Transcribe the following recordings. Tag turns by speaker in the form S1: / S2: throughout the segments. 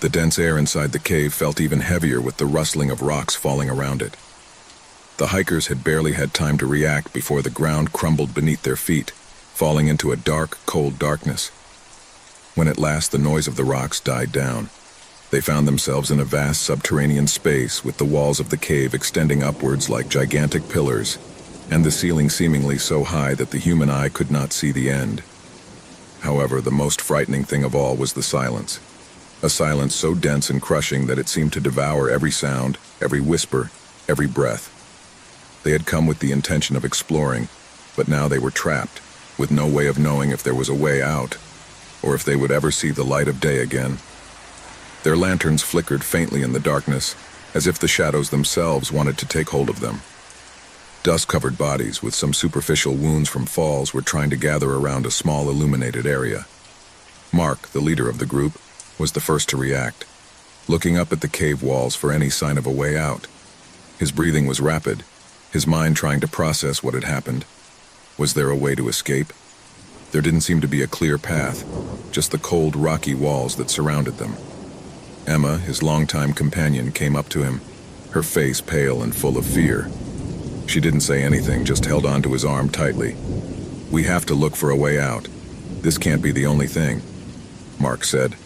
S1: The dense air inside the cave felt even heavier with the rustling of rocks falling around it. The hikers had barely had time to react before the ground crumbled beneath their feet, falling into a dark, cold darkness. When at last the noise of the rocks died down, they found themselves in a vast subterranean space with the walls of the cave extending upwards like gigantic pillars, and the ceiling seemingly so high that the human eye could not see the end. However, the most frightening thing of all was the silence. A silence so dense and crushing that it seemed to devour every sound, every whisper, every breath. They had come with the intention of exploring, but now they were trapped, with no way of knowing if there was a way out, or if they would ever see the light of day again. Their lanterns flickered faintly in the darkness, as if the shadows themselves wanted to take hold of them. Dust-covered bodies with some superficial wounds from falls were trying to gather around a small illuminated area. Mark, the leader of the group, was the first to react, looking up at the cave walls for any sign of a way out. His breathing was rapid, his mind trying to process what had happened. Was there a way to escape? There didn't seem to be a clear path, just the cold, rocky walls that surrounded them. Emma, his longtime companion, came up to him, her face pale and full of fear. She didn't say anything, just held onto his arm tightly. "We have to look for a way out. This can't be the only thing," Mark said,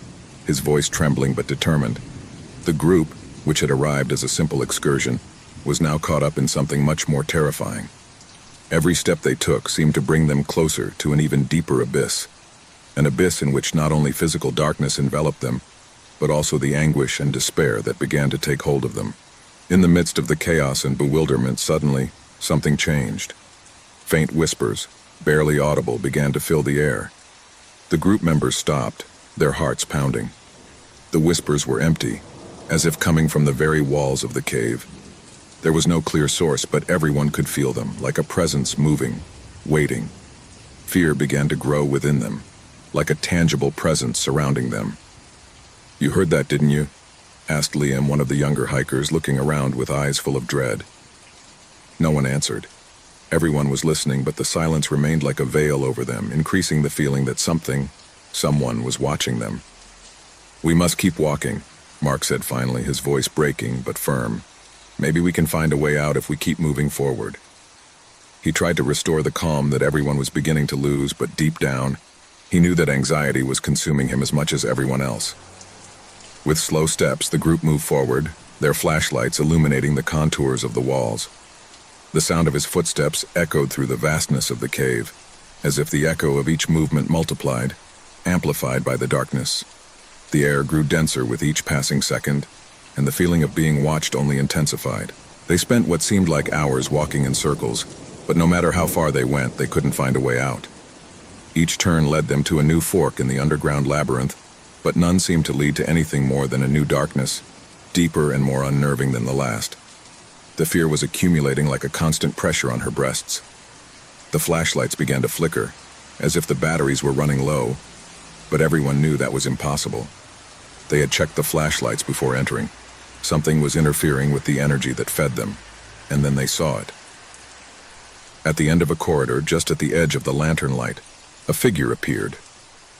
S1: his voice trembling but determined. The group, which had arrived as a simple excursion, was now caught up in something much more terrifying. Every step they took seemed to bring them closer to an even deeper abyss, an abyss in which not only physical darkness enveloped them, but also the anguish and despair that began to take hold of them. In the midst of the chaos and bewilderment, suddenly, something changed. Faint whispers, barely audible, began to fill the air. The group members stopped, their hearts pounding. The whispers were empty, as if coming from the very walls of the cave. There was no clear source, but everyone could feel them, like a presence moving, waiting. Fear began to grow within them, like a tangible presence surrounding them. "You heard that, didn't you?" asked Liam, one of the younger hikers, looking around with eyes full of dread. No one answered. Everyone was listening, but the silence remained like a veil over them, increasing the feeling that someone was watching them. "We must keep walking," Mark said finally, his voice breaking but firm. "Maybe we can find a way out if we keep moving forward." He tried to restore the calm that everyone was beginning to lose, but deep down, he knew that anxiety was consuming him as much as everyone else. With slow steps, the group moved forward, their flashlights illuminating the contours of the walls. The sound of his footsteps echoed through the vastness of the cave, as if the echo of each movement multiplied, amplified by the darkness. The air grew denser with each passing second, and the feeling of being watched only intensified. They spent what seemed like hours walking in circles, but no matter how far they went, they couldn't find a way out. Each turn led them to a new fork in the underground labyrinth, but none seemed to lead to anything more than a new darkness, deeper and more unnerving than the last. The fear was accumulating like a constant pressure on her breasts. The flashlights began to flicker, as if the batteries were running low, but everyone knew that was impossible. They had checked the flashlights before entering. Something was interfering with the energy that fed them, and then they saw it. At the end of a corridor, just at the edge of the lantern light, a figure appeared,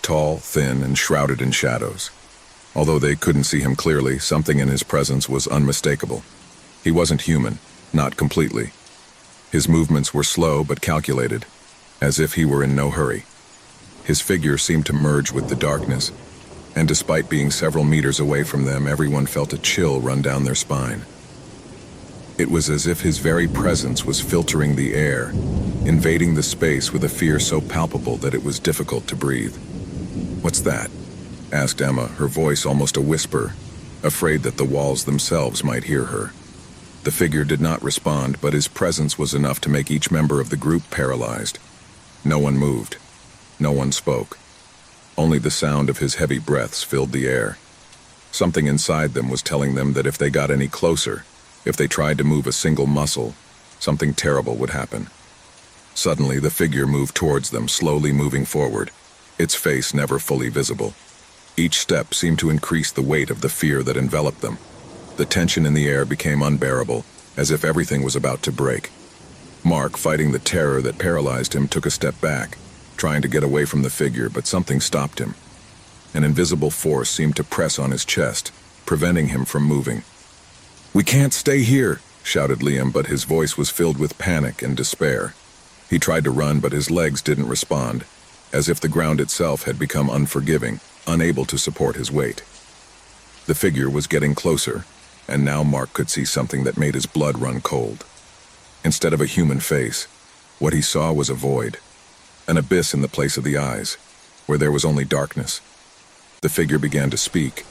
S1: tall, thin, and shrouded in shadows. Although they couldn't see him clearly, something in his presence was unmistakable. He wasn't human, not completely. His movements were slow but calculated, as if he were in no hurry. His figure seemed to merge with the darkness, and despite being several meters away from them, everyone felt a chill run down their spine. It was as if his very presence was filtering the air, invading the space with a fear so palpable that it was difficult to breathe. "What's that?" asked Emma, her voice almost a whisper, afraid that the walls themselves might hear her. The figure did not respond, but his presence was enough to make each member of the group paralyzed. No one moved. No one spoke. Only the sound of his heavy breaths filled the air. Something inside them was telling them that if they got any closer, if they tried to move a single muscle, something terrible would happen. Suddenly, the figure moved towards them, slowly moving forward, its face never fully visible. Each step seemed to increase the weight of the fear that enveloped them. The tension in the air became unbearable, as if everything was about to break. Mark, fighting the terror that paralyzed him, took a step back, trying to get away from the figure, but something stopped him. An invisible force seemed to press on his chest, preventing him from moving. "We can't stay here," shouted Liam, but his voice was filled with panic and despair. He tried to run, but his legs didn't respond, as if the ground itself had become unforgiving, unable to support his weight. The figure was getting closer, and now Mark could see something that made his blood run cold. Instead of a human face, what he saw was a void, an abyss in the place of the eyes, where there was only darkness. The figure began to speak,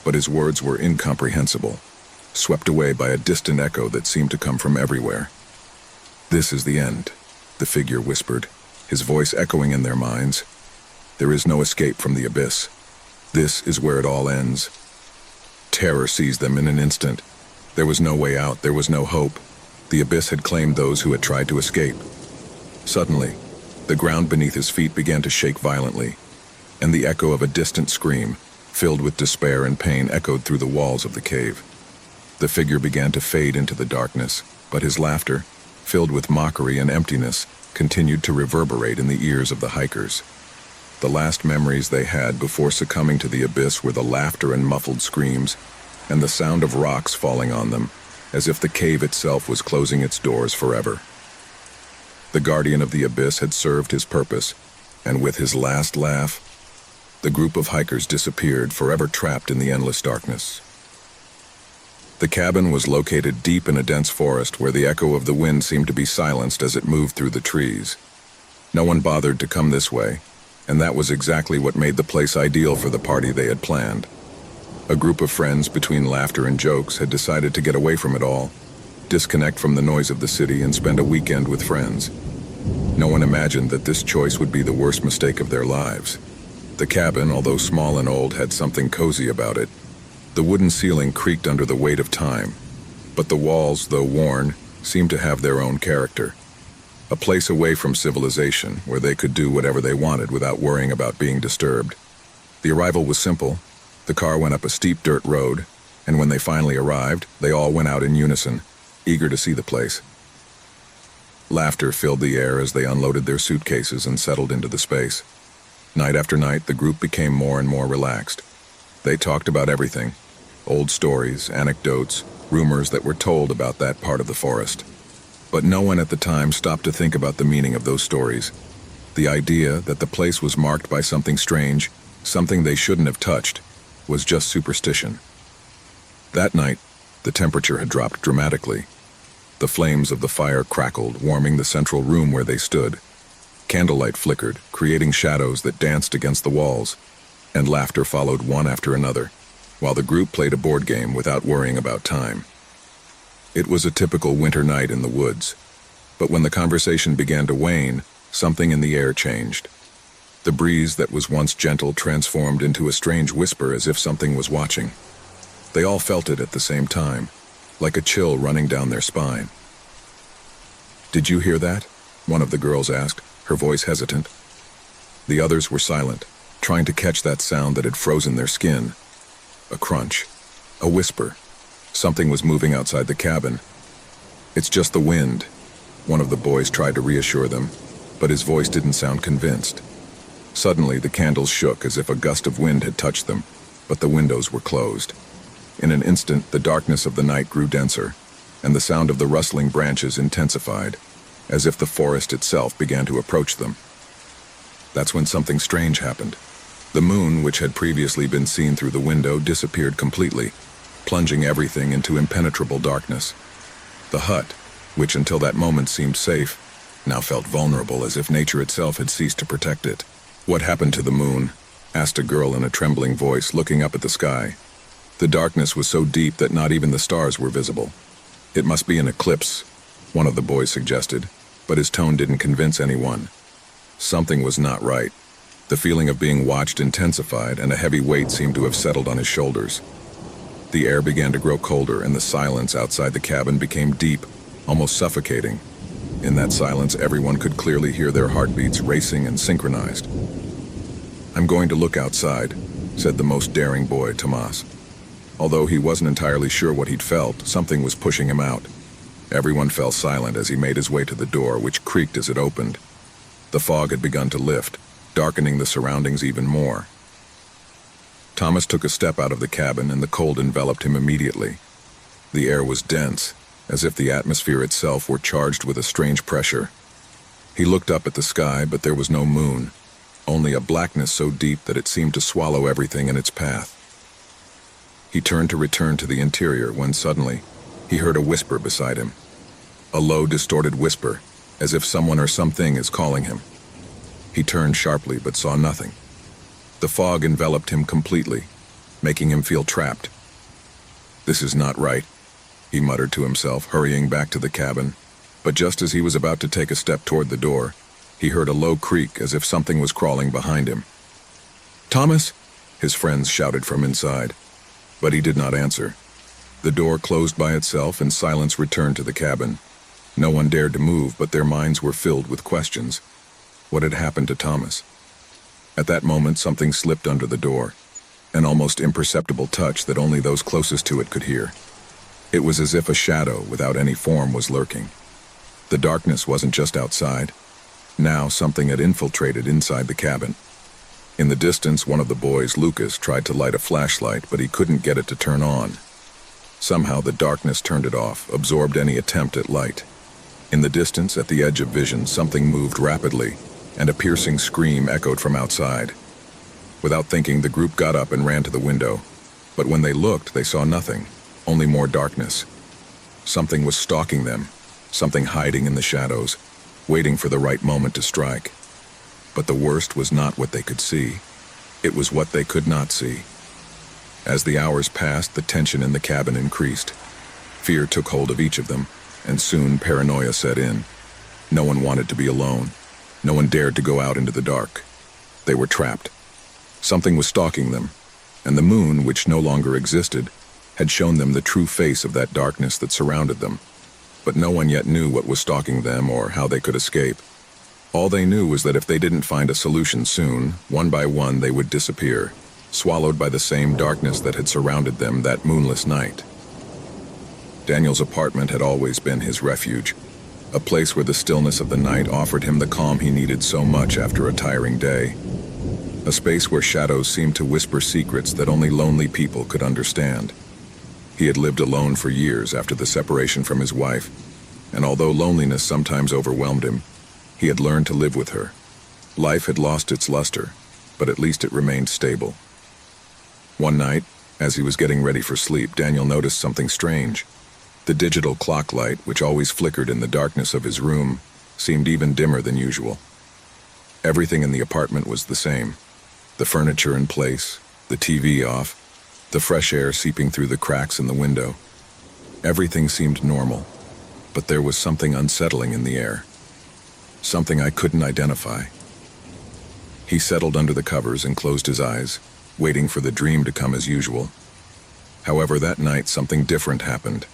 S1: but his words were incomprehensible, swept away by a distant echo that seemed to come from everywhere. "This is the end," the figure whispered, his voice echoing in their minds. "There is no escape from the abyss. This is where it all ends." Terror seized them in an instant. There was no way out, there was no hope. The abyss had claimed those who had tried to escape. Suddenly, the ground beneath his feet began to shake violently, and the echo of a distant scream, filled with despair and pain, echoed through the walls of the cave. The figure began to fade into the darkness, but his laughter, filled with mockery and emptiness, continued to reverberate in the ears of the hikers. The last memories they had before succumbing to the abyss were the laughter and muffled screams, and the sound of rocks falling on them, as if the cave itself was closing its doors forever. The guardian of the abyss had served his purpose, and with his last laugh, the group of hikers disappeared, forever trapped in the endless darkness. The cabin was located deep in a dense forest where the echo of the wind seemed to be silenced as it moved through the trees. No one bothered to come this way, and that was exactly what made the place ideal for the party they had planned. A group of friends, between laughter and jokes, had decided to get away from it all, disconnect from the noise of the city, and spend a weekend with friends. No one imagined that this choice would be the worst mistake of their lives. The cabin, although small and old, had something cozy about it. The wooden ceiling creaked under the weight of time, but the walls, though worn, seemed to have their own character. A place away from civilization, where they could do whatever they wanted without worrying about being disturbed. The arrival was simple. The car went up a steep dirt road, and when they finally arrived, they all went out in unison, eager to see the place. Laughter filled the air as they unloaded their suitcases and settled into the space. Night after night, the group became more and more relaxed. They talked about everything: old stories, anecdotes, rumors that were told about that part of the forest. But no one at the time stopped to think about the meaning of those stories. The idea that the place was marked by something strange, something they shouldn't have touched, was just superstition. That night, the temperature had dropped dramatically. The flames of the fire crackled, warming the central room where they stood. Candlelight flickered, creating shadows that danced against the walls, and laughter followed one after another, while the group played a board game without worrying about time. It was a typical winter night in the woods, but when the conversation began to wane, something in the air changed. The breeze that was once gentle transformed into a strange whisper, as if something was watching. They all felt it at the same time, like a chill running down their spine. "Did you hear that?" one of the girls asked, her voice hesitant. The others were silent, trying to catch that sound that had frozen their skin. A crunch, a whisper. Something was moving outside the cabin. "It's just the wind," one of the boys tried to reassure them, but his voice didn't sound convinced. Suddenly, the candles shook as if a gust of wind had touched them, but the windows were closed. In an instant, the darkness of the night grew denser, and the sound of the rustling branches intensified, as if the forest itself began to approach them. That's when something strange happened. The moon, which had previously been seen through the window, disappeared completely, plunging everything into impenetrable darkness. The hut, which until that moment seemed safe, now felt vulnerable, as if nature itself had ceased to protect it. "What happened to the moon?" asked a girl in a trembling voice, looking up at the sky. The darkness was so deep that not even the stars were visible. "It must be an eclipse," one of the boys suggested, but his tone didn't convince anyone. Something was not right. The feeling of being watched intensified, and a heavy weight seemed to have settled on his shoulders. The air began to grow colder, and the silence outside the cabin became deep, almost suffocating. In that silence, everyone could clearly hear their heartbeats racing and synchronized. "I'm going to look outside," said the most daring boy, Tomas. Although he wasn't entirely sure what he'd felt, something was pushing him out. Everyone fell silent as he made his way to the door, which creaked as it opened. The fog had begun to lift, darkening the surroundings even more. Thomas took a step out of the cabin and the cold enveloped him immediately. The air was dense, as if the atmosphere itself were charged with a strange pressure. He looked up at the sky, but there was no moon, only a blackness so deep that it seemed to swallow everything in its path. He turned to return to the interior when suddenly he heard a whisper beside him. A low, distorted whisper, as if someone or something is calling him. He turned sharply but saw nothing. The fog enveloped him completely, making him feel trapped. "This is not right," he muttered to himself, hurrying back to the cabin. But just as he was about to take a step toward the door, he heard a low creak as if something was crawling behind him. "Thomas!" his friends shouted from inside, but he did not answer. The door closed by itself and silence returned to the cabin. No one dared to move, but their minds were filled with questions. What had happened to Thomas? At that moment, something slipped under the door, an almost imperceptible touch that only those closest to it could hear. It was as if a shadow without any form was lurking. The darkness wasn't just outside. Now something had infiltrated inside the cabin. In the distance, one of the boys, Lucas, tried to light a flashlight, but he couldn't get it to turn on. Somehow the darkness turned it off, absorbed any attempt at light. In the distance, at the edge of vision, something moved rapidly, and a piercing scream echoed from outside. Without thinking, the group got up and ran to the window. But when they looked, they saw nothing, only more darkness. Something was stalking them, something hiding in the shadows, waiting for the right moment to strike. But the worst was not what they could see. It was what they could not see. As the hours passed, the tension in the cabin increased. Fear took hold of each of them, and soon paranoia set in. No one wanted to be alone. No one dared to go out into the dark. They were trapped. Something was stalking them, and the moon, which no longer existed, had shown them the true face of that darkness that surrounded them. But no one yet knew what was stalking them or how they could escape. All they knew was that if they didn't find a solution soon, one by one they would disappear, swallowed by the same darkness that had surrounded them that moonless night. Daniel's apartment had always been his refuge, a place where the stillness of the night offered him the calm he needed so much after a tiring day. A space where shadows seemed to whisper secrets that only lonely people could understand. He had lived alone for years after the separation from his wife, and although loneliness sometimes overwhelmed him, he had learned to live with her. Life had lost its luster, but at least it remained stable. One night, as he was getting ready for sleep, Daniel noticed something strange. The digital clock light, which always flickered in the darkness of his room, seemed even dimmer than usual. Everything in the apartment was the same. The furniture in place, the TV off, the fresh air seeping through the cracks in the window. Everything seemed normal, but there was something unsettling in the air. Something I couldn't identify. He settled under the covers and closed his eyes, waiting for the dream to come as usual. However, that night something different happened.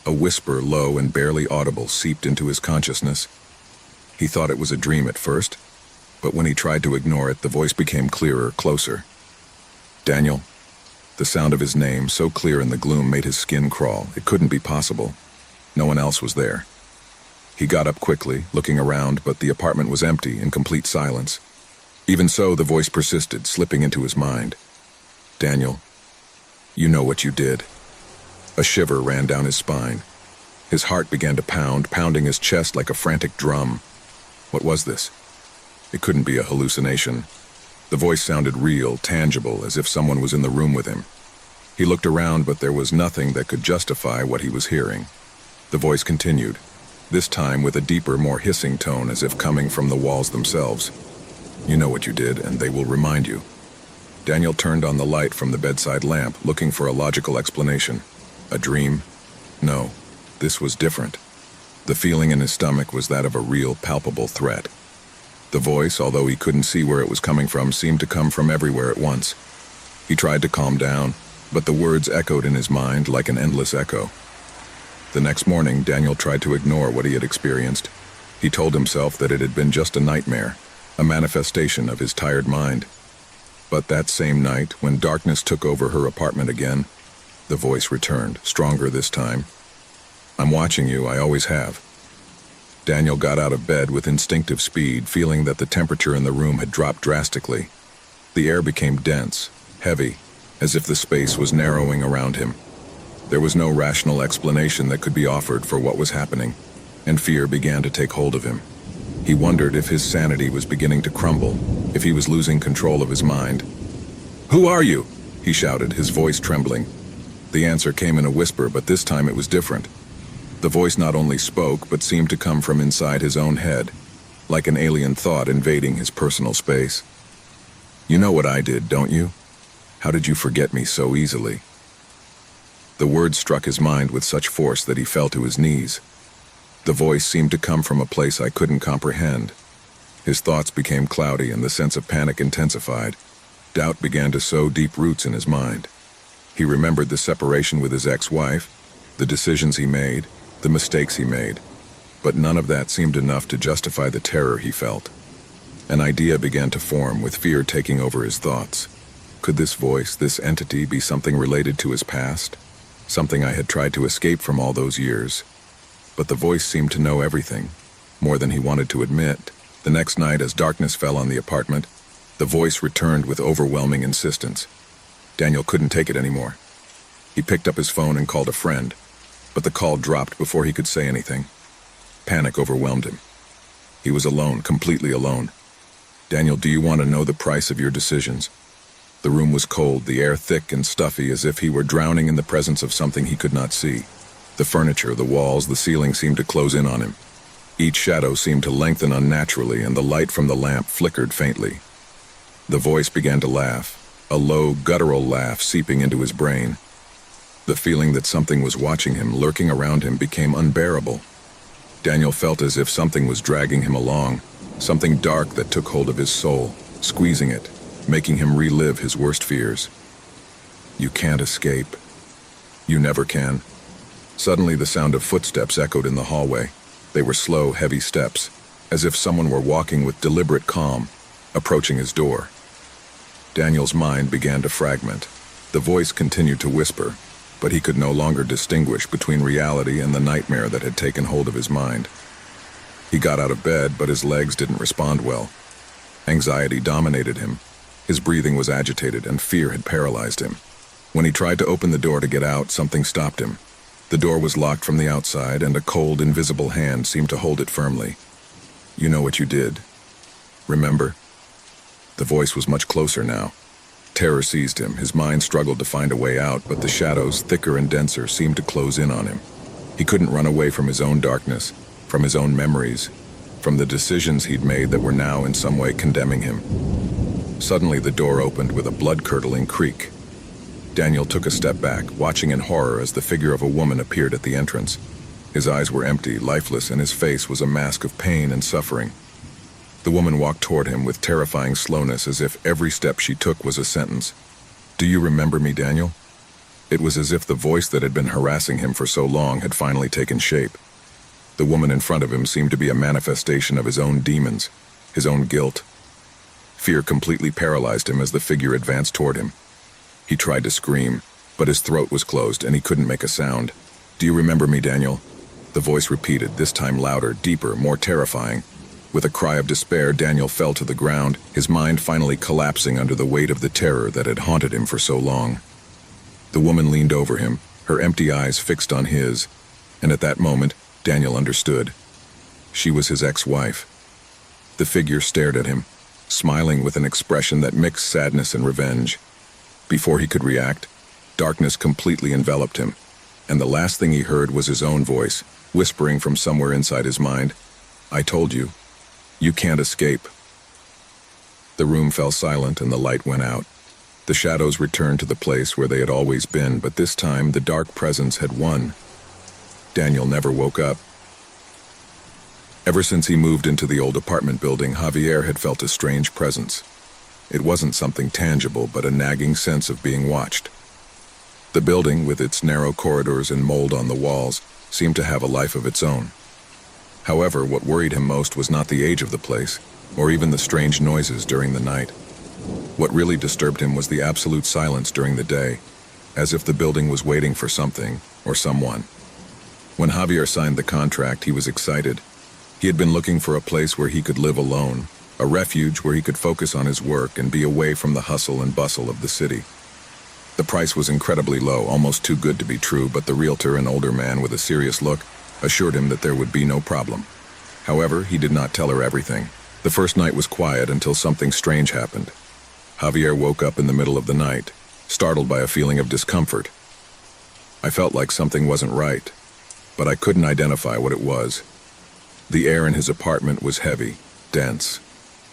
S1: A whisper, low and barely audible, seeped into his consciousness. He thought it was a dream at first, but when he tried to ignore it, the voice became clearer, closer. "Daniel." The sound of his name, so clear in the gloom, made his skin crawl. It couldn't be possible. No one else was there. He got up quickly, looking around, but the apartment was empty, in complete silence. Even so, the voice persisted, slipping into his mind. "Daniel, you know what you did." A shiver ran down his spine. His heart began to pound, pounding his chest like a frantic drum. What was this? It couldn't be a hallucination. The voice sounded real, tangible, as if someone was in the room with him. He looked around, but there was nothing that could justify what he was hearing. The voice continued, this time with a deeper, more hissing tone, as if coming from the walls themselves. "You know what you did, and they will remind you." Daniel turned on the light from the bedside lamp, looking for a logical explanation. A dream? No, this was different. The feeling in his stomach was that of a real, palpable threat. The voice, although he couldn't see where it was coming from, seemed to come from everywhere at once. He tried to calm down, but the words echoed in his mind like an endless echo. The next morning, Daniel tried to ignore what he had experienced. He told himself that it had been just a nightmare, a manifestation of his tired mind. But that same night, when darkness took over her apartment again, the voice returned, stronger this time. "I'm watching you, I always have." Daniel got out of bed with instinctive speed, feeling that the temperature in the room had dropped drastically. The air became dense, heavy, as if the space was narrowing around him. There was no rational explanation that could be offered for what was happening, and fear began to take hold of him. He wondered if his sanity was beginning to crumble, if he was losing control of his mind. "Who are you?" he shouted, his voice trembling. The answer came in a whisper, but this time it was different. The voice not only spoke, but seemed to come from inside his own head, like an alien thought invading his personal space. "You know what I did, don't you? How did you forget me so easily?" The words struck his mind with such force that he fell to his knees. The voice seemed to come from a place I couldn't comprehend. His thoughts became cloudy and the sense of panic intensified. Doubt began to sow deep roots in his mind. He remembered the separation with his ex-wife, the decisions he made, the mistakes he made, but none of that seemed enough to justify the terror he felt. An idea began to form, with fear taking over his thoughts. Could this voice, this entity, be something related to his past? Something I had tried to escape from all those years? But the voice seemed to know everything, more than he wanted to admit. The next night, as darkness fell on the apartment, the voice returned with overwhelming insistence. Daniel couldn't take it anymore. He picked up his phone and called a friend, but the call dropped before he could say anything. Panic overwhelmed him. He was alone, completely alone. "Daniel, do you want to know the price of your decisions?" The room was cold, the air thick and stuffy, as if he were drowning in the presence of something he could not see. The furniture, the walls, the ceiling seemed to close in on him. Each shadow seemed to lengthen unnaturally, and the light from the lamp flickered faintly. The voice began to laugh, a low, guttural laugh seeping into his brain. The feeling that something was watching him, lurking around him, became unbearable. Daniel felt as if something was dragging him along, something dark that took hold of his soul, squeezing it, making him relive his worst fears. "You can't escape. You never can." Suddenly the sound of footsteps echoed in the hallway. They were slow, heavy steps, as if someone were walking with deliberate calm, approaching his door. Daniel's mind began to fragment. The voice continued to whisper, but he could no longer distinguish between reality and the nightmare that had taken hold of his mind. He got out of bed, but his legs didn't respond well. Anxiety dominated him. His breathing was agitated, and fear had paralyzed him. When he tried to open the door to get out, something stopped him. The door was locked from the outside, and a cold, invisible hand seemed to hold it firmly. "You know what you did. Remember?" The voice was much closer now. Terror seized him. His mind struggled to find a way out, but the shadows, thicker and denser, seemed to close in on him. He couldn't run away from his own darkness, from his own memories, from the decisions he'd made that were now in some way condemning him. Suddenly the door opened with a blood-curdling creak. Daniel took a step back, watching in horror as the figure of a woman appeared at the entrance. His eyes were empty, lifeless, and his face was a mask of pain and suffering. The woman walked toward him with terrifying slowness, as if every step she took was a sentence. "Do you remember me, Daniel?" It was as if the voice that had been harassing him for so long had finally taken shape. The woman in front of him seemed to be a manifestation of his own demons, his own guilt. Fear completely paralyzed him as the figure advanced toward him. He tried to scream, but his throat was closed and he couldn't make a sound. "Do you remember me, Daniel?" The voice repeated, this time louder, deeper, more terrifying. With a cry of despair, Daniel fell to the ground, his mind finally collapsing under the weight of the terror that had haunted him for so long. The woman leaned over him, her empty eyes fixed on his, and at that moment, Daniel understood. She was his ex-wife. The figure stared at him, smiling with an expression that mixed sadness and revenge. Before he could react, darkness completely enveloped him, and the last thing he heard was his own voice, whispering from somewhere inside his mind, "I told you. You can't escape." The room fell silent and the light went out. The shadows returned to the place where they had always been, but this time the dark presence had won. Daniel never woke up. Ever since he moved into the old apartment building, Javier had felt a strange presence. It wasn't something tangible, but a nagging sense of being watched. The building, with its narrow corridors and mold on the walls, seemed to have a life of its own. However, what worried him most was not the age of the place, or even the strange noises during the night. What really disturbed him was the absolute silence during the day, as if the building was waiting for something or someone. When Javier signed the contract, he was excited. He had been looking for a place where he could live alone, a refuge where he could focus on his work and be away from the hustle and bustle of the city. The price was incredibly low, almost too good to be true, but the realtor, an older man with a serious look, assured him that there would be no problem. However, he did not tell her everything. The first night was quiet until something strange happened. Javier woke up in the middle of the night, startled by a feeling of discomfort. I felt like something wasn't right, but I couldn't identify what it was. The air in his apartment was heavy, dense,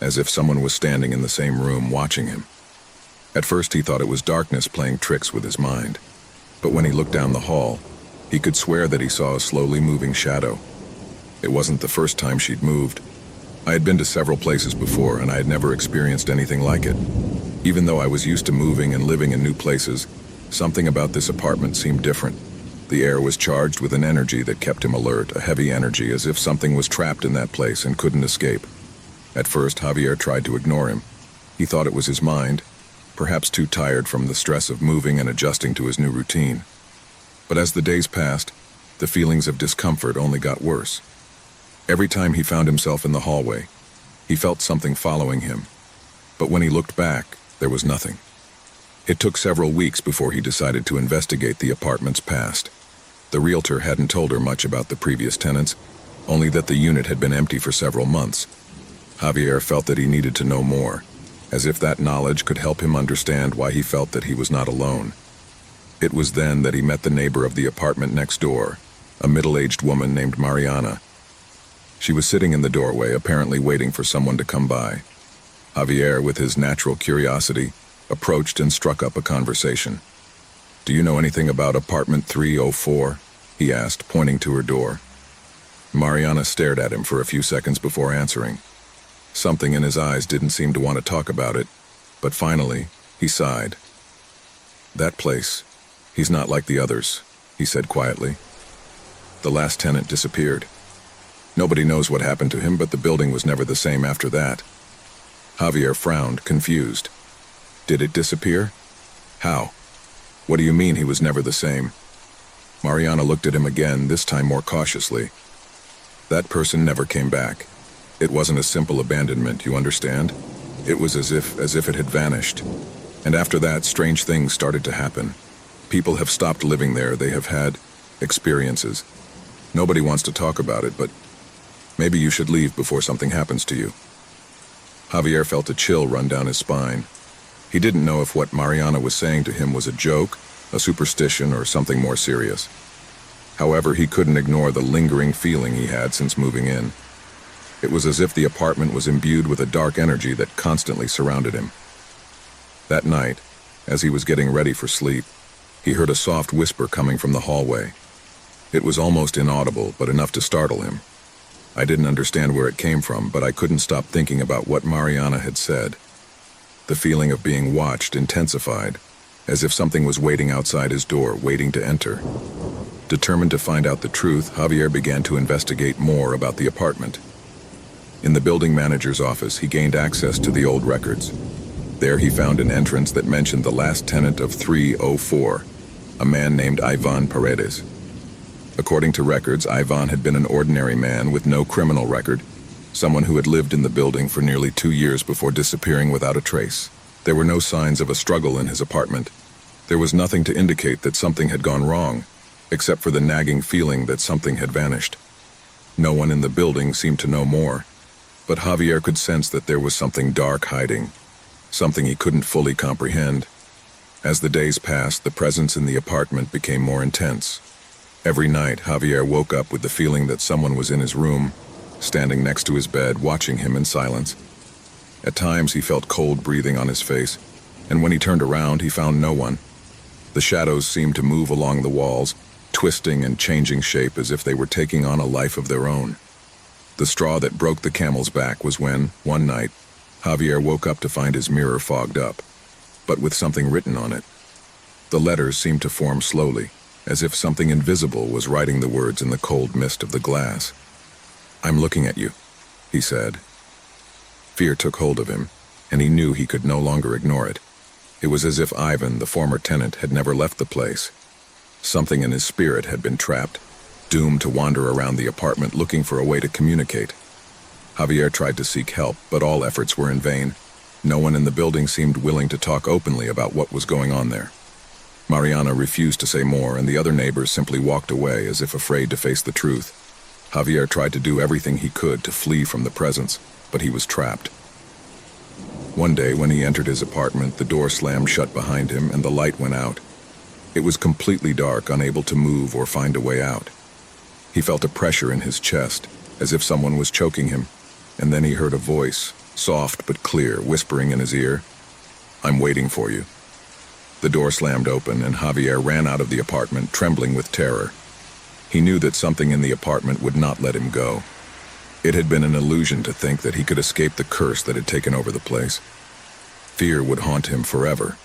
S1: as if someone was standing in the same room watching him. At first he thought it was darkness playing tricks with his mind, but when he looked down the hall, he could swear that he saw a slowly moving shadow. It wasn't the first time she'd moved. I had been to several places before, and I had never experienced anything like it. Even though I was used to moving and living in new places, something about this apartment seemed different. The air was charged with an energy that kept him alert, a heavy energy, as if something was trapped in that place and couldn't escape. At first, Javier tried to ignore him. He thought it was his mind, perhaps too tired from the stress of moving and adjusting to his new routine. But as the days passed, the feelings of discomfort only got worse. Every time he found himself in the hallway, he felt something following him. But when he looked back, there was nothing. It took several weeks before he decided to investigate the apartment's past. The realtor hadn't told her much about the previous tenants, only that the unit had been empty for several months. Javier felt that he needed to know more, as if that knowledge could help him understand why he felt that he was not alone. It was then that he met the neighbor of the apartment next door, a middle-aged woman named Mariana. She was sitting in the doorway, apparently waiting for someone to come by. Javier, with his natural curiosity, approached and struck up a conversation. "Do you know anything about apartment 304? He asked, pointing to her door. Mariana stared at him for a few seconds before answering. Something in his eyes didn't seem to want to talk about it, but finally, he sighed. "That place. He's not like the others," he said quietly. "The last tenant disappeared. Nobody knows what happened to him, but the building was never the same after that." Javier frowned, confused. "Did it disappear? How? What do you mean he was never the same?" Mariana looked at him again, this time more cautiously. "That person never came back. It wasn't a simple abandonment, you understand? It was as if it had vanished. And after that, strange things started to happen. People have stopped living there. They have had experiences. Nobody wants to talk about it, but maybe you should leave before something happens to you." Javier felt a chill run down his spine. He didn't know if what Mariana was saying to him was a joke, a superstition, or something more serious. However, he couldn't ignore the lingering feeling he had since moving in. It was as if the apartment was imbued with a dark energy that constantly surrounded him. That night, as he was getting ready for sleep, he heard a soft whisper coming from the hallway. It was almost inaudible, but enough to startle him. I didn't understand where it came from, but I couldn't stop thinking about what Mariana had said. The feeling of being watched intensified, as if something was waiting outside his door, waiting to enter. Determined to find out the truth, Javier began to investigate more about the apartment. In the building manager's office, he gained access to the old records. There he found an entrance that mentioned the last tenant of 304, a man named Ivan Paredes. According to records, Ivan had been an ordinary man with no criminal record, someone who had lived in the building for nearly 2 years before disappearing without a trace. There were no signs of a struggle in his apartment. There was nothing to indicate that something had gone wrong, except for the nagging feeling that something had vanished. No one in the building seemed to know more, but Javier could sense that there was something dark hiding, something he couldn't fully comprehend. As the days passed, the presence in the apartment became more intense. Every night, Javier woke up with the feeling that someone was in his room, standing next to his bed, watching him in silence. At times, he felt cold breathing on his face, and when he turned around, he found no one. The shadows seemed to move along the walls, twisting and changing shape as if they were taking on a life of their own. The straw that broke the camel's back was when, one night, Javier woke up to find his mirror fogged up, but with something written on it. The letters seemed to form slowly, as if something invisible was writing the words in the cold mist of the glass. "I'm looking at you," he said. Fear took hold of him, and he knew he could no longer ignore it. It was as if Ivan, the former tenant, had never left the place. Something in his spirit had been trapped, doomed to wander around the apartment looking for a way to communicate. Javier tried to seek help, but all efforts were in vain. No one in the building seemed willing to talk openly about what was going on there. Mariana refused to say more, and the other neighbors simply walked away as if afraid to face the truth. Javier tried to do everything he could to flee from the presence, but he was trapped. One day, when he entered his apartment, the door slammed shut behind him and the light went out. It was completely dark, unable to move or find a way out. He felt a pressure in his chest, as if someone was choking him, and then he heard a voice, soft but clear, whispering in his ear, "I'm waiting for you." The door slammed open, and Javier ran out of the apartment, trembling with terror. He knew that something in the apartment would not let him go. It had been an illusion to think that he could escape the curse that had taken over the place. Fear would haunt him forever.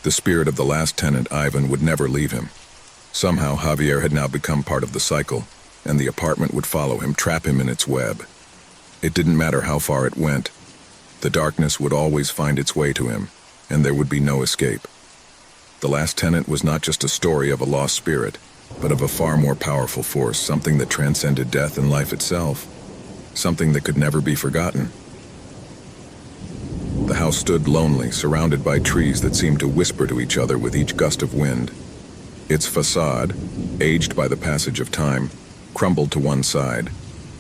S1: The spirit of the last tenant, Ivan, would never leave him. Somehow, Javier had now become part of the cycle, and the apartment would follow him, trap him in its web. It didn't matter how far it went. The darkness would always find its way to him, and there would be no escape. The last tenant was not just a story of a lost spirit, but of a far more powerful force, something that transcended death and life itself, something that could never be forgotten. The house stood lonely, surrounded by trees that seemed to whisper to each other with each gust of wind. Its facade, aged by the passage of time, crumbled to one side,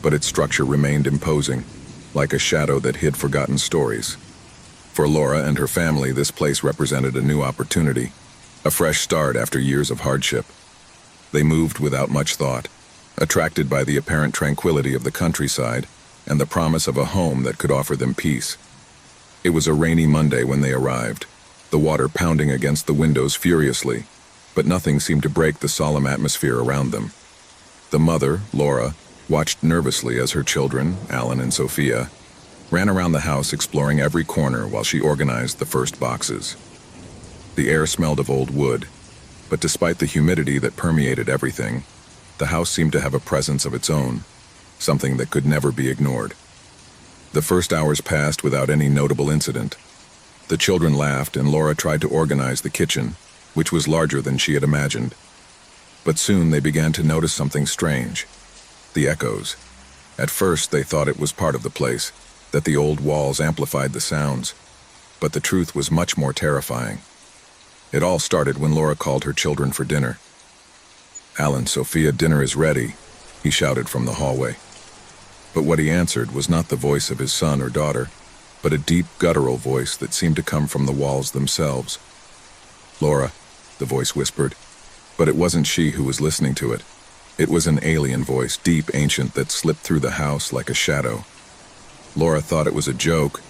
S1: but its structure remained imposing, like a shadow that hid forgotten stories. For Laura and her family, this place represented a new opportunity, a fresh start after years of hardship. They moved without much thought, attracted by the apparent tranquility of the countryside and the promise of a home that could offer them peace. It was a rainy Monday when they arrived, the water pounding against the windows furiously, but nothing seemed to break the solemn atmosphere around them. The mother, Laura, watched nervously as her children, Alan and Sophia, ran around the house exploring every corner while she organized the first boxes. The air smelled of old wood, but despite the humidity that permeated everything, the house seemed to have a presence of its own, something that could never be ignored. The first hours passed without any notable incident. The children laughed, and Laura tried to organize the kitchen, which was larger than she had imagined. But soon they began to notice something strange: the echoes. At first they thought it was part of the place, that the old walls amplified the sounds, but the truth was much more terrifying. It all started when Laura called her children for dinner. "Alan, Sophia, dinner is ready," he shouted from the hallway. But what he answered was not the voice of his son or daughter, but a deep, guttural voice that seemed to come from the walls themselves. "Laura," the voice whispered, but it wasn't she who was listening to it. It was an alien voice, deep, ancient, that slipped through the house like a shadow. Laura thought it was a joke,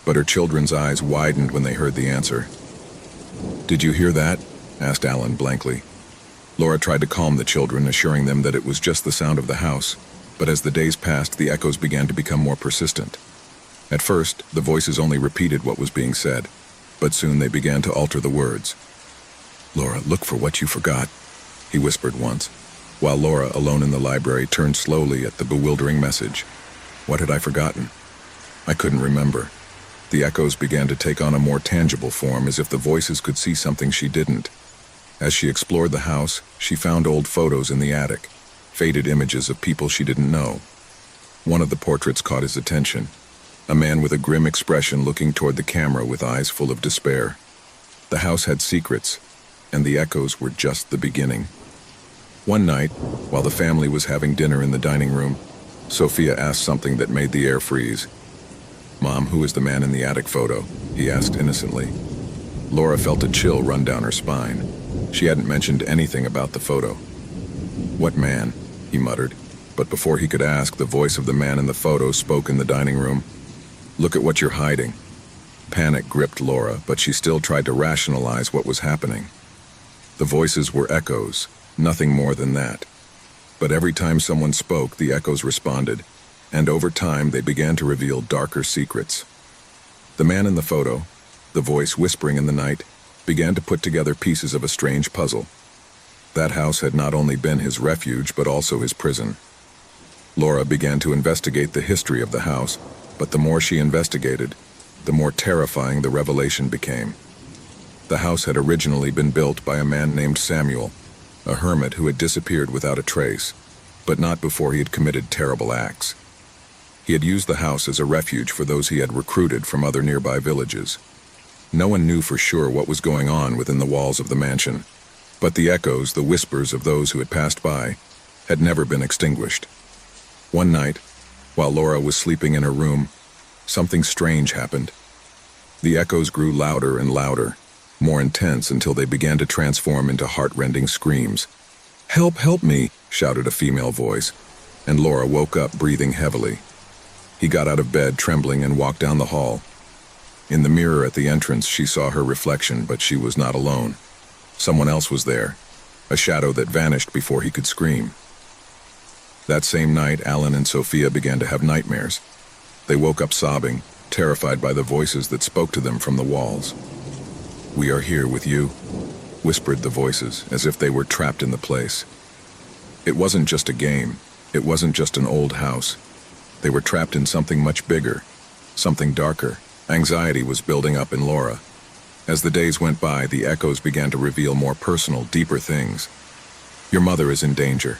S1: but her children's eyes widened when they heard the answer. "Did you hear that?" asked Alan blankly. Laura tried to calm the children, assuring them that it was just the sound of the house, but as the days passed, the echoes began to become more persistent. At first, the voices only repeated what was being said, but soon they began to alter the words. "Laura, look for what you forgot," he whispered once, while Laura, alone in the library, turned slowly at the bewildering message. What had I forgotten? I couldn't remember. The echoes began to take on a more tangible form, as if the voices could see something she didn't. As she explored the house, she found old photos in the attic, faded images of people she didn't know. One of the portraits caught his attention, a man with a grim expression looking toward the camera with eyes full of despair. The house had secrets, and the echoes were just the beginning. One night, while the family was having dinner in the dining room, Sophia asked something that made the air freeze. "Mom, who is the man in the attic photo?" he asked innocently. Laura felt a chill run down her spine. She hadn't mentioned anything about the photo. "What man?" he muttered, but before he could ask, the voice of the man in the photo spoke in the dining room. "Look at what you're hiding." Panic gripped Laura, but she still tried to rationalize what was happening. The voices were echoes, nothing more than that. But every time someone spoke, the echoes responded, and over time they began to reveal darker secrets. The man in the photo, the voice whispering in the night, began to put together pieces of a strange puzzle. That house had not only been his refuge, but also his prison. Laura began to investigate the history of the house, but the more she investigated, the more terrifying the revelation became. The house had originally been built by a man named Samuel, a hermit who had disappeared without a trace, but not before he had committed terrible acts. He had used the house as a refuge for those he had recruited from other nearby villages. No one knew for sure what was going on within the walls of the mansion, but the echoes, the whispers of those who had passed by, had never been extinguished. One night, while Laura was sleeping in her room, something strange happened. The echoes grew louder and louder, more intense until they began to transform into heart-rending screams. "Help, help me!" shouted a female voice, and Laura woke up breathing heavily. He got out of bed trembling and walked down the hall. In the mirror at the entrance, she saw her reflection, but she was not alone. Someone else was there, a shadow that vanished before he could scream. That same night, Alan and Sophia began to have nightmares. They woke up sobbing, terrified by the voices that spoke to them from the walls. "We are here with you," whispered the voices, as if they were trapped in the place. It wasn't just a game. It wasn't just an old house. They were trapped in something much bigger, something darker. Anxiety was building up in Laura. As the days went by, the echoes began to reveal more personal, deeper things. "Your mother is in danger,"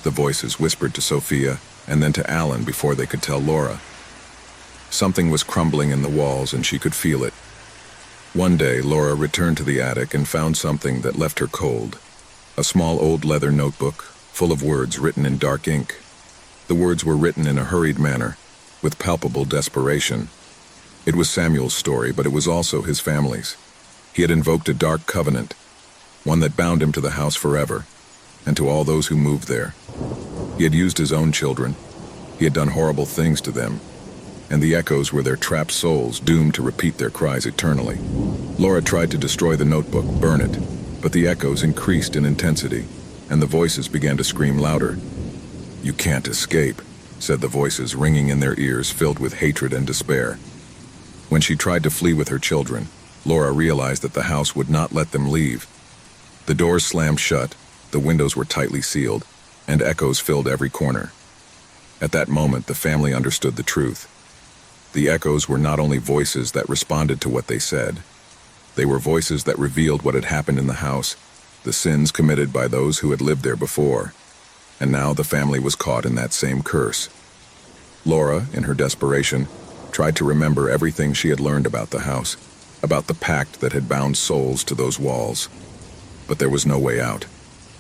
S1: the voices whispered to Sophia, and then to Alan before they could tell Laura. Something was crumbling in the walls, and she could feel it. One day, Laura returned to the attic and found something that left her cold. A small old leather notebook, full of words written in dark ink. The words were written in a hurried manner, with palpable desperation. It was Samuel's story, but it was also his family's. He had invoked a dark covenant, one that bound him to the house forever, and to all those who moved there. He had used his own children. He had done horrible things to them, and the echoes were their trapped souls, doomed to repeat their cries eternally. Laura tried to destroy the notebook, burn it, but the echoes increased in intensity, and the voices began to scream louder. "You can't escape," said the voices, ringing in their ears, filled with hatred and despair. When she tried to flee with her children, Laura realized that the house would not let them leave. The doors slammed shut, the windows were tightly sealed, and echoes filled every corner. At that moment, the family understood the truth. The echoes were not only voices that responded to what they said. They were voices that revealed what had happened in the house, the sins committed by those who had lived there before. And now the family was caught in that same curse. Laura, in her desperation, tried to remember everything she had learned about the house, about the pact that had bound souls to those walls. But there was no way out.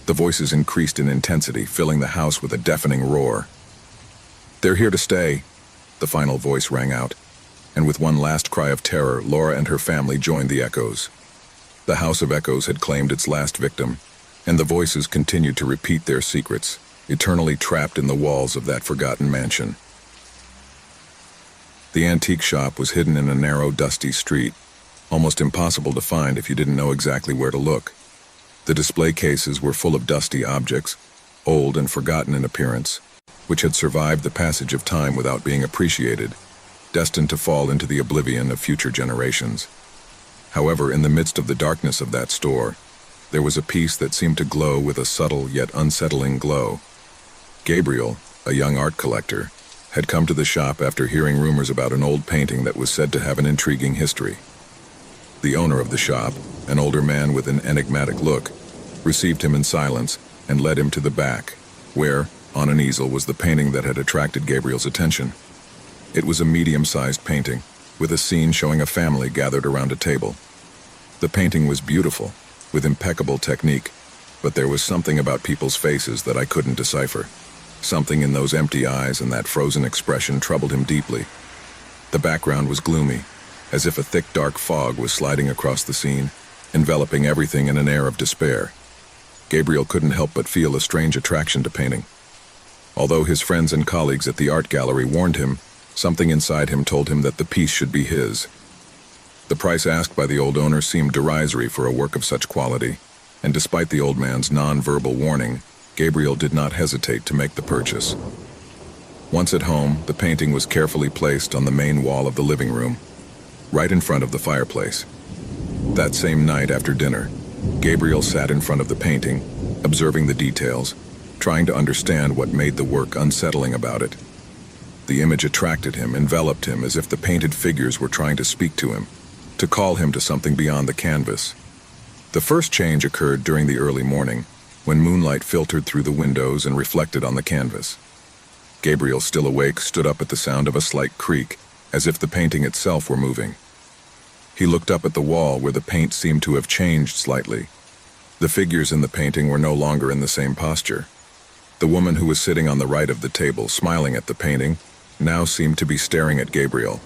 S1: The voices increased in intensity, filling the house with a deafening roar. "They're here to stay," the final voice rang out, and with one last cry of terror, Laura and her family joined the echoes. The House of Echoes had claimed its last victim, and the voices continued to repeat their secrets, eternally trapped in the walls of that forgotten mansion. The antique shop was hidden in a narrow, dusty street, almost impossible to find if you didn't know exactly where to look. The display cases were full of dusty objects, old and forgotten in appearance, which had survived the passage of time without being appreciated, destined to fall into the oblivion of future generations. However, in the midst of the darkness of that store, there was a piece that seemed to glow with a subtle yet unsettling glow. Gabriel, a young art collector, had come to the shop after hearing rumors about an old painting that was said to have an intriguing history. The owner of the shop, an older man with an enigmatic look, received him in silence and led him to the back, where, on an easel, was the painting that had attracted Gabriel's attention. It was a medium-sized painting, with a scene showing a family gathered around a table. The painting was beautiful, with impeccable technique, but there was something about people's faces that I couldn't decipher. Something in those empty eyes and that frozen expression troubled him deeply. The background was gloomy, as if a thick dark fog was sliding across the scene, enveloping everything in an air of despair. Gabriel couldn't help but feel a strange attraction to painting. Although his friends and colleagues at the art gallery warned him, something inside him told him that the piece should be his. The price asked by the old owner seemed derisory for a work of such quality, and despite the old man's non-verbal warning, Gabriel did not hesitate to make the purchase. Once at home, the painting was carefully placed on the main wall of the living room, right in front of the fireplace. That same night after dinner, Gabriel sat in front of the painting, observing the details, trying to understand what made the work unsettling about it. The image attracted him, enveloped him, as if the painted figures were trying to speak to him, to call him to something beyond the canvas. The first change occurred during the early morning, when moonlight filtered through the windows and reflected on the canvas. Gabriel, still awake, stood up at the sound of a slight creak, as if the painting itself were moving. He looked up at the wall where the paint seemed to have changed slightly. The figures in the painting were no longer in the same posture. The woman who was sitting on the right of the table, smiling at the painting, now seemed to be staring at Gabriel.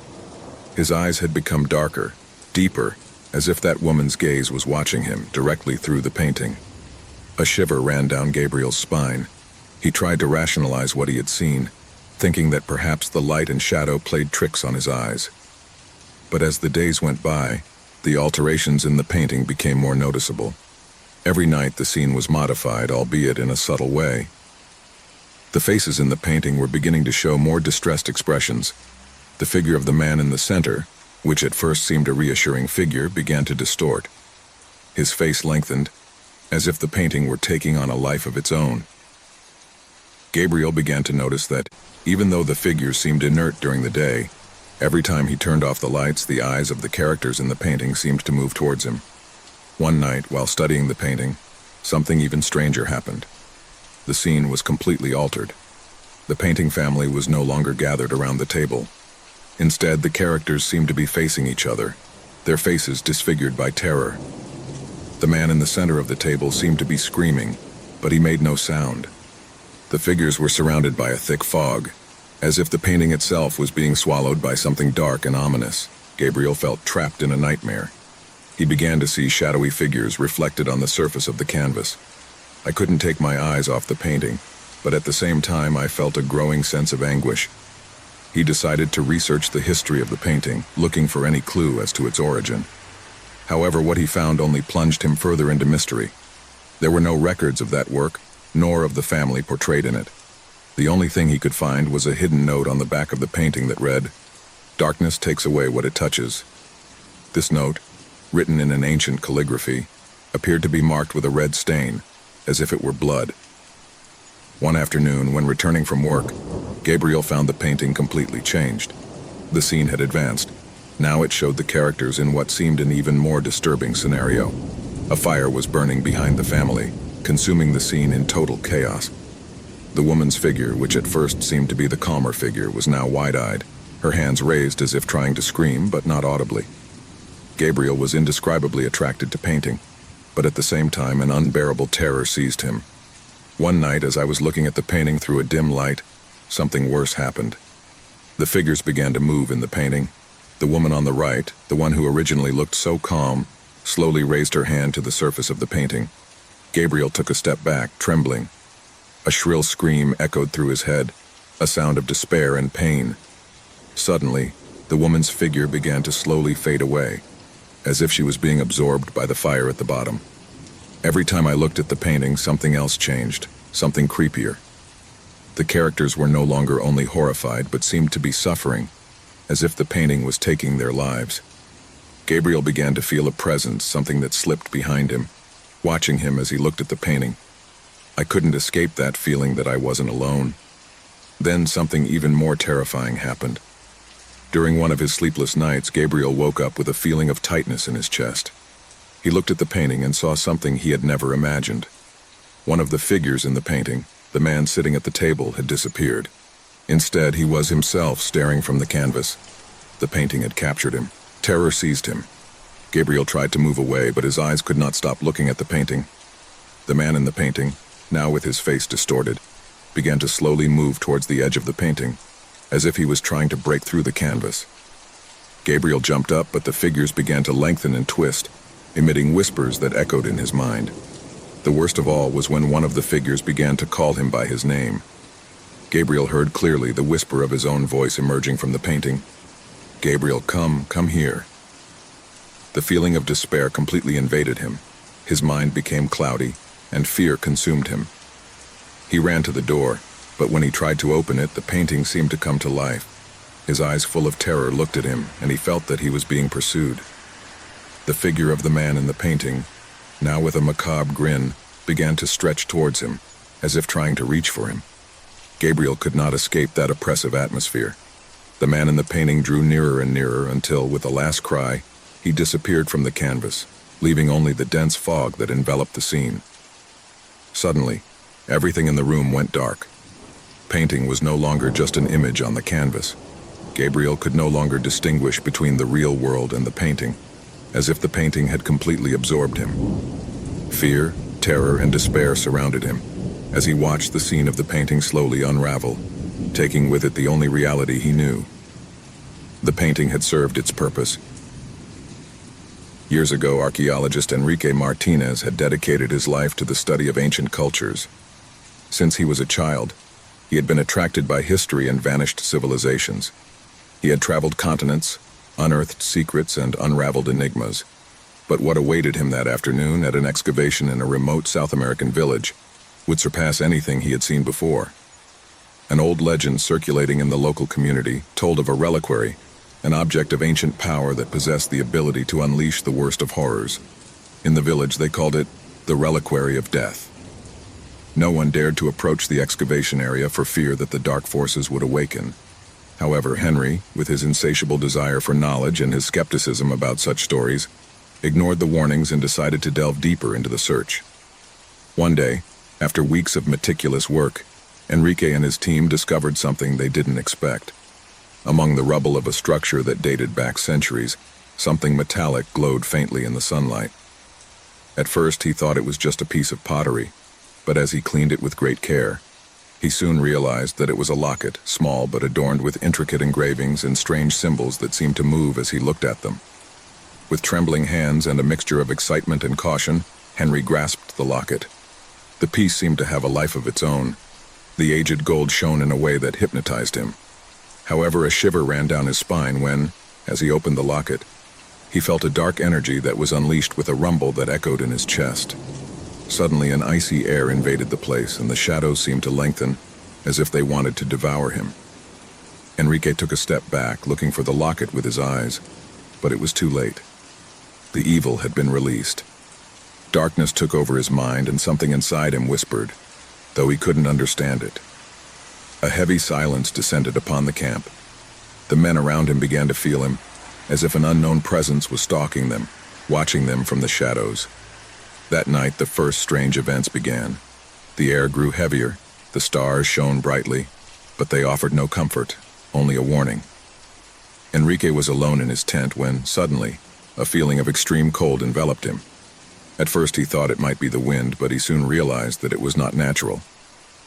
S1: His eyes had become darker, deeper, as if that woman's gaze was watching him directly through the painting. A shiver ran down Gabriel's spine. He tried to rationalize what he had seen, thinking that perhaps the light and shadow played tricks on his eyes. But as the days went by, the alterations in the painting became more noticeable. Every night the scene was modified, albeit in a subtle way. The faces in the painting were beginning to show more distressed expressions. The figure of the man in the center, which at first seemed a reassuring figure, began to distort. His face lengthened, as if the painting were taking on a life of its own. Gabriel began to notice that, even though the figures seemed inert during the day, every time he turned off the lights, the eyes of the characters in the painting seemed to move towards him. One night, while studying the painting, something even stranger happened. The scene was completely altered. The painting family was no longer gathered around the table. Instead, the characters seemed to be facing each other, their faces disfigured by terror. The man in the center of the table seemed to be screaming, but he made no sound. The figures were surrounded by a thick fog, as if the painting itself was being swallowed by something dark and ominous. Gabriel felt trapped in a nightmare. He began to see shadowy figures reflected on the surface of the canvas. I couldn't take my eyes off the painting, but at the same time I felt a growing sense of anguish. He decided to research the history of the painting, looking for any clue as to its origin. However, what he found only plunged him further into mystery. There were no records of that work, nor of the family portrayed in it. The only thing he could find was a hidden note on the back of the painting that read, "Darkness takes away what it touches." This note, written in an ancient calligraphy, appeared to be marked with a red stain, as if it were blood. One afternoon, when returning from work, Gabriel found the painting completely changed. The scene had advanced. Now it showed the characters in what seemed an even more disturbing scenario. A fire was burning behind the family, consuming the scene in total chaos. The woman's figure, which at first seemed to be the calmer figure, was now wide-eyed, her hands raised as if trying to scream, but not audibly. Gabriel was indescribably attracted to painting, but at the same time an unbearable terror seized him. One night, as I was looking at the painting through a dim light, something worse happened. The figures began to move in the painting. The woman on the right, the one who originally looked so calm, slowly raised her hand to the surface of the painting. Gabriel took a step back, trembling. A shrill scream echoed through his head, a sound of despair and pain. Suddenly, the woman's figure began to slowly fade away, as if she was being absorbed by the fire at the bottom. Every time I looked at the painting, something else changed, something creepier. The characters were no longer only horrified, but seemed to be suffering, as if the painting was taking their lives. Gabriel began to feel a presence, something that slipped behind him, watching him as he looked at the painting. I couldn't escape that feeling that I wasn't alone. Then something even more terrifying happened. During one of his sleepless nights, Gabriel woke up with a feeling of tightness in his chest. He looked at the painting and saw something he had never imagined. One of the figures in the painting, the man sitting at the table, had disappeared. Instead, he was himself staring from the canvas. The painting had captured him. Terror seized him. Gabriel tried to move away, but his eyes could not stop looking at the painting. The man in the painting, now with his face distorted, began to slowly move towards the edge of the painting, as if he was trying to break through the canvas. Gabriel jumped up, but the figures began to lengthen and twist, emitting whispers that echoed in his mind. The worst of all was when one of the figures began to call him by his name. Gabriel heard clearly the whisper of his own voice emerging from the painting. "Gabriel, come here." The feeling of despair completely invaded him. His mind became cloudy, and fear consumed him. He ran to the door, but when he tried to open it, the painting seemed to come to life. His eyes full of terror looked at him, and he felt that he was being pursued. The figure of the man in the painting, now with a macabre grin, began to stretch towards him, as if trying to reach for him. Gabriel could not escape that oppressive atmosphere. The man in the painting drew nearer and nearer until, with a last cry, he disappeared from the canvas, leaving only the dense fog that enveloped the scene. Suddenly, everything in the room went dark. Painting was no longer just an image on the canvas. Gabriel could no longer distinguish between the real world and the painting. as if the painting had completely absorbed him. Fear, terror, and despair surrounded him as he watched the scene of the painting slowly unravel, taking with it the only reality he knew. The painting had served its purpose. Years ago, archaeologist Enrique Martinez had dedicated his life to the study of ancient cultures. Since he was a child, he had been attracted by history and vanished civilizations. He had traveled continents, unearthed secrets, and unraveled enigmas. But what awaited him that afternoon at an excavation in a remote South American village would surpass anything he had seen before. An old legend circulating in the local community told of a reliquary, an object of ancient power that possessed the ability to unleash the worst of horrors. In the village, they called it the Reliquary of Death. No one dared to approach the excavation area for fear that the dark forces would awaken. However, Henry, with his insatiable desire for knowledge and his skepticism about such stories, ignored the warnings and decided to delve deeper into the search. One day, after weeks of meticulous work, Enrique and his team discovered something they didn't expect. Among the rubble of a structure that dated back centuries, something metallic glowed faintly in the sunlight. At first, he thought it was just a piece of pottery, but as he cleaned it with great care, he soon realized that it was a locket, small but adorned with intricate engravings and strange symbols that seemed to move as he looked at them. With trembling hands and a mixture of excitement and caution, Henry grasped the locket. The piece seemed to have a life of its own. The aged gold shone in a way that hypnotized him. However, a shiver ran down his spine when, as he opened the locket, he felt a dark energy that was unleashed with a rumble that echoed in his chest. Suddenly, an icy air invaded the place, and the shadows seemed to lengthen, as if they wanted to devour him. Enrique took a step back, looking for the locket with his eyes, but it was too late. The evil had been released. Darkness took over his mind, and something inside him whispered, though he couldn't understand it. A heavy silence descended upon the camp. The men around him began to feel him, as if an unknown presence was stalking them, watching them from the shadows. That night, the first strange events began. The air grew heavier, the stars shone brightly, but they offered no comfort, only a warning. Enrique was alone in his tent when, suddenly, a feeling of extreme cold enveloped him. At first he thought it might be the wind, but he soon realized that it was not natural.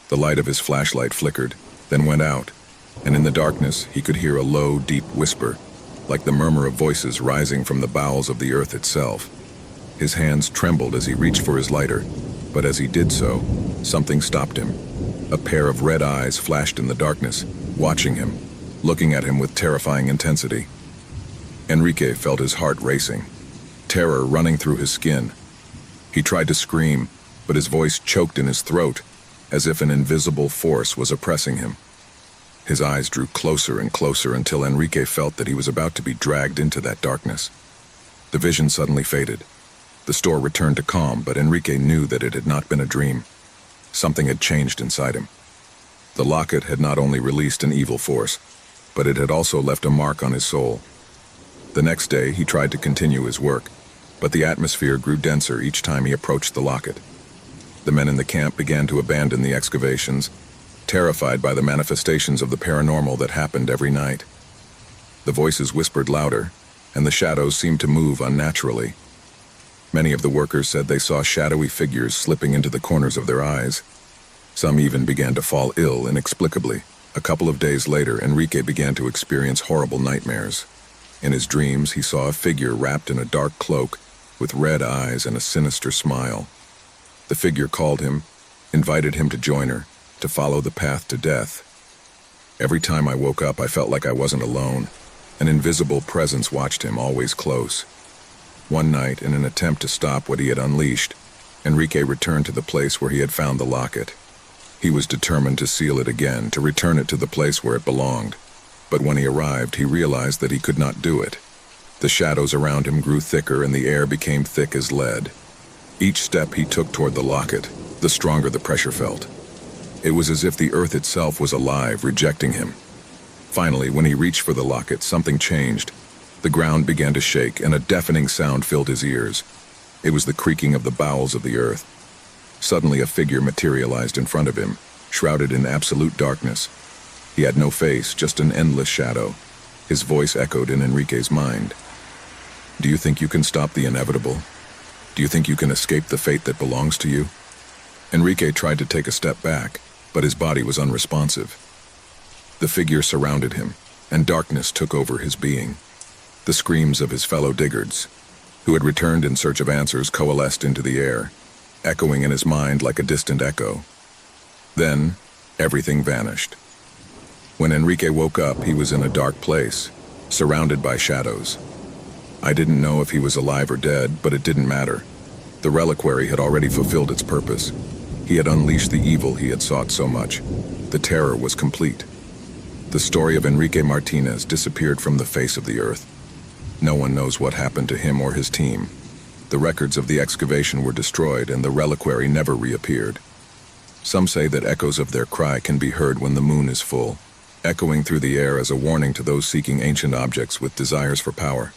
S1: The light of his flashlight flickered, then went out, and in the darkness he could hear a low, deep whisper, like the murmur of voices rising from the bowels of the earth itself. His hands trembled as he reached for his lighter, but as he did so, something stopped him. A pair of red eyes flashed in the darkness, watching him, looking at him with terrifying intensity. Enrique felt his heart racing, terror running through his skin. He tried to scream, but his voice choked in his throat, as if an invisible force was oppressing him. His eyes drew closer and closer until Enrique felt that he was about to be dragged into that darkness. The vision suddenly faded. The store returned to calm, but Enrique knew that it had not been a dream. Something had changed inside him. The locket had not only released an evil force, but it had also left a mark on his soul. The next day, he tried to continue his work, but the atmosphere grew denser each time he approached the locket. The men in the camp began to abandon the excavations, terrified by the manifestations of the paranormal that happened every night. The voices whispered louder, and the shadows seemed to move unnaturally. Many of the workers said they saw shadowy figures slipping into the corners of their eyes. Some even began to fall ill inexplicably. A couple of days later, Enrique began to experience horrible nightmares. In his dreams, he saw a figure wrapped in a dark cloak, with red eyes and a sinister smile. The figure called him, invited him to join her, to follow the path to death. Every time I woke up, I felt like I wasn't alone. An invisible presence watched him, always close. One night, in an attempt to stop what he had unleashed, Enrique returned to the place where he had found the locket. He was determined to seal it again, to return it to the place where it belonged. But when he arrived, he realized that he could not do it. The shadows around him grew thicker and the air became thick as lead. Each step he took toward the locket, the stronger the pressure felt. It was as if the earth itself was alive, rejecting him. Finally, when he reached for the locket, something changed. The ground began to shake, and a deafening sound filled his ears. It was the creaking of the bowels of the earth. Suddenly, a figure materialized in front of him, shrouded in absolute darkness. He had no face, just an endless shadow. His voice echoed in Enrique's mind. Do you think you can stop the inevitable? Do you think you can escape the fate that belongs to you? Enrique tried to take a step back, but his body was unresponsive. The figure surrounded him, and darkness took over his being. The screams of his fellow diggers, who had returned in search of answers, coalesced into the air, echoing in his mind like a distant echo. Then, everything vanished. When Enrique woke up, he was in a dark place, surrounded by shadows. I didn't know if he was alive or dead, but it didn't matter. The reliquary had already fulfilled its purpose. He had unleashed the evil he had sought so much. The terror was complete. The story of Enrique Martinez disappeared from the face of the earth. No one knows what happened to him or his team. The records of the excavation were destroyed and the reliquary never reappeared. Some say that echoes of their cry can be heard when the moon is full, echoing through the air as a warning to those seeking ancient objects with desires for power.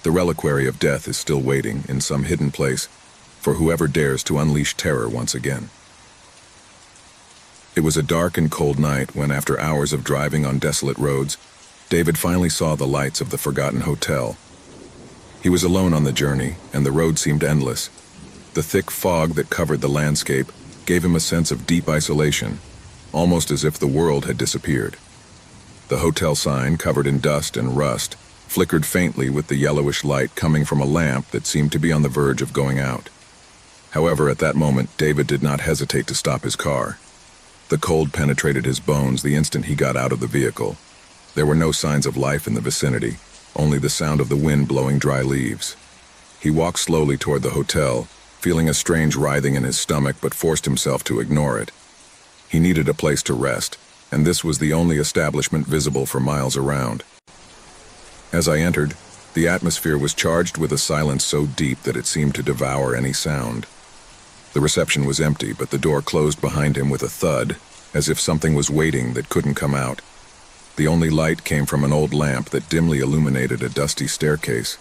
S1: The reliquary of death is still waiting in some hidden place for whoever dares to unleash terror once again. It was a dark and cold night when, after hours of driving on desolate roads, David finally saw the lights of the forgotten hotel. He was alone on the journey, and the road seemed endless. The thick fog that covered the landscape gave him a sense of deep isolation, almost as if the world had disappeared. The hotel sign, covered in dust and rust, flickered faintly with the yellowish light coming from a lamp that seemed to be on the verge of going out. However, at that moment, David did not hesitate to stop his car. The cold penetrated his bones the instant he got out of the vehicle. There were no signs of life in the vicinity, only the sound of the wind blowing dry leaves. He walked slowly toward the hotel, feeling a strange writhing in his stomach, but forced himself to ignore it. He needed a place to rest, and this was the only establishment visible for miles around. As I entered, the atmosphere was charged with a silence so deep that it seemed to devour any sound. The reception was empty, but the door closed behind him with a thud, as if something was waiting that couldn't come out. The only light came from an old lamp that dimly illuminated a dusty staircase.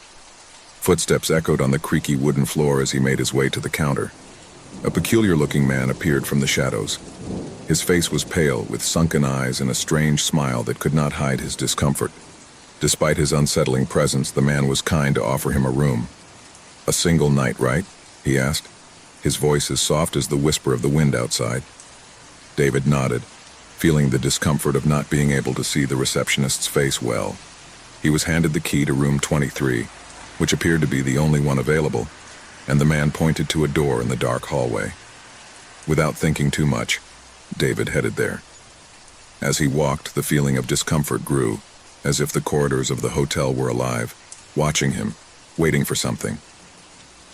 S1: Footsteps echoed on the creaky wooden floor as he made his way to the counter. A peculiar-looking man appeared from the shadows. His face was pale, with sunken eyes and a strange smile that could not hide his discomfort. Despite his unsettling presence, the man was kind to offer him a room. "A single night, right?" he asked, his voice as soft as the whisper of the wind outside. David nodded, feeling the discomfort of not being able to see the receptionist's face well. He was handed the key to room 23, which appeared to be the only one available, and the man pointed to a door in the dark hallway. Without thinking too much, David headed there. As he walked, the feeling of discomfort grew, as if the corridors of the hotel were alive, watching him, waiting for something.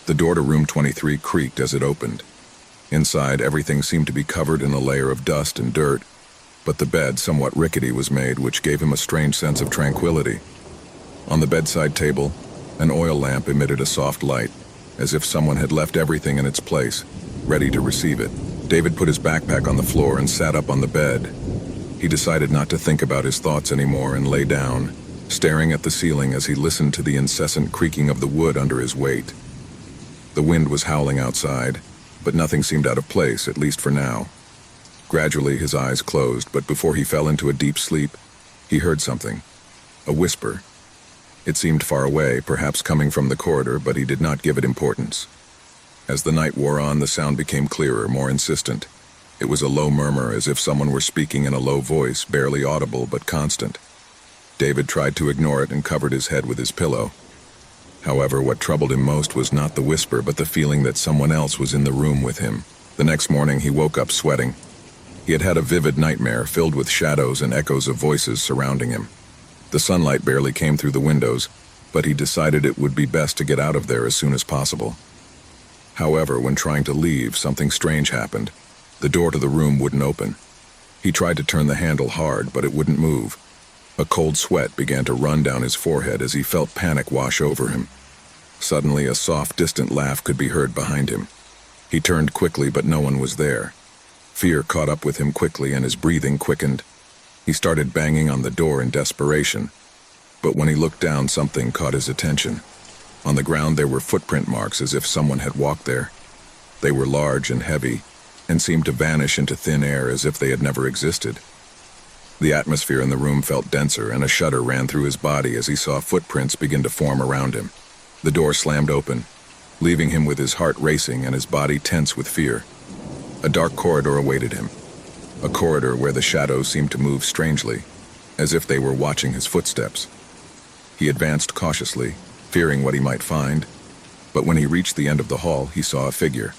S1: The door to room 23 creaked as it opened. Inside, everything seemed to be covered in a layer of dust and dirt, but the bed, somewhat rickety, was made, which gave him a strange sense of tranquility. On the bedside table, an oil lamp emitted a soft light, as if someone had left everything in its place, ready to receive it. David put his backpack on the floor and sat up on the bed. He decided not to think about his thoughts anymore and lay down, staring at the ceiling as he listened to the incessant creaking of the wood under his weight. The wind was howling outside, but nothing seemed out of place, at least for now. Gradually, his eyes closed, but before he fell into a deep sleep, he heard something. A whisper. It seemed far away, perhaps coming from the corridor, but he did not give it importance. As the night wore on, the sound became clearer, more insistent. It was a low murmur, as if someone were speaking in a low voice, barely audible but constant. David tried to ignore it and covered his head with his pillow. However, what troubled him most was not the whisper, but the feeling that someone else was in the room with him. The next morning, he woke up sweating. He had had a vivid nightmare filled with shadows and echoes of voices surrounding him. The sunlight barely came through the windows, but he decided it would be best to get out of there as soon as possible. However, when trying to leave, something strange happened. The door to the room wouldn't open. He tried to turn the handle hard, but it wouldn't move. A cold sweat began to run down his forehead as he felt panic wash over him. Suddenly, a soft, distant laugh could be heard behind him. He turned quickly, but no one was there. Fear caught up with him quickly, and his breathing quickened. He started banging on the door in desperation. But when he looked down, something caught his attention. On the ground there were footprint marks as if someone had walked there. They were large and heavy, and seemed to vanish into thin air as if they had never existed. The atmosphere in the room felt denser, and a shudder ran through his body as he saw footprints begin to form around him. The door slammed open, leaving him with his heart racing and his body tense with fear. A dark corridor awaited him, a corridor where the shadows seemed to move strangely, as if they were watching his footsteps. He advanced cautiously, fearing what he might find, but when he reached the end of the hall, he saw a figure.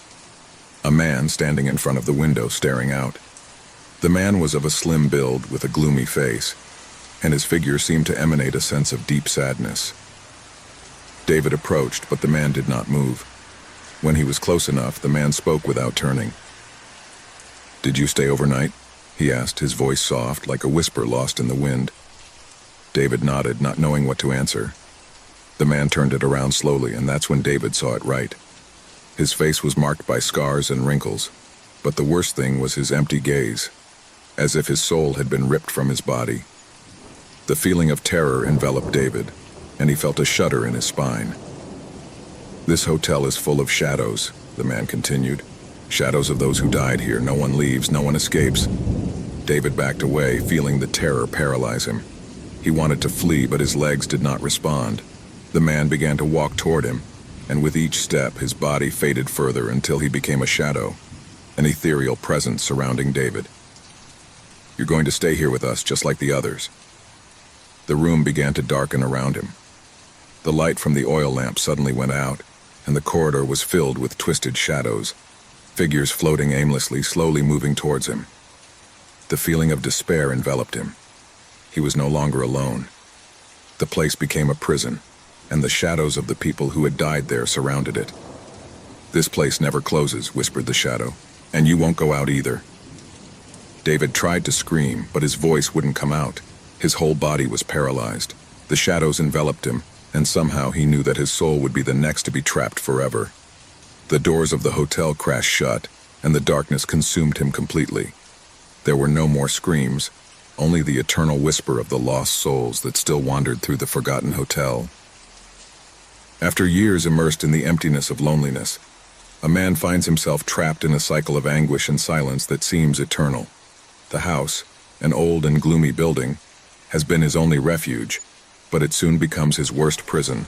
S1: A man standing in front of the window staring out. The man was of a slim build with a gloomy face, and his figure seemed to emanate a sense of deep sadness. David approached, but the man did not move. When he was close enough, the man spoke without turning. "Did you stay overnight?" he asked, his voice soft, like a whisper lost in the wind. David nodded, not knowing what to answer. The man turned it around slowly, and that's when David saw it right. His face was marked by scars and wrinkles, but the worst thing was his empty gaze, as if his soul had been ripped from his body. The feeling of terror enveloped David, and he felt a shudder in his spine. "This hotel is full of shadows," the man continued. "Shadows of those who died here. No one leaves, no one escapes." David backed away, feeling the terror paralyze him. He wanted to flee, but his legs did not respond. The man began to walk toward him, and with each step his body faded further until he became a shadow, an ethereal presence surrounding David. "You're going to stay here with us, just like the others." The room began to darken around him. The light from the oil lamp suddenly went out, and the corridor was filled with twisted shadows, figures floating aimlessly, slowly moving towards him. The feeling of despair enveloped him. He was no longer alone. The place became a prison, and the shadows of the people who had died there surrounded it. "This place never closes," whispered the shadow, "and you won't go out either." David tried to scream, but his voice wouldn't come out. His whole body was paralyzed. The shadows enveloped him, and somehow he knew that his soul would be the next to be trapped forever. The doors of the hotel crashed shut, and the darkness consumed him completely. There were no more screams, only the eternal whisper of the lost souls that still wandered through the forgotten hotel. After years immersed in the emptiness of loneliness, a man finds himself trapped in a cycle of anguish and silence that seems eternal. The house, an old and gloomy building, has been his only refuge, but it soon becomes his worst prison.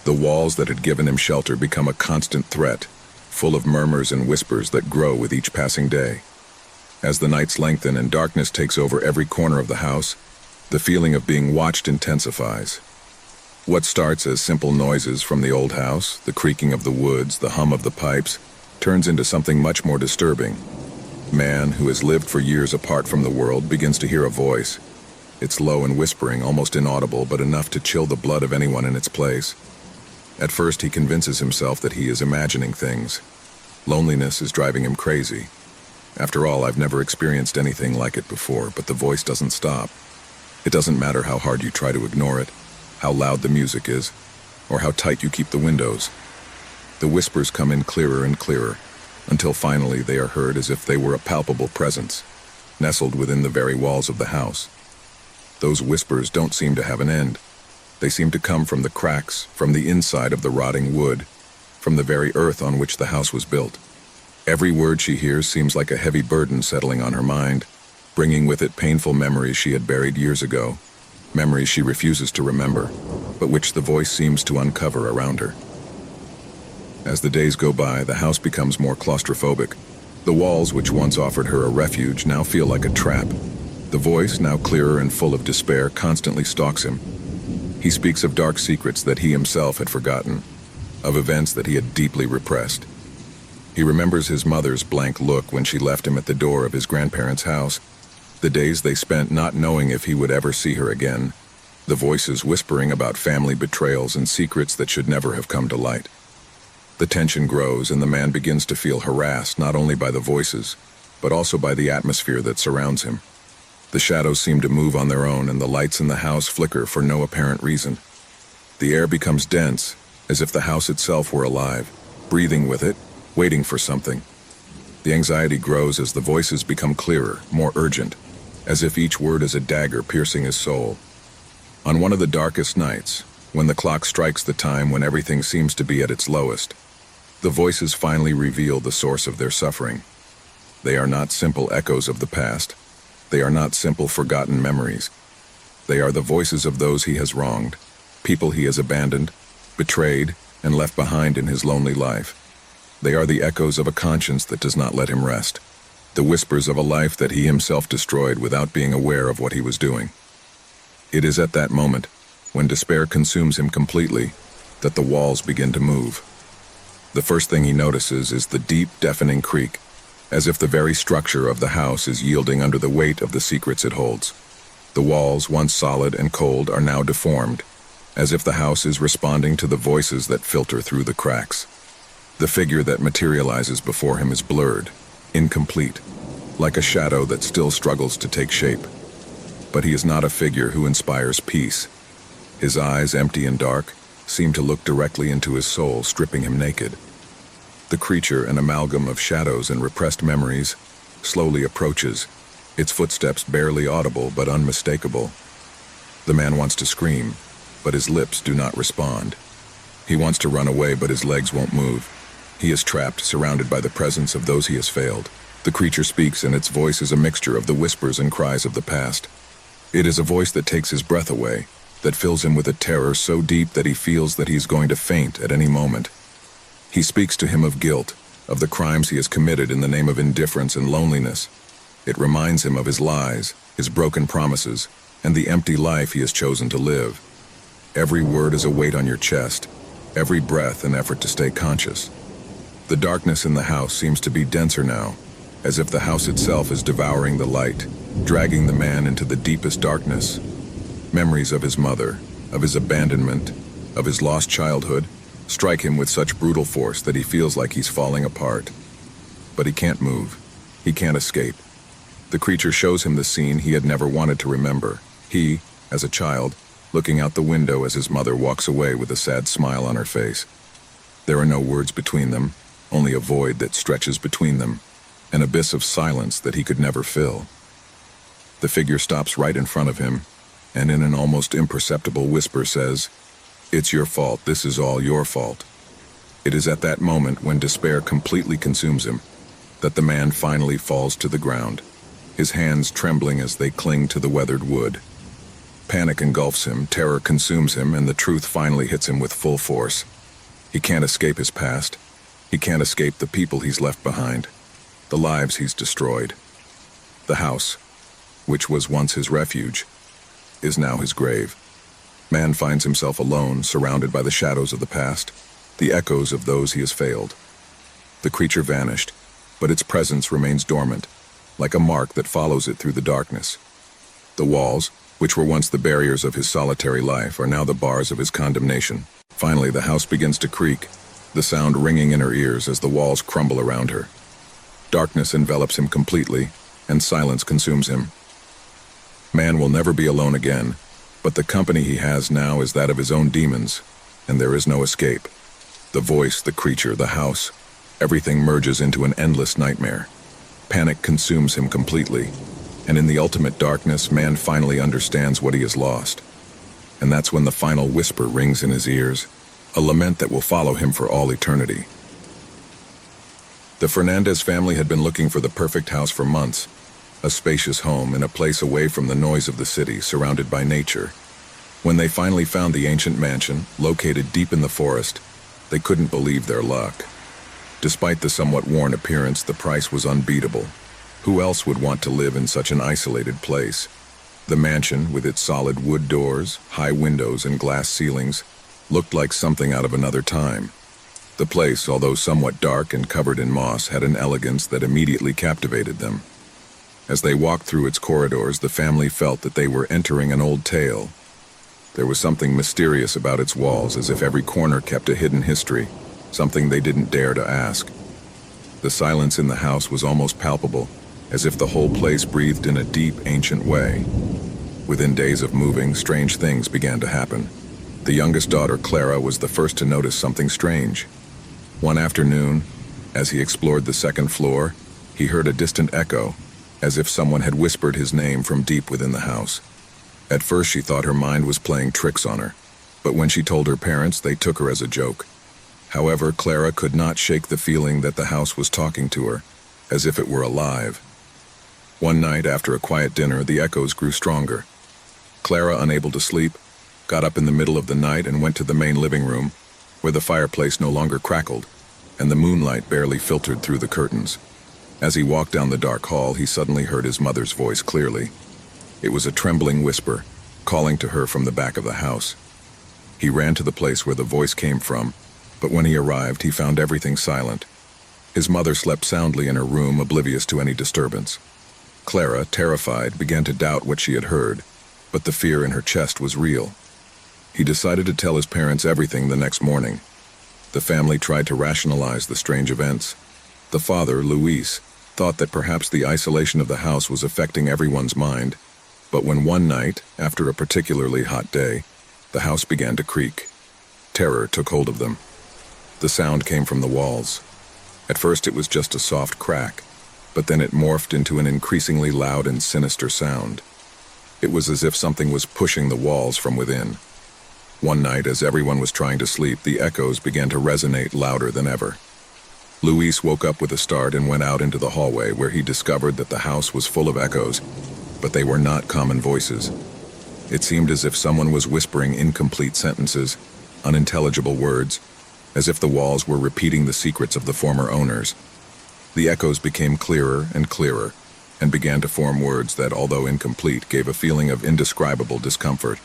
S1: The walls that had given him shelter become a constant threat, full of murmurs and whispers that grow with each passing day. As the nights lengthen and darkness takes over every corner of the house, the feeling of being watched intensifies. What starts as simple noises from the old house, the creaking of the woods, the hum of the pipes, turns into something much more disturbing. Man, who has lived for years apart from the world, begins to hear a voice. It's low and whispering, almost inaudible, but enough to chill the blood of anyone in its place. At first, he convinces himself that he is imagining things. Loneliness is driving him crazy. After all, I've never experienced anything like it before, but the voice doesn't stop. It doesn't matter how hard you try to ignore it, how loud the music is, or how tight you keep the windows. The whispers come in clearer and clearer, until finally they are heard as if they were a palpable presence, nestled within the very walls of the house. Those whispers don't seem to have an end. They seem to come from the cracks, from the inside of the rotting wood, from the very earth on which the house was built. Every word she hears seems like a heavy burden settling on her mind, bringing with it painful memories she had buried years ago, memories she refuses to remember, but which the voice seems to uncover around her. As the days go by, the house becomes more claustrophobic. The walls, which once offered her a refuge, now feel like a trap. The voice, now clearer and full of despair, constantly stalks him. He speaks of dark secrets that he himself had forgotten, of events that he had deeply repressed. He remembers his mother's blank look when she left him at the door of his grandparents' house, the days they spent not knowing if he would ever see her again, the voices whispering about family betrayals and secrets that should never have come to light. The tension grows, and the man begins to feel harassed not only by the voices, but also by the atmosphere that surrounds him. The shadows seem to move on their own, and the lights in the house flicker for no apparent reason. The air becomes dense, as if the house itself were alive, breathing with it, waiting for something. The anxiety grows as the voices become clearer, more urgent, as if each word is a dagger piercing his soul. On one of the darkest nights, when the clock strikes the time when everything seems to be at its lowest, the voices finally reveal the source of their suffering. They are not simple echoes of the past. They are not simple forgotten memories. They are the voices of those he has wronged, people he has abandoned, betrayed, and left behind in his lonely life. They are the echoes of a conscience that does not let him rest, the whispers of a life that he himself destroyed without being aware of what he was doing. It is at that moment, when despair consumes him completely, that the walls begin to move. The first thing he notices is the deep, deafening creak, as if the very structure of the house is yielding under the weight of the secrets it holds. The walls, once solid and cold, are now deformed, as if the house is responding to the voices that filter through the cracks. The figure that materializes before him is blurred, incomplete, like a shadow that still struggles to take shape. But he is not a figure who inspires peace. His eyes, empty and dark, seem to look directly into his soul, stripping him naked. The creature, an amalgam of shadows and repressed memories, slowly approaches, its footsteps barely audible but unmistakable. The man wants to scream, but his lips do not respond. He wants to run away, but his legs won't move. He is trapped, surrounded by the presence of those he has failed. The creature speaks, and its voice is a mixture of the whispers and cries of the past. It is a voice that takes his breath away, that fills him with a terror so deep that he feels that he's going to faint at any moment. He speaks to him of guilt, of the crimes he has committed in the name of indifference and loneliness. It reminds him of his lies, his broken promises, and the empty life he has chosen to live. Every word is a weight on your chest, every breath an effort to stay conscious. The darkness in the house seems to be denser now, as if the house itself is devouring the light, dragging the man into the deepest darkness. Memories of his mother, of his abandonment, of his lost childhood, strike him with such brutal force that he feels like he's falling apart. But he can't move. He can't escape. The creature shows him the scene he had never wanted to remember. He, as a child, looking out the window as his mother walks away with a sad smile on her face. There are no words between them, only a void that stretches between them, an abyss of silence that he could never fill. The figure stops right in front of him, and in an almost imperceptible whisper says, "It's your fault, this is all your fault." It is at that moment, when despair completely consumes him, that the man finally falls to the ground, his hands trembling as they cling to the weathered wood. Panic engulfs him, terror consumes him, and the truth finally hits him with full force. He can't escape his past. He can't escape the people he's left behind, the lives he's destroyed. The house, which was once his refuge, is now his grave. Man finds himself alone, surrounded by the shadows of the past, the echoes of those he has failed. The creature vanished, but its presence remains dormant, like a mark that follows it through the darkness. The walls, which were once the barriers of his solitary life, are now the bars of his condemnation. Finally, the house begins to creak, the sound ringing in her ears as the walls crumble around her. Darkness envelops him completely, and silence consumes him. Man will never be alone again, but the company he has now is that of his own demons, and there is no escape. The voice, the creature, the house, everything merges into an endless nightmare. Panic consumes him completely, and in the ultimate darkness, man finally understands what he has lost. And that's when the final whisper rings in his ears, a lament that will follow him for all eternity. The Fernandez family had been looking for the perfect house for months, a spacious home in a place away from the noise of the city, surrounded by nature. When they finally found the ancient mansion, located deep in the forest, they couldn't believe their luck. Despite the somewhat worn appearance, the price was unbeatable. Who else would want to live in such an isolated place? The mansion, with its solid wood doors, high windows, and glass ceilings, looked like something out of another time. The place, although somewhat dark and covered in moss, had an elegance that immediately captivated them. As they walked through its corridors, the family felt that they were entering an old tale. There was something mysterious about its walls, as if every corner kept a hidden history, something they didn't dare to ask. The silence in the house was almost palpable, as if the whole place breathed in a deep, ancient way. Within days of moving, strange things began to happen. The youngest daughter, Clara, was the first to notice something strange. One afternoon, as he explored the second floor, he heard a distant echo, as if someone had whispered his name from deep within the house. At first she thought her mind was playing tricks on her, but when she told her parents, they took her as a joke. However, Clara could not shake the feeling that the house was talking to her, as if it were alive. One night, after a quiet dinner, the echoes grew stronger. Clara, unable to sleep, got up in the middle of the night and went to the main living room, where the fireplace no longer crackled, and the moonlight barely filtered through the curtains. As he walked down the dark hall, he suddenly heard his mother's voice clearly. It was a trembling whisper, calling to her from the back of the house. He ran to the place where the voice came from, but when he arrived, he found everything silent. His mother slept soundly in her room, oblivious to any disturbance. Clara, terrified, began to doubt what she had heard, but the fear in her chest was real. He decided to tell his parents everything the next morning. The family tried to rationalize the strange events. The father, Luis, thought that perhaps the isolation of the house was affecting everyone's mind, but when one night, after a particularly hot day, the house began to creak, terror took hold of them. The sound came from the walls. At first it was just a soft crack, but then it morphed into an increasingly loud and sinister sound. It was as if something was pushing the walls from within. One night, as everyone was trying to sleep, the echoes began to resonate louder than ever. Luis woke up with a start and went out into the hallway, where he discovered that the house was full of echoes, but they were not common voices. It seemed as if someone was whispering incomplete sentences, unintelligible words, as if the walls were repeating the secrets of the former owners. The echoes became clearer and clearer, and began to form words that, although incomplete, gave a feeling of indescribable discomfort.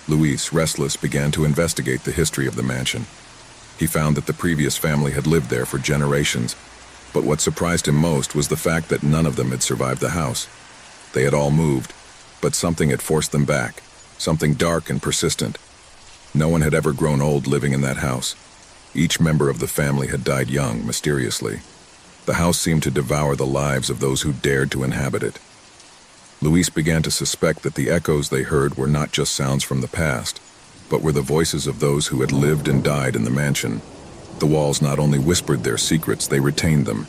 S1: Luis, restless, began to investigate the history of the mansion. He found that the previous family had lived there for generations, but what surprised him most was the fact that none of them had survived the house. They had all moved, but something had forced them back, something dark and persistent. No one had ever grown old living in that house. Each member of the family had died young, mysteriously. The house seemed to devour the lives of those who dared to inhabit it. Luis began to suspect that the echoes they heard were not just sounds from the past, but were the voices of those who had lived and died in the mansion. The walls not only whispered their secrets, they retained them.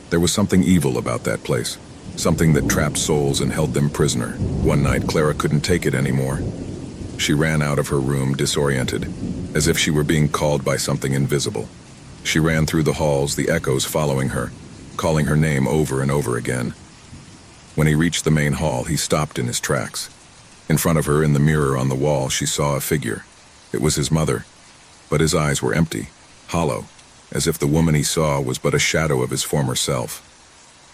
S1: There was something evil about that place, something that trapped souls and held them prisoner. One night, Clara couldn't take it anymore. She ran out of her room, disoriented, as if she were being called by something invisible. She ran through the halls, the echoes following her, calling her name over and over again. When he reached the main hall, he stopped in his tracks. In front of her, in the mirror on the wall, she saw a figure. It was his mother, but his eyes were empty, hollow, as if the woman he saw was but a shadow of his former self.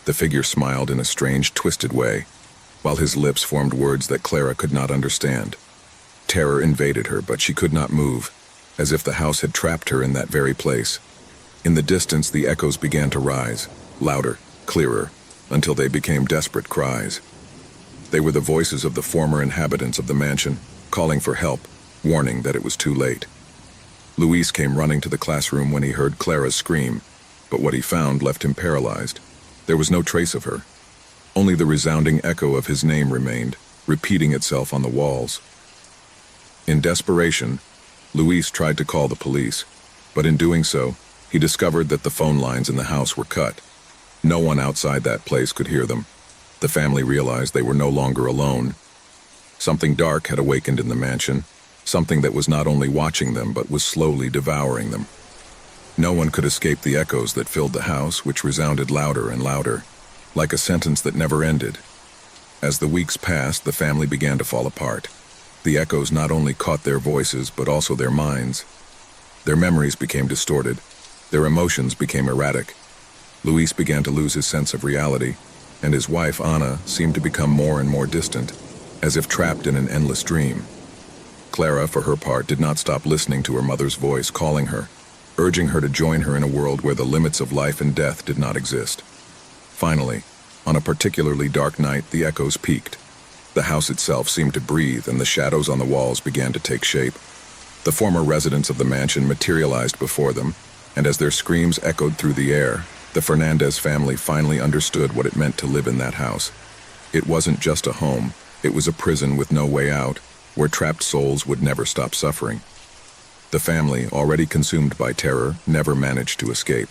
S1: The figure smiled in a strange, twisted way, while his lips formed words that Clara could not understand. Terror invaded her, but she could not move, as if the house had trapped her in that very place. In the distance, the echoes began to rise, louder, clearer, until they became desperate cries. They were the voices of the former inhabitants of the mansion, calling for help, warning that it was too late. Luis came running to the classroom when he heard Clara's scream, but what he found left him paralyzed. There was no trace of her. Only the resounding echo of his name remained, repeating itself on the walls. In desperation, Luis tried to call the police, but in doing so, he discovered that the phone lines in the house were cut. No one outside that place could hear them. The family realized they were no longer alone. Something dark had awakened in the mansion, something that was not only watching them but was slowly devouring them. No one could escape the echoes that filled the house, which resounded louder and louder, like a sentence that never ended. As the weeks passed, the family began to fall apart. The echoes not only caught their voices, but also their minds. Their memories became distorted. Their emotions became erratic. Luis began to lose his sense of reality, and his wife, Anna, seemed to become more and more distant, as if trapped in an endless dream. Clara, for her part, did not stop listening to her mother's voice calling her, urging her to join her in a world where the limits of life and death did not exist. Finally, on a particularly dark night, the echoes peaked. The house itself seemed to breathe, and the shadows on the walls began to take shape. The former residents of the mansion materialized before them, and as their screams echoed through the air, the Fernandez family finally understood what it meant to live in that house. It wasn't just a home, it was a prison with no way out, where trapped souls would never stop suffering. The family, already consumed by terror, never managed to escape.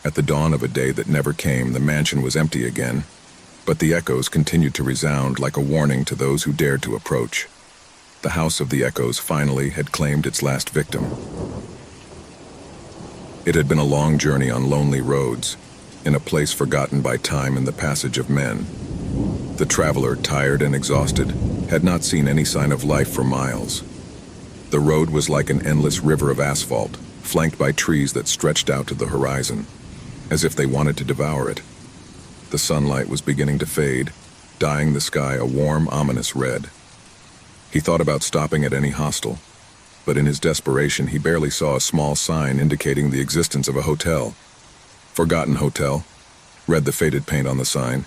S1: At the dawn of a day that never came, the mansion was empty again, but the echoes continued to resound like a warning to those who dared to approach. The House of the Echoes finally had claimed its last victim. It had been a long journey on lonely roads, in a place forgotten by time and the passage of men. The traveler, tired and exhausted, had not seen any sign of life for miles. The road was like an endless river of asphalt, flanked by trees that stretched out to the horizon, as if they wanted to devour it. The sunlight was beginning to fade, dyeing the sky a warm, ominous red. He thought about stopping at any hostel, but in his desperation he barely saw a small sign indicating the existence of a hotel. "Forgotten Hotel," read the faded paint on the sign.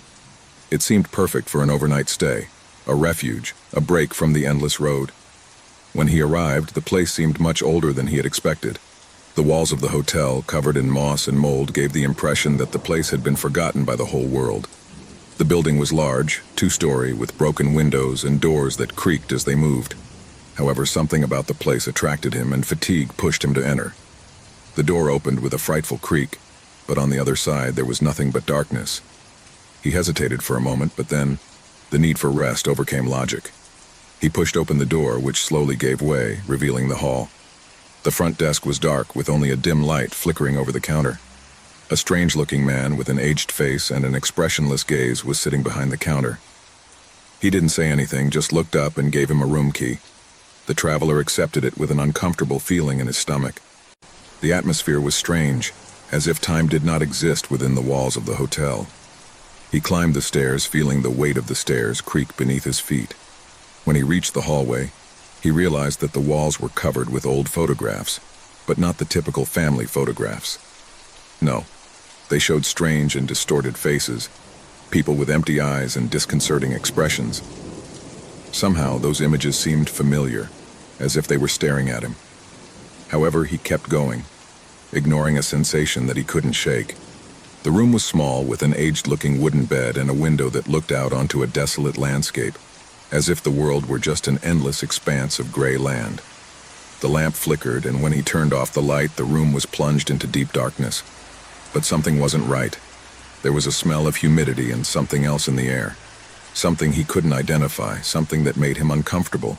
S1: It seemed perfect for an overnight stay, a refuge, a break from the endless road. When he arrived, the place seemed much older than he had expected. The walls of the hotel, covered in moss and mold, gave the impression that the place had been forgotten by the whole world. The building was large, two-story, with broken windows and doors that creaked as they moved. However, something about the place attracted him, and fatigue pushed him to enter. The door opened with a frightful creak, but on the other side there was nothing but darkness. He hesitated for a moment, but then the need for rest overcame logic. He pushed open the door, which slowly gave way, revealing the hall. The front desk was dark, with only a dim light flickering over the counter. A strange-looking man with an aged face and an expressionless gaze was sitting behind the counter. He didn't say anything, just looked up and gave him a room key. The traveler accepted it with an uncomfortable feeling in his stomach. The atmosphere was strange, as if time did not exist within the walls of the hotel. He climbed the stairs, feeling the weight of the stairs creak beneath his feet. When he reached the hallway, he realized that the walls were covered with old photographs, but not the typical family photographs. No, they showed strange and distorted faces, people with empty eyes and disconcerting expressions. Somehow, those images seemed familiar, as if they were staring at him. However, he kept going, ignoring a sensation that he couldn't shake. The room was small, with an aged-looking wooden bed and a window that looked out onto a desolate landscape, as if the world were just an endless expanse of gray land. The lamp flickered, and when he turned off the light, the room was plunged into deep darkness. But something wasn't right. There was a smell of humidity and something else in the air. Something he couldn't identify, something that made him uncomfortable.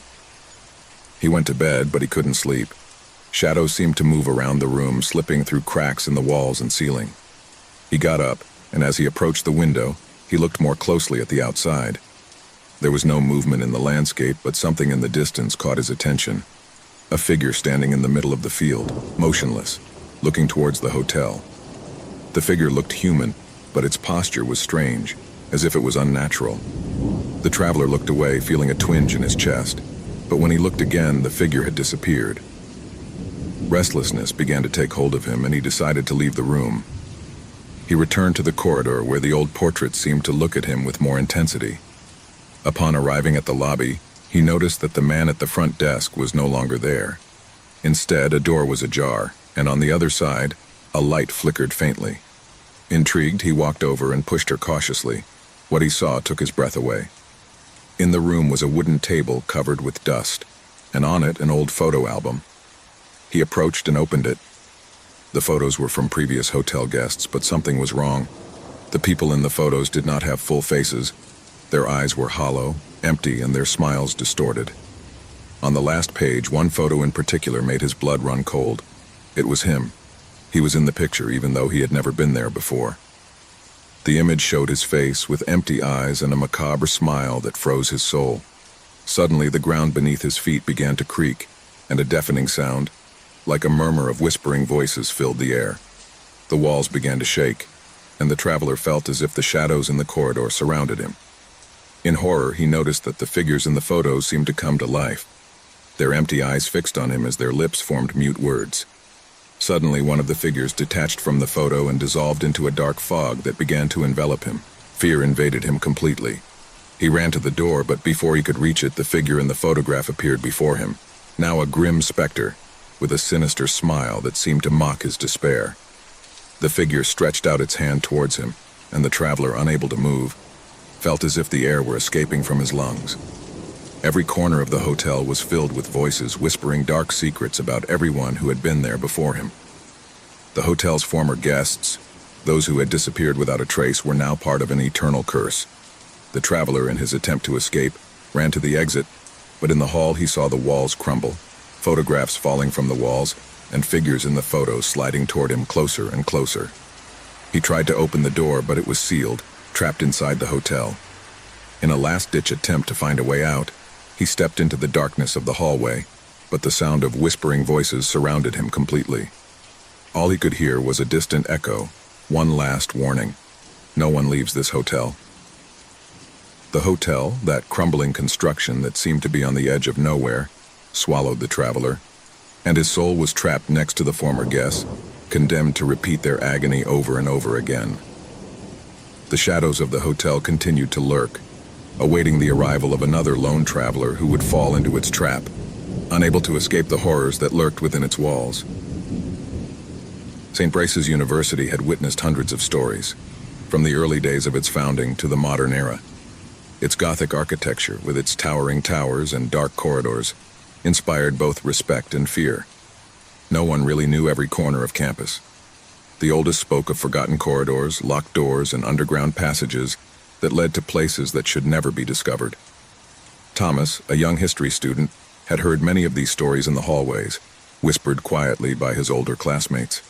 S1: He went to bed, but he couldn't sleep. Shadows seemed to move around the room, slipping through cracks in the walls and ceiling. He got up, and as he approached the window, he looked more closely at the outside. There was no movement in the landscape, but something in the distance caught his attention. A figure standing in the middle of the field, motionless, looking towards the hotel. The figure looked human, but its posture was strange, as if it was unnatural. The traveler looked away, feeling a twinge in his chest, but when he looked again, the figure had disappeared. Restlessness began to take hold of him, and he decided to leave the room. He returned to the corridor, where the old portrait seemed to look at him with more intensity. Upon arriving at the lobby, he noticed that the man at the front desk was no longer there. Instead, a door was ajar, and on the other side, a light flickered faintly. Intrigued, he walked over and pushed her cautiously. What he saw took his breath away. In the room was a wooden table covered with dust, and on it an old photo album. He approached and opened it. The photos were from previous hotel guests, but something was wrong. The people in the photos did not have full faces. Their eyes were hollow, empty, and their smiles distorted. On the last page, one photo in particular made his blood run cold. It was him. He was in the picture, even though he had never been there before. The image showed his face with empty eyes and a macabre smile that froze his soul. Suddenly, the ground beneath his feet began to creak, and a deafening sound, like a murmur of whispering voices, filled the air. The walls began to shake, and the traveler felt as if the shadows in the corridor surrounded him. In horror, he noticed that the figures in the photos seemed to come to life, their empty eyes fixed on him as their lips formed mute words. Suddenly, one of the figures detached from the photo and dissolved into a dark fog that began to envelop him. Fear invaded him completely. He ran to the door, but before he could reach it, the figure in the photograph appeared before him, now a grim specter, with a sinister smile that seemed to mock his despair. The figure stretched out its hand towards him, and the traveler, unable to move, felt as if the air were escaping from his lungs. Every corner of the hotel was filled with voices whispering dark secrets about everyone who had been there before him. The hotel's former guests, those who had disappeared without a trace, were now part of an eternal curse. The traveler, in his attempt to escape, ran to the exit, but in the hall he saw the walls crumble, photographs falling from the walls, and figures in the photos sliding toward him closer and closer. He tried to open the door, but it was sealed, trapped inside the hotel. In a last-ditch attempt to find a way out, he stepped into the darkness of the hallway, but the sound of whispering voices surrounded him completely. All he could hear was a distant echo, one last warning. No one leaves this hotel. The hotel, that crumbling construction that seemed to be on the edge of nowhere, swallowed the traveler, and his soul was trapped next to the former guests, condemned to repeat their agony over and over again. The shadows of the hotel continued to lurk, awaiting the arrival of another lone traveler who would fall into its trap, unable to escape the horrors that lurked within its walls. St. Brace's University had witnessed hundreds of stories, from the early days of its founding to the modern era. Its Gothic architecture, with its towering towers and dark corridors, inspired both respect and fear. No one really knew every corner of campus. The oldest spoke of forgotten corridors, locked doors, and underground passages that led to places that should never be discovered. Thomas, a young history student, had heard many of these stories in the hallways, whispered quietly by his older classmates.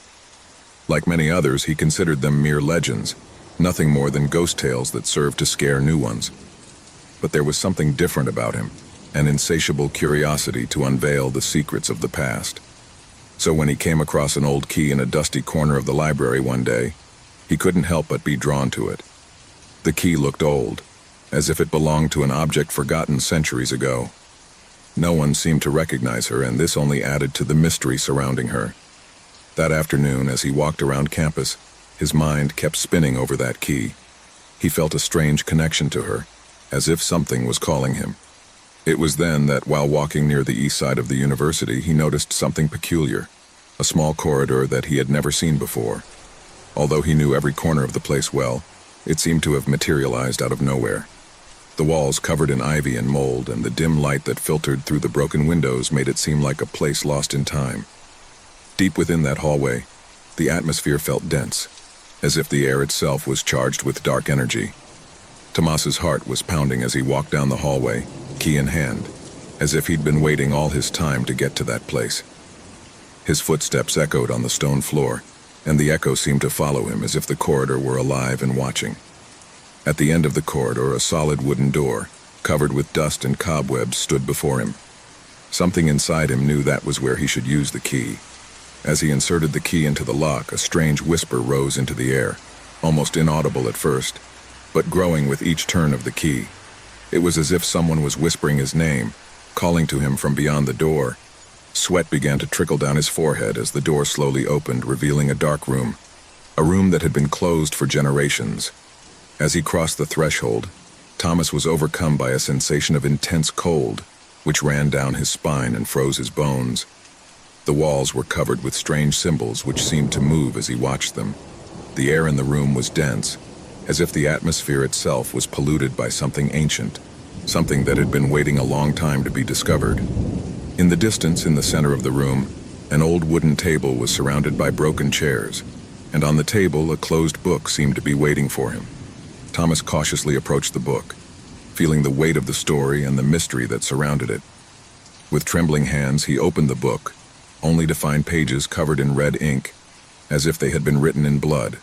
S1: Like many others, he considered them mere legends, nothing more than ghost tales that served to scare new ones. But there was something different about him, an insatiable curiosity to unveil the secrets of the past. So when he came across an old key in a dusty corner of the library one day, he couldn't help but be drawn to it. The key looked old, as if it belonged to an object forgotten centuries ago. No one seemed to recognize her, and this only added to the mystery surrounding her. That afternoon, as he walked around campus, his mind kept spinning over that key. He felt a strange connection to her, as if something was calling him. It was then that, while walking near the east side of the university, he noticed something peculiar, a small corridor that he had never seen before. Although he knew every corner of the place well, it seemed to have materialized out of nowhere. The walls covered in ivy and mold, and the dim light that filtered through the broken windows made it seem like a place lost in time. Deep within that hallway, the atmosphere felt dense, as if the air itself was charged with dark energy. Tomas's heart was pounding as he walked down the hallway, key in hand, as if he'd been waiting all his time to get to that place. His footsteps echoed on the stone floor, and the echo seemed to follow him as if the corridor were alive and watching. At the end of the corridor, a solid wooden door, covered with dust and cobwebs, stood before him. Something inside him knew that was where he should use the key. As he inserted the key into the lock, a strange whisper rose into the air, almost inaudible at first, but growing with each turn of the key. It was as if someone was whispering his name, calling to him from beyond the door. Sweat began to trickle down his forehead as the door slowly opened, revealing a dark room, a room that had been closed for generations. As he crossed the threshold, Thomas was overcome by a sensation of intense cold, which ran down his spine and froze his bones. The walls were covered with strange symbols which seemed to move as he watched them. The air in the room was dense, as if the atmosphere itself was polluted by something ancient, something that had been waiting a long time to be discovered. In the distance, in the center of the room, an old wooden table was surrounded by broken chairs, and on the table a closed book seemed to be waiting for him. Thomas cautiously approached the book, feeling the weight of the story and the mystery that surrounded it. With trembling hands, he opened the book, only to find pages covered in red ink, as if they had been written in blood.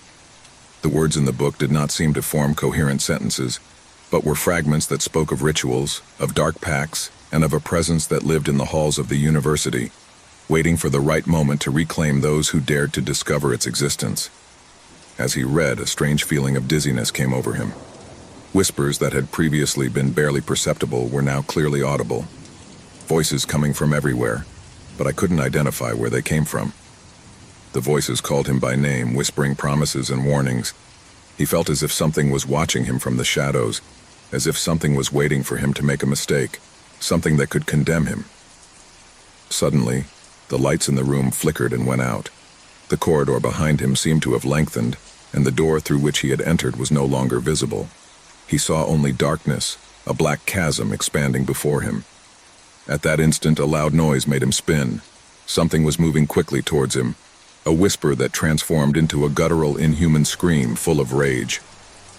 S1: The words in the book did not seem to form coherent sentences, but were fragments that spoke of rituals, of dark pacts, and of a presence that lived in the halls of the university, waiting for the right moment to reclaim those who dared to discover its existence. As he read, a strange feeling of dizziness came over him. Whispers that had previously been barely perceptible were now clearly audible. Voices coming from everywhere, but I couldn't identify where they came from. The voices called him by name, whispering promises and warnings. He felt as if something was watching him from the shadows, as if something was waiting for him to make a mistake, something that could condemn him. Suddenly, the lights in the room flickered and went out. The corridor behind him seemed to have lengthened, and the door through which he had entered was no longer visible. He saw only darkness, a black chasm expanding before him. At that instant, a loud noise made him spin. Something was moving quickly towards him, a whisper that transformed into a guttural, inhuman scream full of rage.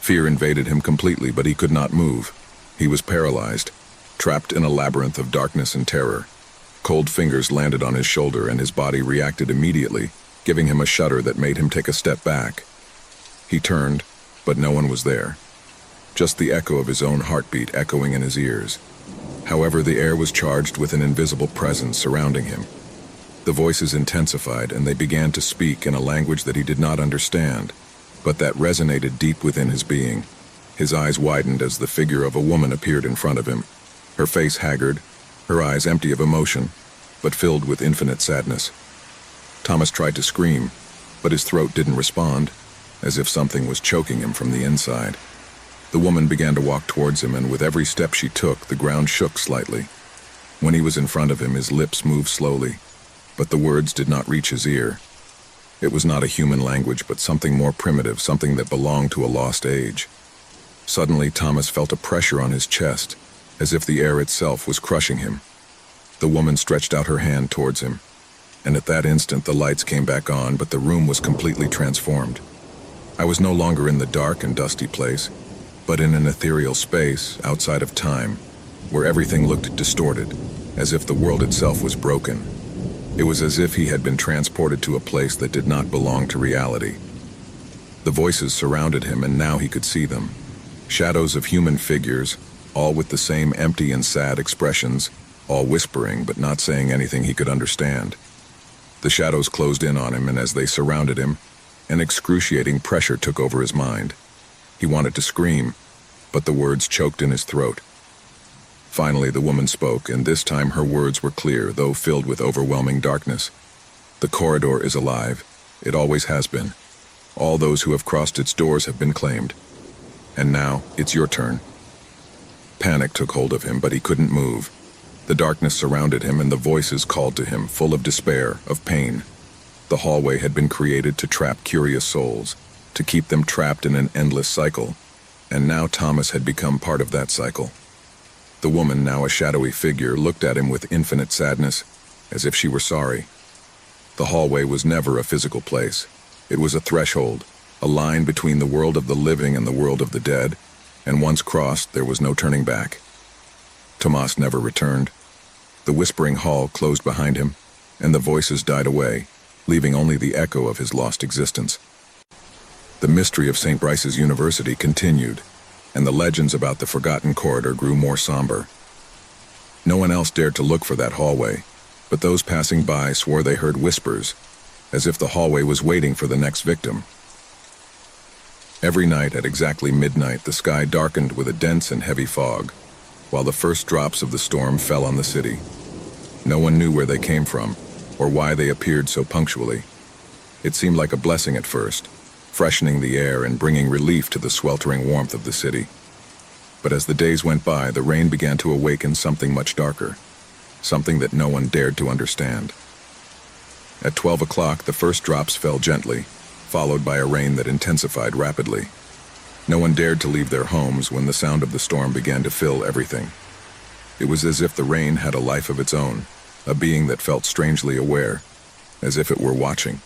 S1: Fear invaded him completely, but he could not move. He was paralyzed, trapped in a labyrinth of darkness and terror. Cold fingers landed on his shoulder, and his body reacted immediately, giving him a shudder that made him take a step back. He turned, but no one was there. Just the echo of his own heartbeat echoing in his ears. However, the air was charged with an invisible presence surrounding him. The voices intensified, and they began to speak in a language that he did not understand, but that resonated deep within his being. His eyes widened as the figure of a woman appeared in front of him, her face haggard, her eyes empty of emotion, but filled with infinite sadness. Thomas tried to scream, but his throat didn't respond, as if something was choking him from the inside. The woman began to walk towards him, and with every step she took, the ground shook slightly. When he was in front of him, his lips moved slowly, but the words did not reach his ear. It was not a human language, but something more primitive, something that belonged to a lost age. Suddenly, Thomas felt a pressure on his chest, as if the air itself was crushing him. The woman stretched out her hand towards him, and at that instant the lights came back on, but the room was completely transformed. I was no longer in the dark and dusty place, but in an ethereal space outside of time, where everything looked distorted, as if the world itself was broken. It was as if he had been transported to a place that did not belong to reality. The voices surrounded him, and now he could see them. Shadows of human figures, all with the same empty and sad expressions, all whispering but not saying anything he could understand. The shadows closed in on him, and as they surrounded him, an excruciating pressure took over his mind. He wanted to scream, but the words choked in his throat. Finally, the woman spoke, and this time her words were clear, though filled with overwhelming darkness. The corridor is alive. It always has been. All those who have crossed its doors have been claimed. And now, it's your turn. Panic took hold of him, but he couldn't move. The darkness surrounded him, and the voices called to him, full of despair, of pain. The hallway had been created to trap curious souls, to keep them trapped in an endless cycle, and now Thomas had become part of that cycle. The woman, now a shadowy figure, looked at him with infinite sadness, as if she were sorry. The hallway was never a physical place. It was a threshold, a line between the world of the living and the world of the dead, and once crossed, there was no turning back. Tomas never returned. The whispering hall closed behind him, and the voices died away, leaving only the echo of his lost existence. The mystery of St. Bryce's University continued, and the legends about the forgotten corridor grew more somber. No one else dared to look for that hallway, but those passing by swore they heard whispers, as if the hallway was waiting for the next victim. Every night at exactly midnight, the sky darkened with a dense and heavy fog, while the first drops of the storm fell on the city. No one knew where they came from, or why they appeared so punctually. It seemed like a blessing at first, freshening the air and bringing relief to the sweltering warmth of the city. But as the days went by, the rain began to awaken something much darker, something that no one dared to understand. At 12 o'clock, the first drops fell gently, followed by a rain that intensified rapidly. No one dared to leave their homes when the sound of the storm began to fill everything. It was as if the rain had a life of its own, a being that felt strangely aware, as if it were watching.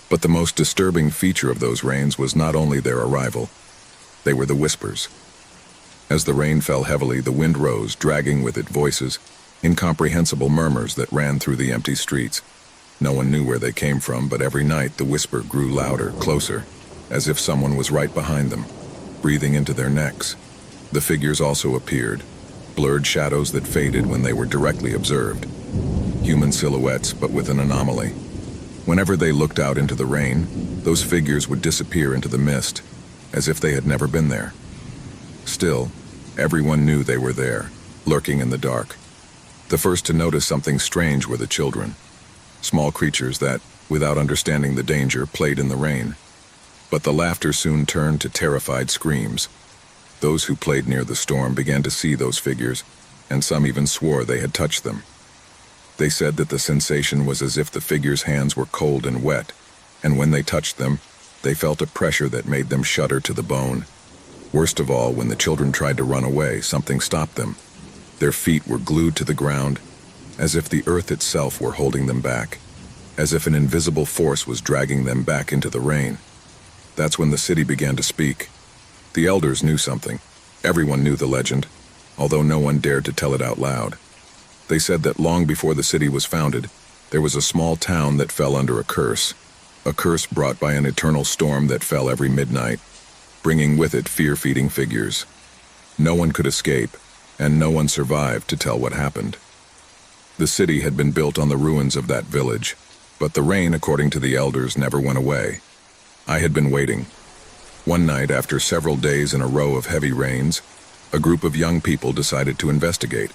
S1: But the most disturbing feature of those rains was not only their arrival, they were the whispers. As the rain fell heavily, the wind rose, dragging with it voices, incomprehensible murmurs that ran through the empty streets. No one knew where they came from, but every night the whisper grew louder, closer, as if someone was right behind them, breathing into their necks. The figures also appeared, blurred shadows that faded when they were directly observed. Human silhouettes, but with an anomaly. Whenever they looked out into the rain, those figures would disappear into the mist, as if they had never been there. Still, everyone knew they were there, lurking in the dark. The first to notice something strange were the children. Small creatures that, without understanding the danger, played in the rain. But the laughter soon turned to terrified screams. Those who played near the storm began to see those figures, and some even swore they had touched them. They said that the sensation was as if the figures' hands were cold and wet, and when they touched them, they felt a pressure that made them shudder to the bone. Worst of all, when the children tried to run away, something stopped them. Their feet were glued to the ground, as if the earth itself were holding them back, as if an invisible force was dragging them back into the rain. That's when the city began to speak. The elders knew something. Everyone knew the legend, although no one dared to tell it out loud. They said that long before the city was founded, there was a small town that fell under a curse brought by an eternal storm that fell every midnight, bringing with it fear-feeding figures. No one could escape, and no one survived to tell what happened. The city had been built on the ruins of that village, but the rain, according to the elders, never went away. I had been waiting. One night, after several days in a row of heavy rains, a group of young people decided to investigate.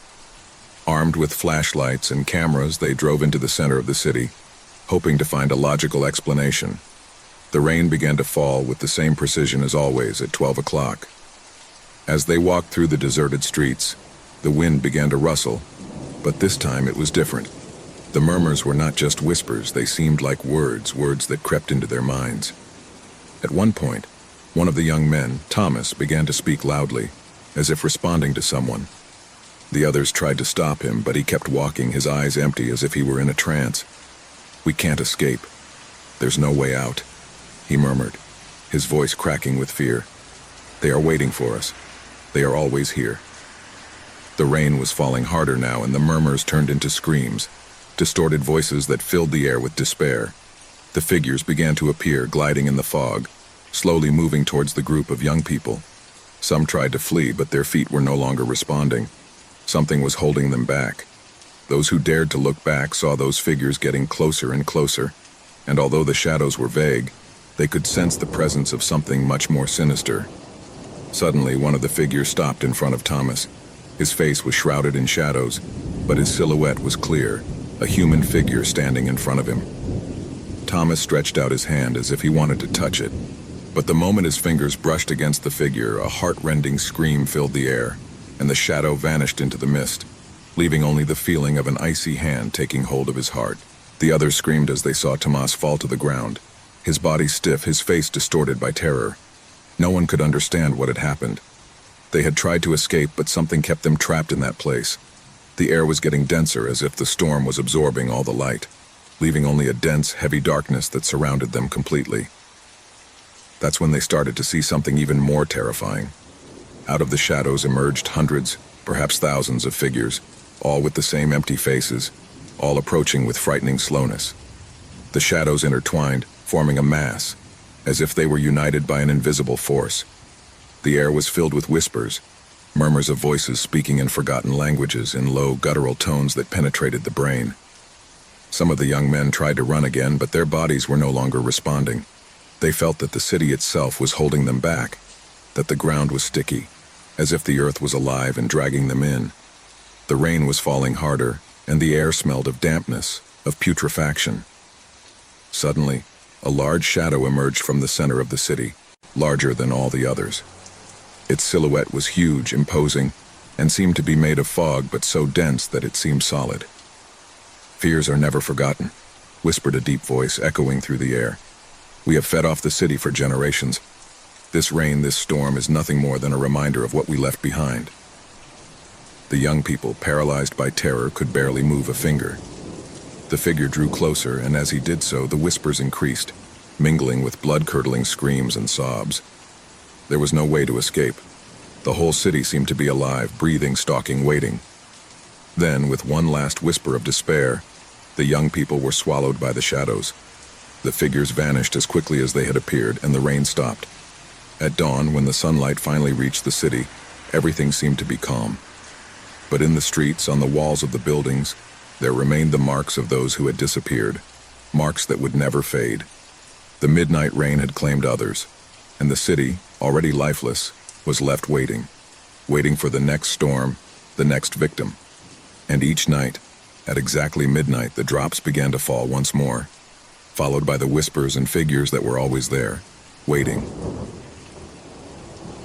S1: Armed with flashlights and cameras, they drove into the center of the city, hoping to find a logical explanation. The rain began to fall with the same precision as always at 12 o'clock. As they walked through the deserted streets, the wind began to rustle, but this time it was different. The murmurs were not just whispers, they seemed like words that crept into their minds. At one point, one of the young men, Thomas, began to speak loudly, as if responding to someone. The others tried to stop him, but he kept walking, his eyes empty as if he were in a trance. "We can't escape. There's no way out," he murmured, his voice cracking with fear. "They are waiting for us. They are always here." The rain was falling harder now, and the murmurs turned into screams, distorted voices that filled the air with despair. The figures began to appear, gliding in the fog, slowly moving towards the group of young people. Some tried to flee, but their feet were no longer responding. Something was holding them back. Those who dared to look back saw those figures getting closer and closer, and although the shadows were vague, they could sense the presence of something much more sinister. Suddenly, one of the figures stopped in front of Thomas. His face was shrouded in shadows, but his silhouette was clear, a human figure standing in front of him. Thomas stretched out his hand as if he wanted to touch it, but the moment his fingers brushed against the figure, a heart-rending scream filled the air, and the shadow vanished into the mist, leaving only the feeling of an icy hand taking hold of his heart. The others screamed as they saw Tomas fall to the ground, his body stiff, his face distorted by terror. No one could understand what had happened. They had tried to escape, but something kept them trapped in that place. The air was getting denser, as if the storm was absorbing all the light, leaving only a dense, heavy darkness that surrounded them completely. That's when they started to see something even more terrifying. Out of the shadows emerged hundreds, perhaps thousands of figures, all with the same empty faces, all approaching with frightening slowness. The shadows intertwined, forming a mass, as if they were united by an invisible force. The air was filled with whispers, murmurs of voices speaking in forgotten languages in low, guttural tones that penetrated the brain. Some of the young men tried to run again, but their bodies were no longer responding. They felt that the city itself was holding them back, that the ground was sticky, as if the earth was alive and dragging them in. The rain was falling harder, and the air smelled of dampness, of putrefaction. Suddenly, a large shadow emerged from the center of the city, larger than all the others. Its silhouette was huge, imposing, and seemed to be made of fog, but so dense that it seemed solid. "Fears are never forgotten," whispered a deep voice echoing through the air. "We have fed off the city for generations. This rain, this storm, is nothing more than a reminder of what we left behind." The young people, paralyzed by terror, could barely move a finger. The figure drew closer, and as he did so, the whispers increased, mingling with blood-curdling screams and sobs. There was no way to escape. The whole city seemed to be alive, breathing, stalking, waiting. Then, with one last whisper of despair, the young people were swallowed by the shadows. The figures vanished as quickly as they had appeared, and the rain stopped. At dawn, when the sunlight finally reached the city, everything seemed to be calm. But in the streets, on the walls of the buildings, there remained the marks of those who had disappeared, marks that would never fade. The midnight rain had claimed others, and the city, already lifeless, was left waiting for the next storm, the next victim. And each night, at exactly midnight, the drops began to fall once more, followed by the whispers and figures that were always there, waiting.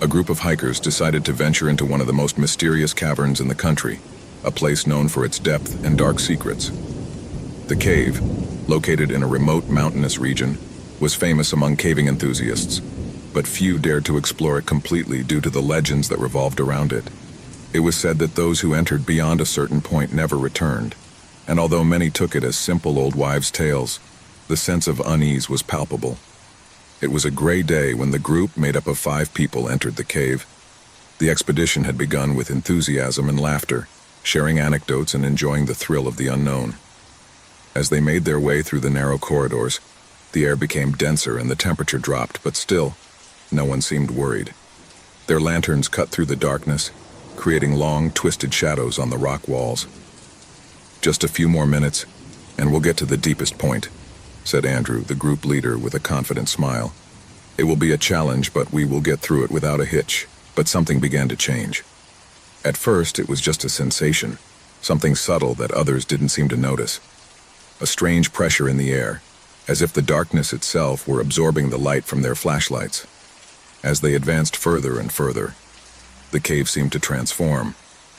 S1: A group of hikers decided to venture into one of the most mysterious caverns in the country, a place known for its depth and dark secrets. The cave, located in a remote mountainous region, was famous among caving enthusiasts, but few dared to explore it completely due to the legends that revolved around it. It was said that those who entered beyond a certain point never returned, and although many took it as simple old wives' tales, the sense of unease was palpable. It was a gray day when the group, made up of 5 people, entered the cave. The expedition had begun with enthusiasm and laughter, sharing anecdotes and enjoying the thrill of the unknown. As they made their way through the narrow corridors, the air became denser and the temperature dropped, but still, no one seemed worried. Their lanterns cut through the darkness, creating long, twisted shadows on the rock walls. "Just a few more minutes, and we'll get to the deepest point," said Andrew, the group leader, with a confident smile. "It will be a challenge, but we will get through it without a hitch." But something began to change. At first, it was just a sensation, something subtle that others didn't seem to notice. A strange pressure in the air, as if the darkness itself were absorbing the light from their flashlights. As they advanced further and further, the cave seemed to transform.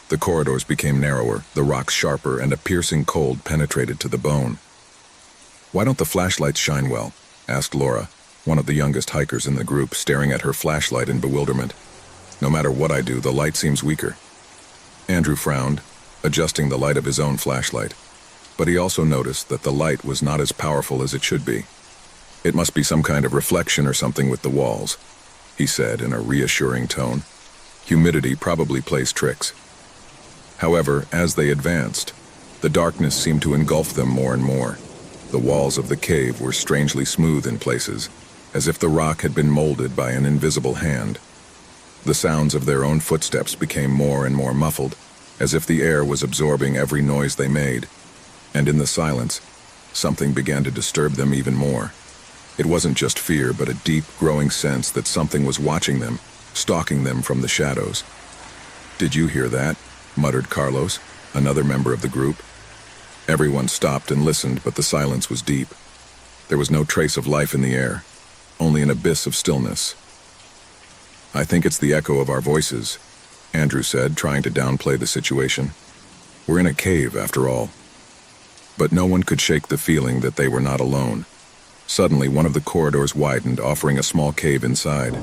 S1: The corridors became narrower, the rocks sharper, and a piercing cold penetrated to the bone. "Why don't the flashlights shine well?" asked Laura, one of the youngest hikers in the group, staring at her flashlight in bewilderment. "No matter what I do, the light seems weaker." Andrew frowned, adjusting the light of his own flashlight. But he also noticed that the light was not as powerful as it should be. "It must be some kind of reflection or something with the walls," he said in a reassuring tone. "Humidity probably plays tricks." However, as they advanced, the darkness seemed to engulf them more and more. The walls of the cave were strangely smooth in places, as if the rock had been molded by an invisible hand. The sounds of their own footsteps became more and more muffled, as if the air was absorbing every noise they made. And in the silence, something began to disturb them even more. It wasn't just fear, but a deep, growing sense that something was watching them, stalking them from the shadows. "Did you hear that?" muttered Carlos, another member of the group. Everyone stopped and listened, but the silence was deep. There was no trace of life in the air, only an abyss of stillness. "I think it's the echo of our voices," Andrew said, trying to downplay the situation. "We're in a cave, after all." But no one could shake the feeling that they were not alone. Suddenly, one of the corridors widened, offering a small cave inside.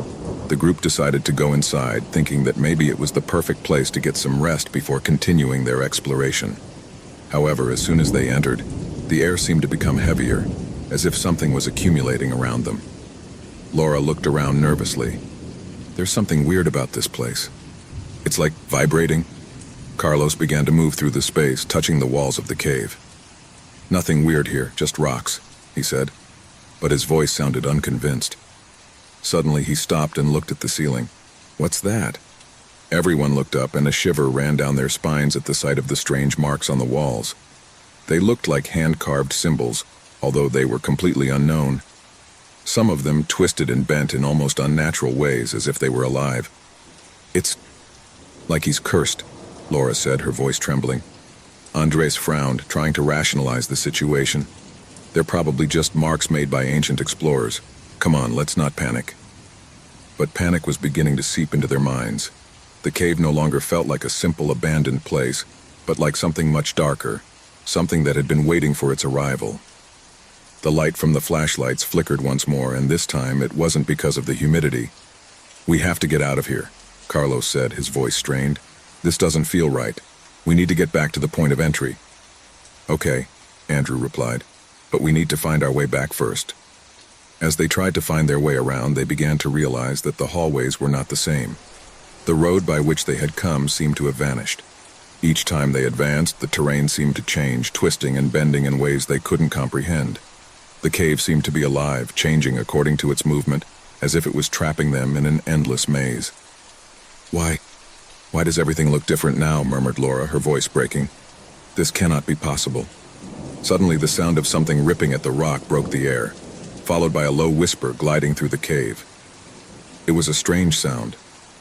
S1: The group decided to go inside, thinking that maybe it was the perfect place to get some rest before continuing their exploration. However, as soon as they entered, the air seemed to become heavier, as if something was accumulating around them. Laura looked around nervously. "There's something weird about this place. It's like vibrating." Carlos began to move through the space, touching the walls of the cave. "Nothing weird here, just rocks," he said, but his voice sounded unconvinced. Suddenly he stopped and looked at the ceiling. "What's that?" Everyone looked up, and a shiver ran down their spines at the sight of the strange marks on the walls. They looked like hand-carved symbols, although they were completely unknown. Some of them twisted and bent in almost unnatural ways, as if they were alive. "It's like he's cursed," Laura said, her voice trembling. Andres frowned, trying to rationalize the situation. "They're probably just marks made by ancient explorers. Come on, let's not panic." But panic was beginning to seep into their minds. The cave no longer felt like a simple abandoned place, but like something much darker, something that had been waiting for its arrival. The light from the flashlights flickered once more, and this time it wasn't because of the humidity. "We have to get out of here," Carlos said, his voice strained. "This doesn't feel right. We need to get back to the point of entry." "Okay," Andrew replied, "but we need to find our way back first." As they tried to find their way around, they began to realize that the hallways were not the same. The road by which they had come seemed to have vanished. Each time they advanced, the terrain seemed to change, twisting and bending in ways they couldn't comprehend. The cave seemed to be alive, changing according to its movement, as if it was trapping them in an endless maze. Why does everything look different now?" murmured Laura, her voice breaking. "This cannot be possible." Suddenly, the sound of something ripping at the rock broke the air, followed by a low whisper gliding through the cave. It was a strange sound,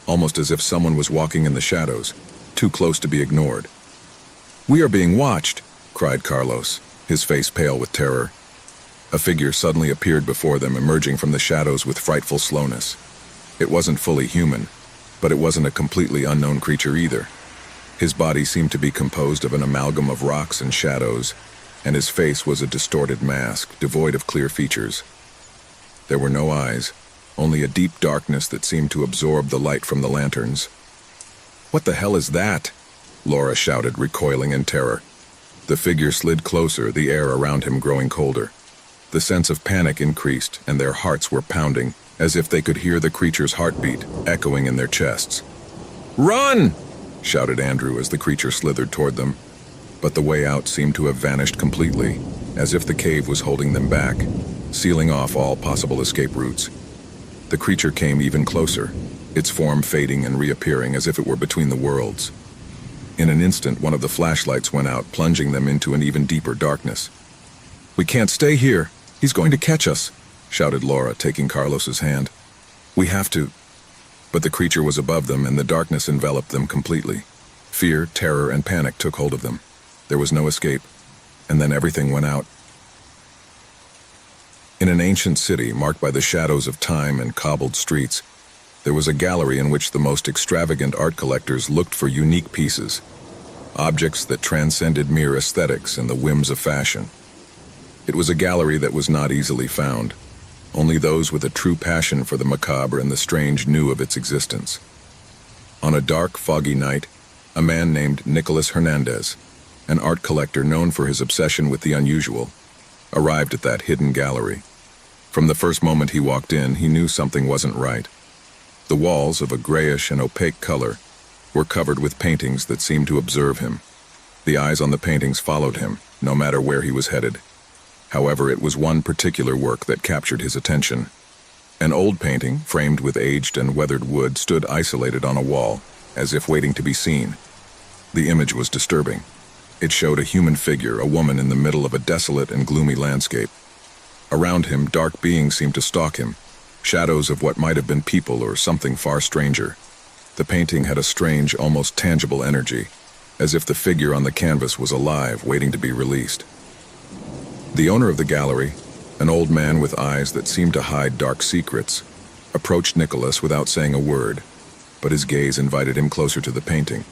S1: almost as if someone was walking in the shadows, too close to be ignored. "We are being watched!" cried Carlos, his face pale with terror. A figure suddenly appeared before them, emerging from the shadows with frightful slowness. It wasn't fully human, but it wasn't a completely unknown creature either. His body seemed to be composed of an amalgam of rocks and shadows, and his face was a distorted mask, devoid of clear features. There were no eyes, only a deep darkness that seemed to absorb the light from the lanterns. "What the hell is that?" Laura shouted, recoiling in terror. The figure slid closer, the air around him growing colder. The sense of panic increased, and their hearts were pounding, as if they could hear the creature's heartbeat echoing in their chests. "Run!" shouted Andrew as the creature slithered toward them. But the way out seemed to have vanished completely, as if the cave was holding them back, sealing off all possible escape routes. The creature came even closer, its form fading and reappearing as if it were between the worlds. In an instant, one of the flashlights went out, plunging them into an even deeper darkness. "We can't stay here. He's going to catch us," shouted Laura, taking Carlos's hand. "We have to." But the creature was above them, and the darkness enveloped them completely. Fear, terror, and panic took hold of them. There was no escape, and then everything went out. In an ancient city marked by the shadows of time and cobbled streets, there was a gallery in which the most extravagant art collectors looked for unique pieces, objects that transcended mere aesthetics and the whims of fashion. It was a gallery that was not easily found. Only those with a true passion for the macabre and the strange knew of its existence. On a dark, foggy night, a man named Nicholas Hernandez, an art collector known for his obsession with the unusual, arrived at that hidden gallery. From the first moment he walked in, he knew something wasn't right. The walls, of a grayish and opaque color, were covered with paintings that seemed to observe him. The eyes on the paintings followed him, no matter where he was headed. However, it was one particular work that captured his attention. An old painting, framed with aged and weathered wood, stood isolated on a wall, as if waiting to be seen. The image was disturbing. It showed a human figure, a woman in the middle of a desolate and gloomy landscape. Around him, dark beings seemed to stalk him, shadows of what might have been people or something far stranger. The painting had a strange, almost tangible energy, as if the figure on the canvas was alive, waiting to be released. The owner of the gallery, an old man with eyes that seemed to hide dark secrets, approached Nicholas without saying a word, but his gaze invited him closer to the painting.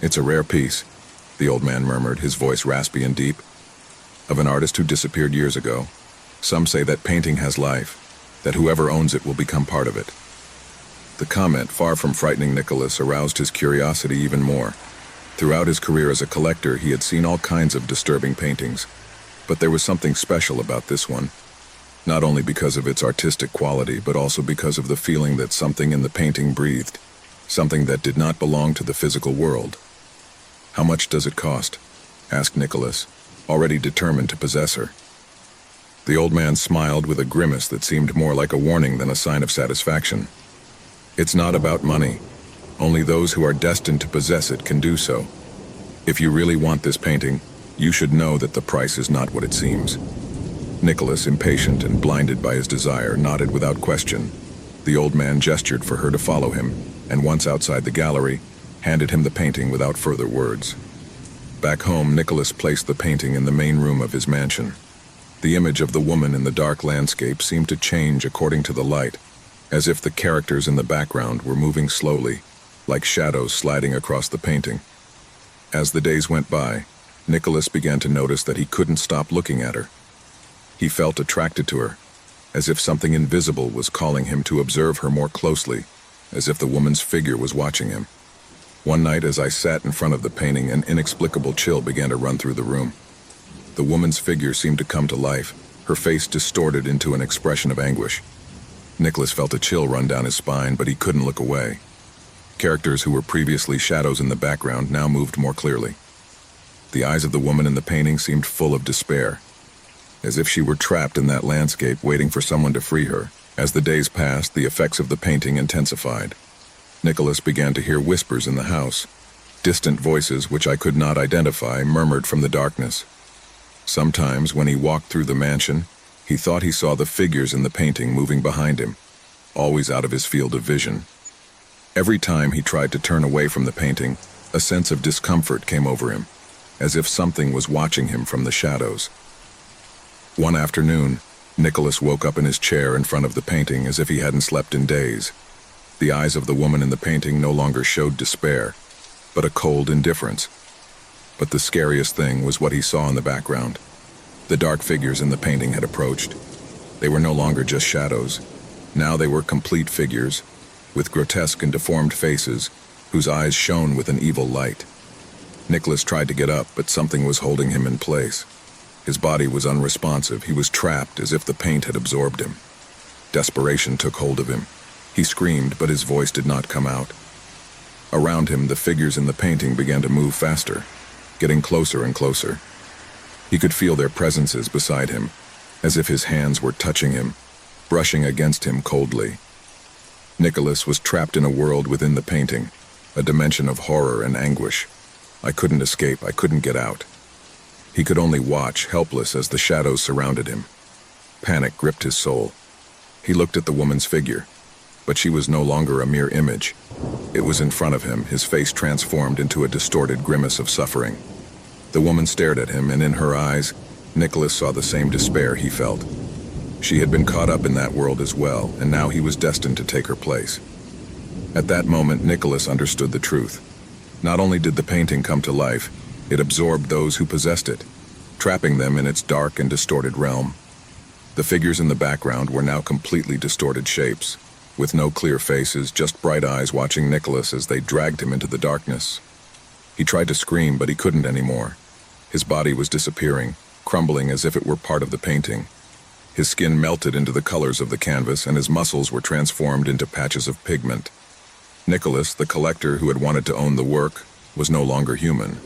S1: "It's a rare piece," the old man murmured, his voice raspy and deep, "of an artist who disappeared years ago. Some say that painting has life, that whoever owns it will become part of it." The comment, far from frightening Nicholas, aroused his curiosity even more. Throughout his career as a collector, he had seen all kinds of disturbing paintings, but there was something special about this one, not only because of its artistic quality, but also because of the feeling that something in the painting breathed, something that did not belong to the physical world. "How much does it cost?" asked Nicholas, already determined to possess her. The old man smiled with a grimace that seemed more like a warning than a sign of satisfaction. "It's not about money. Only those who are destined to possess it can do so. If you really want this painting, you should know that the price is not what it seems." Nicholas, impatient and blinded by his desire, nodded without question. The old man gestured for her to follow him, and once outside the gallery, handed him the painting without further words. Back home, Nicholas placed the painting in the main room of his mansion. The image of the woman in the dark landscape seemed to change according to the light, as if the characters in the background were moving slowly, like shadows sliding across the painting. As the days went by, Nicholas began to notice that he couldn't stop looking at her. He felt attracted to her, as if something invisible was calling him to observe her more closely, as if the woman's figure was watching him. One night, as I sat in front of the painting, an inexplicable chill began to run through the room. The woman's figure seemed to come to life, her face distorted into an expression of anguish. Nicholas felt a chill run down his spine, but he couldn't look away. Characters who were previously shadows in the background now moved more clearly. The eyes of the woman in the painting seemed full of despair, as if she were trapped in that landscape waiting for someone to free her. As the days passed, the effects of the painting intensified. Nicholas began to hear whispers in the house. Distant voices, which I could not identify, murmured from the darkness. Sometimes, when he walked through the mansion, he thought he saw the figures in the painting moving behind him, always out of his field of vision. Every time he tried to turn away from the painting, a sense of discomfort came over him, as if something was watching him from the shadows. One afternoon, Nicholas woke up in his chair in front of the painting as if he hadn't slept in days. The eyes of the woman in the painting no longer showed despair, but a cold indifference. But the scariest thing was what he saw in the background. The dark figures in the painting had approached. They were no longer just shadows. Now they were complete figures, with grotesque and deformed faces, whose eyes shone with an evil light. Nicholas tried to get up, but something was holding him in place. His body was unresponsive. He was trapped, as if the paint had absorbed him. Desperation took hold of him. He screamed, but his voice did not come out. Around him, the figures in the painting began to move faster, getting closer and closer. He could feel their presences beside him, as if his hands were touching him, brushing against him coldly. Nicholas was trapped in a world within the painting, a dimension of horror and anguish. I couldn't escape, I couldn't get out. He could only watch, helpless as the shadows surrounded him. Panic gripped his soul. He looked at the woman's figure, but she was no longer a mere image. It was in front of him, his face transformed into a distorted grimace of suffering. The woman stared at him, and in her eyes, Nicholas saw the same despair he felt. She had been caught up in that world as well, and now he was destined to take her place. At that moment, Nicholas understood the truth. Not only did the painting come to life, it absorbed those who possessed it, trapping them in its dark and distorted realm. The figures in the background were now completely distorted shapes, with no clear faces, just bright eyes watching Nicholas as they dragged him into the darkness. He tried to scream, but he couldn't anymore. His body was disappearing, crumbling as if it were part of the painting. His skin melted into the colors of the canvas, and his muscles were transformed into patches of pigment. Nicholas, the collector who had wanted to own the work, was no longer human.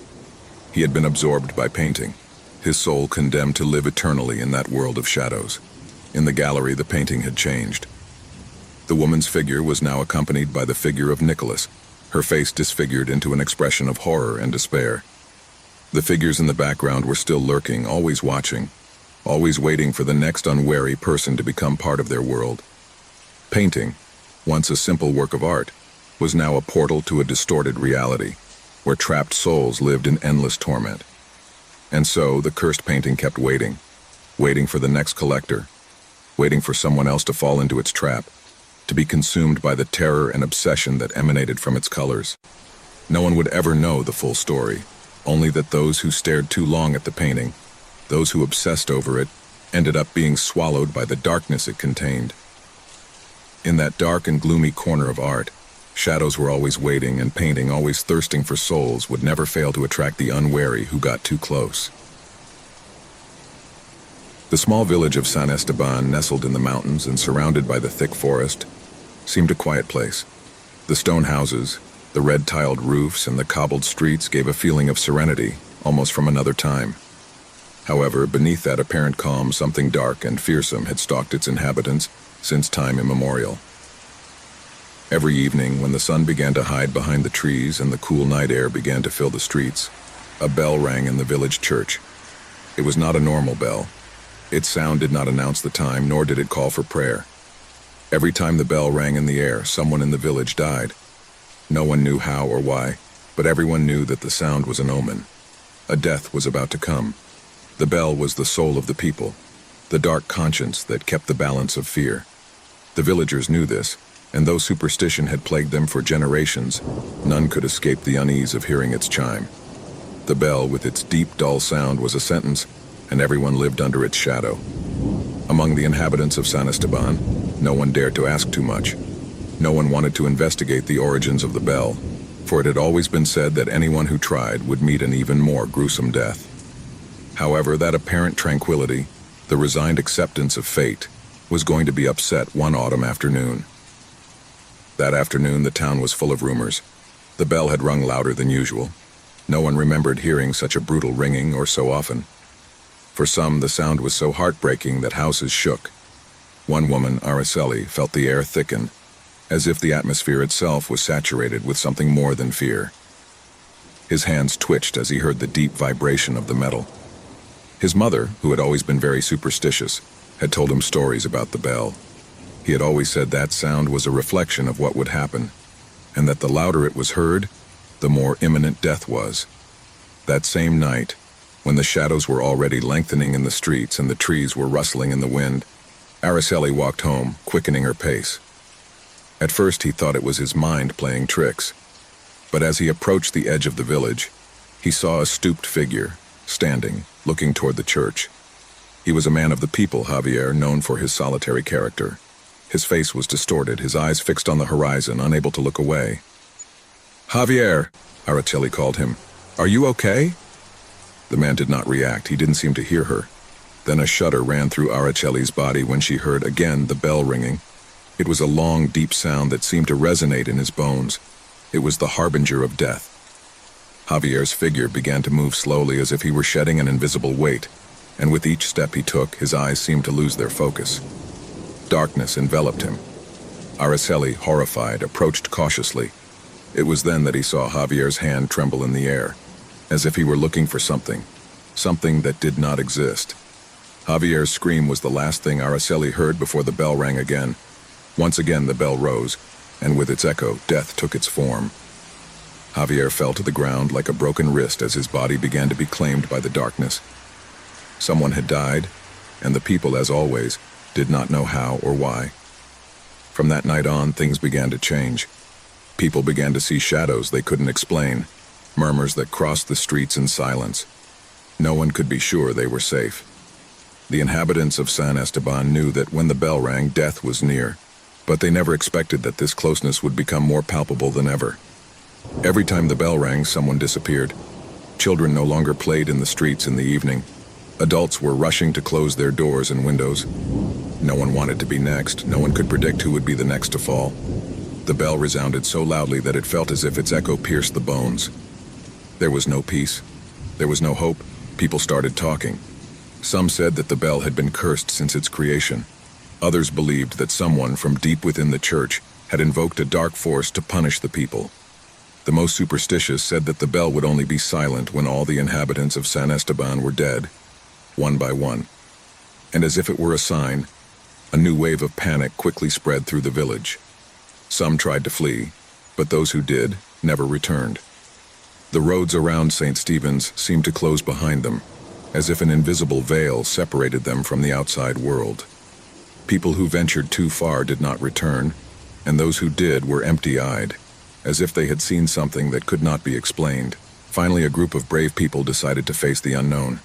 S1: He had been absorbed by painting, his soul condemned to live eternally in that world of shadows. In the gallery, the painting had changed. The woman's figure was now accompanied by the figure of Nicholas, her face disfigured into an expression of horror and despair. The figures in the background were still lurking, always watching, always waiting for the next unwary person to become part of their world. Painting, once a simple work of art, was now a portal to a distorted reality, where trapped souls lived in endless torment. And so, the cursed painting kept waiting, waiting for the next collector, waiting for someone else to fall into its trap, to be consumed by the terror and obsession that emanated from its colors. No one would ever know the full story, only that those who stared too long at the painting, those who obsessed over it, ended up being swallowed by the darkness it contained. In that dark and gloomy corner of art, shadows were always waiting, and painting, always thirsting for souls, would never fail to attract the unwary who got too close. The small village of San Esteban, nestled in the mountains and surrounded by the thick forest, seemed a quiet place. The stone houses, the red-tiled roofs, and the cobbled streets gave a feeling of serenity, almost from another time. However, beneath that apparent calm, something dark and fearsome had stalked its inhabitants since time immemorial. Every evening, when the sun began to hide behind the trees and the cool night air began to fill the streets, a bell rang in the village church. It was not a normal bell. Its sound did not announce the time, nor did it call for prayer. Every time the bell rang in the air, someone in the village died. No one knew how or why, but everyone knew that the sound was an omen. A death was about to come. The bell was the soul of the people, the dark conscience that kept the balance of fear. The villagers knew this, and though superstition had plagued them for generations, none could escape the unease of hearing its chime. The bell, with its deep, dull sound, was a sentence, and everyone lived under its shadow. Among the inhabitants of San Esteban, no one dared to ask too much. No one wanted to investigate the origins of the bell, for it had always been said that anyone who tried would meet an even more gruesome death. However, that apparent tranquility, the resigned acceptance of fate, was going to be upset one autumn afternoon. That afternoon, the town was full of rumors. The bell had rung louder than usual. No one remembered hearing such a brutal ringing or so often. For some, the sound was so heartbreaking that houses shook. One woman, Araceli, felt the air thicken, as if the atmosphere itself was saturated with something more than fear. His hands twitched as he heard the deep vibration of the metal. His mother, who had always been very superstitious, had told him stories about the bell. He had always said that sound was a reflection of what would happen, and that the louder it was heard, the more imminent death was. That same night, when the shadows were already lengthening in the streets and the trees were rustling in the wind, Araceli walked home, quickening her pace. At first he thought it was his mind playing tricks, but as he approached the edge of the village, he saw a stooped figure, standing, looking toward the church. He was a man of the people, Javier, known for his solitary character. His face was distorted, his eyes fixed on the horizon, unable to look away. "Javier," Araceli called him. "Are you okay?" The man did not react. He didn't seem to hear her. Then a shudder ran through Araceli's body when she heard again the bell ringing. It was a long, deep sound that seemed to resonate in his bones. It was the harbinger of death. Javier's figure began to move slowly as if he were shedding an invisible weight, and with each step he took, his eyes seemed to lose their focus. Darkness enveloped him. Araceli, horrified, approached cautiously. It was then that he saw Javier's hand tremble in the air, as if he were looking for something that did not exist. Javier's scream was the last thing Araceli heard before the bell rang again. Once again the bell rose, and with its echo, death took its form. Javier fell to the ground like a broken wrist as his body began to be claimed by the darkness. Someone had died, and the people, as always, did not know how or why. From that night on, things began to change. People began to see shadows they couldn't explain, murmurs that crossed the streets in silence. No one could be sure they were safe. The inhabitants of San Esteban knew that when the bell rang, death was near, but they never expected that this closeness would become more palpable than ever. Every time the bell rang, someone disappeared. Children no longer played in the streets in the evening. Adults were rushing to close their doors and windows. No one wanted to be next. No one could predict who would be the next to fall. The bell resounded so loudly that it felt as if its echo pierced the bones. There was no peace. There was no hope. People started talking. Some said that the bell had been cursed since its creation. Others believed that someone from deep within the church had invoked a dark force to punish the people. The most superstitious said that the bell would only be silent when all the inhabitants of San Esteban were dead, one by one. And as if it were a sign, a new wave of panic quickly spread through the village. Some tried to flee, but those who did never returned. The roads around St. Stephen's seemed to close behind them, as if an invisible veil separated them from the outside world. People who ventured too far did not return, and those who did were empty-eyed, as if they had seen something that could not be explained. Finally, a group of brave people decided to face the unknown.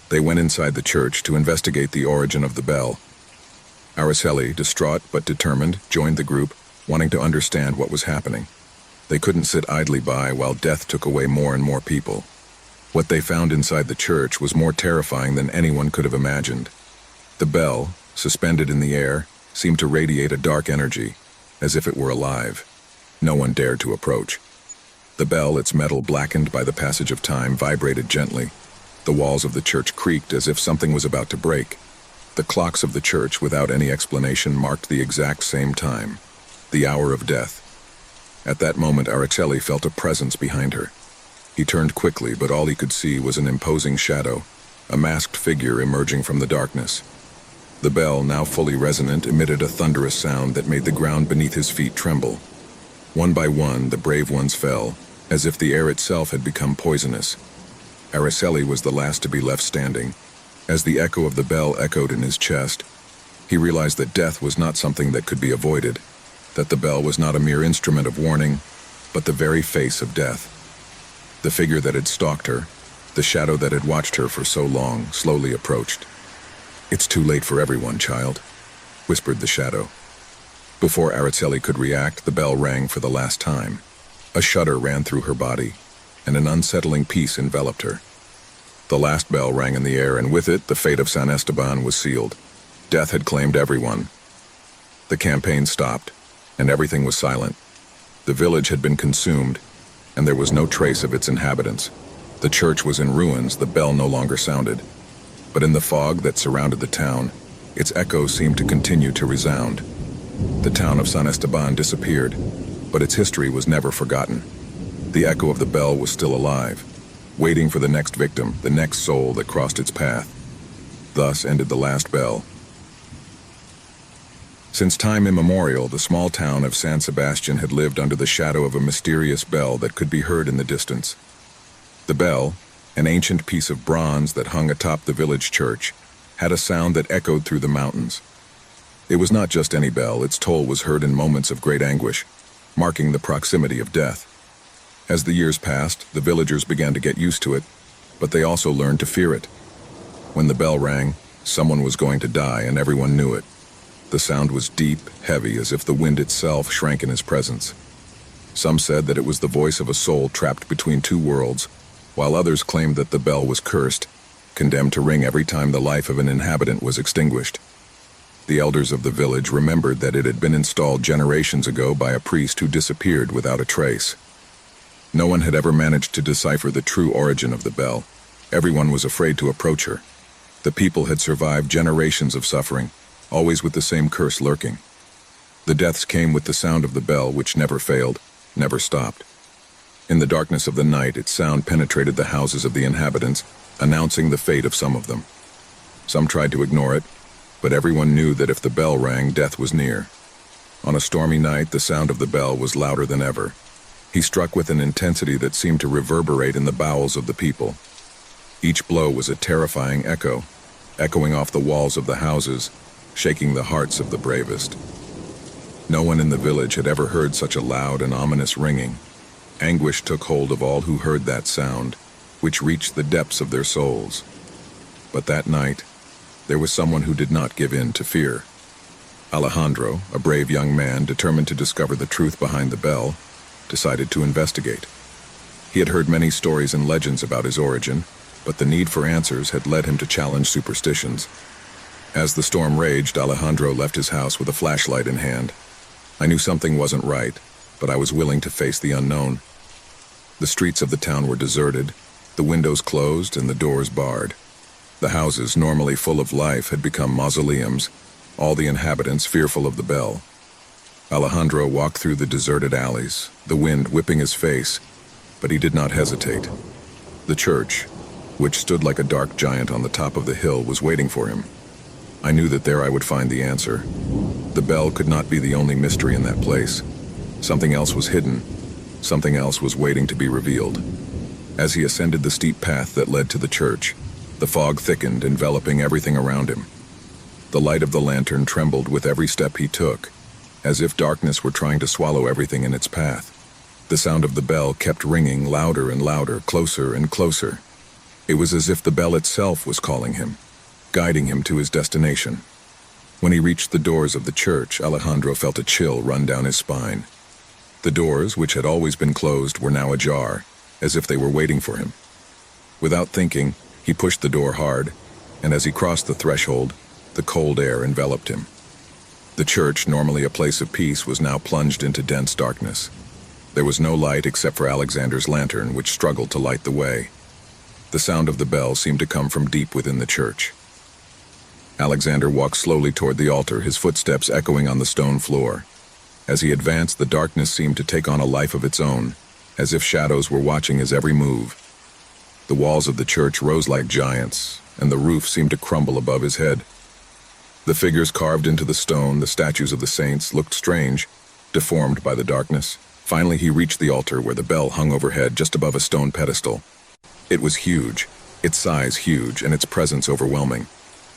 S1: They went inside the church to investigate the origin of the bell. Araceli, distraught but determined, joined the group, wanting to understand what was happening. They couldn't sit idly by while death took away more and more people. What they found inside the church was more terrifying than anyone could have imagined. The bell, suspended in the air, seemed to radiate a dark energy, as if it were alive. No one dared to approach. The bell, its metal blackened by the passage of time, vibrated gently. The walls of the church creaked as if something was about to break. The clocks of the church, without any explanation, marked the exact same time, the hour of death. At that moment, Araceli felt a presence behind her. He turned quickly, but all he could see was an imposing shadow, a masked figure emerging from the darkness. The bell, now fully resonant, emitted a thunderous sound that made the ground beneath his feet tremble. One by one, the brave ones fell, as if the air itself had become poisonous. Araceli was the last to be left standing. As the echo of the bell echoed in his chest, he realized that death was not something that could be avoided, that the bell was not a mere instrument of warning, but the very face of death. The figure that had stalked her, the shadow that had watched her for so long, slowly approached. "It's too late for everyone, child," whispered the shadow. Before Araceli could react, the bell rang for the last time. A shudder ran through her body, and an unsettling peace enveloped her. The last bell rang in the air, and with it, the fate of San Esteban was sealed. Death had claimed everyone. The campaign stopped, and everything was silent. The village had been consumed, and there was no trace of its inhabitants. The church was in ruins, the bell no longer sounded. But in the fog that surrounded the town, its echo seemed to continue to resound. The town of San Esteban disappeared, but its history was never forgotten. The echo of the bell was still alive, waiting for the next victim, the next soul that crossed its path. Thus ended the last bell. Since time immemorial, the small town of San Sebastian had lived under the shadow of a mysterious bell that could be heard in the distance. The bell, an ancient piece of bronze that hung atop the village church, had a sound that echoed through the mountains. It was not just any bell, its toll was heard in moments of great anguish, marking the proximity of death. As the years passed, the villagers began to get used to it, but they also learned to fear it. When the bell rang, someone was going to die, and everyone knew it. The sound was deep, heavy, as if the wind itself shrank in his presence. Some said that it was the voice of a soul trapped between two worlds, while others claimed that the bell was cursed, condemned to ring every time the life of an inhabitant was extinguished. The elders of the village remembered that it had been installed generations ago by a priest who disappeared without a trace. No one had ever managed to decipher the true origin of the bell. Everyone was afraid to approach her. The people had survived generations of suffering, always with the same curse lurking. The deaths came with the sound of the bell, which never failed, never stopped. In the darkness of the night, its sound penetrated the houses of the inhabitants, announcing the fate of some of them. Some tried to ignore it, but everyone knew that if the bell rang, death was near. On a stormy night, the sound of the bell was louder than ever. He struck with an intensity that seemed to reverberate in the bowels of the people. Each blow was a terrifying echo, echoing off the walls of the houses, shaking the hearts of the bravest. No one in the village had ever heard such a loud and ominous ringing. Anguish took hold of all who heard that sound, which reached the depths of their souls. But that night, there was someone who did not give in to fear. Alejandro, a brave young man determined to discover the truth behind the bell, decided to investigate. He had heard many stories and legends about his origin, but the need for answers had led him to challenge superstitions. As the storm raged, Alejandro left his house with a flashlight in hand. I knew something wasn't right, but I was willing to face the unknown. The streets of the town were deserted, the windows closed and the doors barred. The houses, normally full of life, had become mausoleums, all the inhabitants fearful of the bell. Alejandro walked through the deserted alleys, the wind whipping his face, but he did not hesitate. The church, which stood like a dark giant on the top of the hill, was waiting for him. I knew that there I would find the answer. The bell could not be the only mystery in that place. Something else was hidden. Something else was waiting to be revealed. As he ascended the steep path that led to the church, the fog thickened, enveloping everything around him. The light of the lantern trembled with every step he took, as if darkness were trying to swallow everything in its path. The sound of the bell kept ringing louder and louder, closer and closer. It was as if the bell itself was calling him, guiding him to his destination. When he reached the doors of the church, Alejandro felt a chill run down his spine. The doors, which had always been closed, were now ajar, as if they were waiting for him. Without thinking, he pushed the door hard, and as he crossed the threshold, the cold air enveloped him. The church, normally a place of peace, was now plunged into dense darkness. There was no light except for Alexander's lantern, which struggled to light the way. The sound of the bell seemed to come from deep within the church. Alexander walked slowly toward the altar, his footsteps echoing on the stone floor. As he advanced, the darkness seemed to take on a life of its own, as if shadows were watching his every move. The walls of the church rose like giants, and the roof seemed to crumble above his head. The figures carved into the stone, the statues of the saints, looked strange, deformed by the darkness. Finally, he reached the altar where the bell hung overhead just above a stone pedestal. It was huge, its size huge, and its presence overwhelming.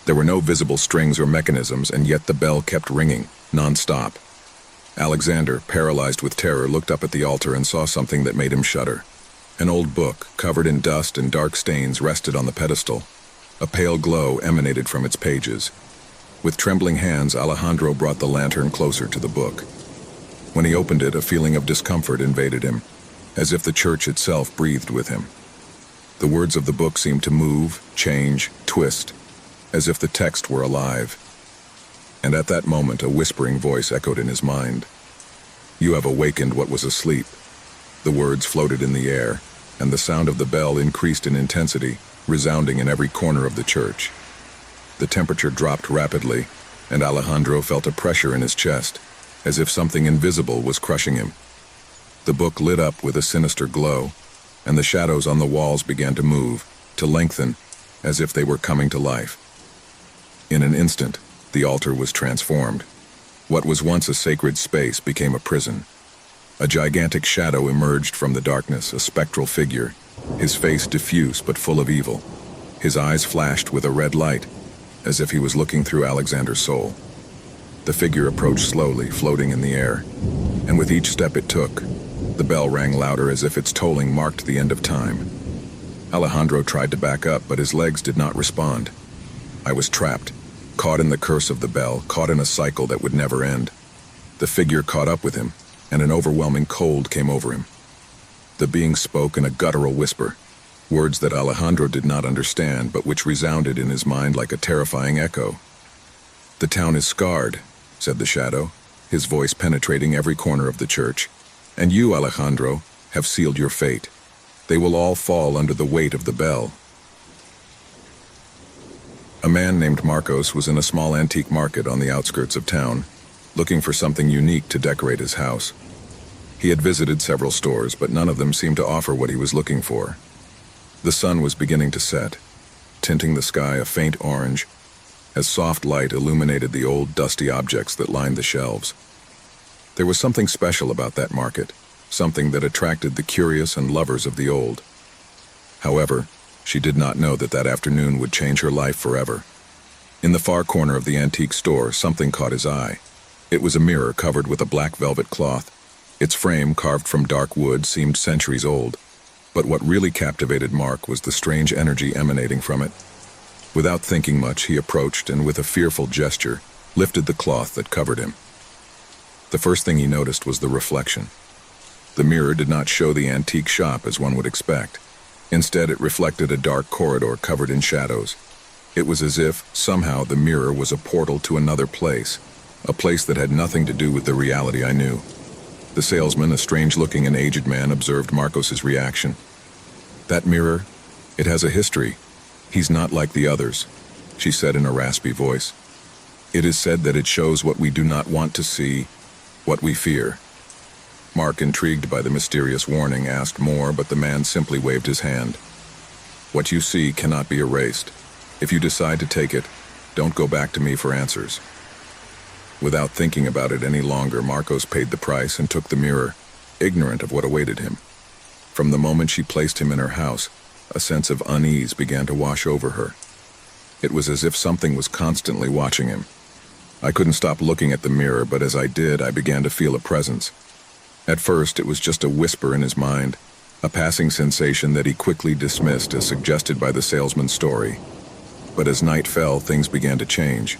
S1: There were no visible strings or mechanisms, and yet the bell kept ringing, non-stop. Alexander, paralyzed with terror, looked up at the altar and saw something that made him shudder. An old book, covered in dust and dark stains, rested on the pedestal. A pale glow emanated from its pages. With trembling hands, Alejandro brought the lantern closer to the book. When he opened it, a feeling of discomfort invaded him, as if the church itself breathed with him. The words of the book seemed to move, change, twist, as if the text were alive. And at that moment, a whispering voice echoed in his mind. "You have awakened what was asleep." The words floated in the air, and the sound of the bell increased in intensity, resounding in every corner of the church. The temperature dropped rapidly, and Alejandro felt a pressure in his chest, as if something invisible was crushing him. The book lit up with a sinister glow, and the shadows on the walls began to move, to lengthen, as if they were coming to life. In an instant, the altar was transformed. What was once a sacred space became a prison. A gigantic shadow emerged from the darkness, a spectral figure, his face diffuse but full of evil. His eyes flashed with a red light, as if he was looking through Alexander's soul. The figure approached slowly, floating in the air, and with each step it took, the bell rang louder as if its tolling marked the end of time. Alejandro tried to back up, but his legs did not respond. I was trapped, caught in the curse of the bell, caught in a cycle that would never end. The figure caught up with him, and an overwhelming cold came over him. The being spoke in a guttural whisper, words that Alejandro did not understand, but which resounded in his mind like a terrifying echo. "The town is scarred," said the shadow, his voice penetrating every corner of the church. "And you, Alejandro, have sealed your fate. They will all fall under the weight of the bell." A man named Marcos was in a small antique market on the outskirts of town. looking for something unique to decorate his house. He had visited several stores, but none of them seemed to offer what he was looking for. The sun was beginning to set, tinting the sky a faint orange, as soft light illuminated the old, dusty objects that lined the shelves. There was something special about that market, something that attracted the curious and lovers of the old. However, she did not know that that afternoon would change her life forever. In the far corner of the antique store, something caught his eye. It was a mirror covered with a black velvet cloth. Its frame, carved from dark wood, seemed centuries old. But what really captivated Mark was the strange energy emanating from it. Without thinking much, he approached and, with a fearful gesture, lifted the cloth that covered him. The first thing he noticed was the reflection. The mirror did not show the antique shop as one would expect. Instead, it reflected a dark corridor covered in shadows. It was as if, somehow, the mirror was a portal to another place, a place that had nothing to do with the reality I knew. The salesman, a strange-looking and aged man, observed Marcos's reaction. "That mirror, it has a history. He's not like the others," she said in a raspy voice. "It is said that it shows what we do not want to see, what we fear." Mark, intrigued by the mysterious warning, asked more, but the man simply waved his hand. "What you see cannot be erased. If you decide to take it, don't go back to me for answers." Without thinking about it any longer, Marcos paid the price and took the mirror, ignorant of what awaited him. From the moment she placed him in her house, a sense of unease began to wash over her. It was as if something was constantly watching him. I couldn't stop looking at the mirror, but as I did, I began to feel a presence. At first, it was just a whisper in his mind, a passing sensation that he quickly dismissed as suggested by the salesman's story. But as night fell, things began to change.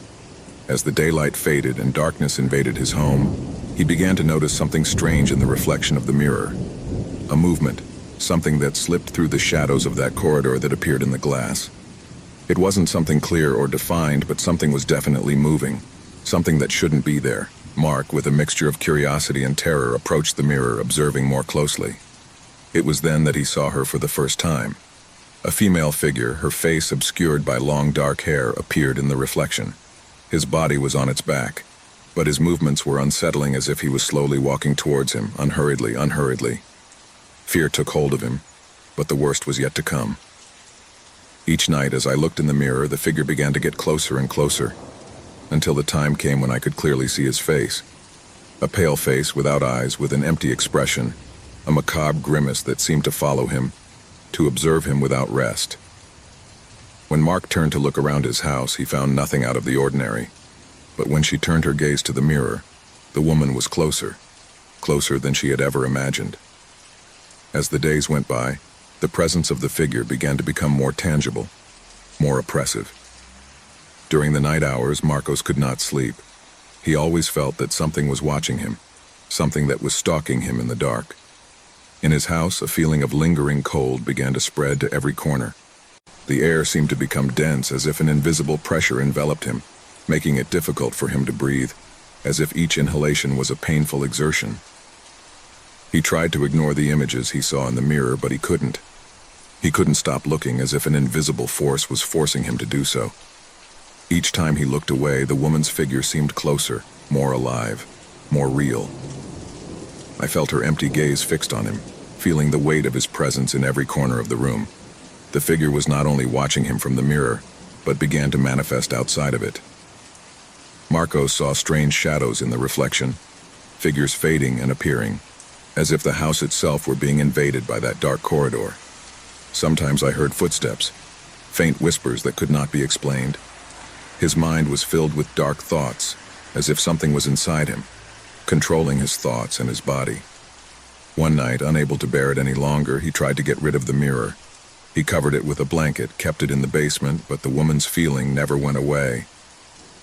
S1: As the daylight faded and darkness invaded his home, he began to notice something strange in the reflection of the mirror. A movement, something that slipped through the shadows of that corridor that appeared in the glass. It wasn't something clear or defined, but something was definitely moving, something that shouldn't be there. Mark, with a mixture of curiosity and terror, approached the mirror, observing more closely. It was then that he saw her for the first time. A female figure, her face obscured by long dark hair, appeared in the reflection. His body was on its back, but his movements were unsettling, as if he was slowly walking towards him, unhurriedly. Fear took hold of him, but the worst was yet to come. Each night, as I looked in the mirror, the figure began to get closer and closer, until the time came when I could clearly see his face. A pale face without eyes, with an empty expression, a macabre grimace that seemed to follow him, to observe him without rest. When Mark turned to look around his house, he found nothing out of the ordinary. But when she turned her gaze to the mirror, the woman was closer than she had ever imagined. As the days went by, the presence of the figure began to become more tangible, more oppressive. During the night hours, Marcos could not sleep. He always felt that something was watching him, something that was stalking him in the dark. In his house, a feeling of lingering cold began to spread to every corner. The air seemed to become dense, as if an invisible pressure enveloped him, making it difficult for him to breathe, as if each inhalation was a painful exertion. He tried to ignore the images he saw in the mirror, but he couldn't. He couldn't stop looking, as if an invisible force was forcing him to do so. Each time he looked away, the woman's figure seemed closer, more alive, more real. I felt her empty gaze fixed on him, feeling the weight of his presence in every corner of the room. The figure was not only watching him from the mirror, but began to manifest outside of it. Marcos saw strange shadows in the reflection, figures fading and appearing, as if the house itself were being invaded by that dark corridor. Sometimes I heard footsteps, faint whispers that could not be explained. His mind was filled with dark thoughts, as if something was inside him, controlling his thoughts and his body. One night, unable to bear it any longer, he tried to get rid of the mirror. He covered it with a blanket, kept it in the basement, but the woman's feeling never went away.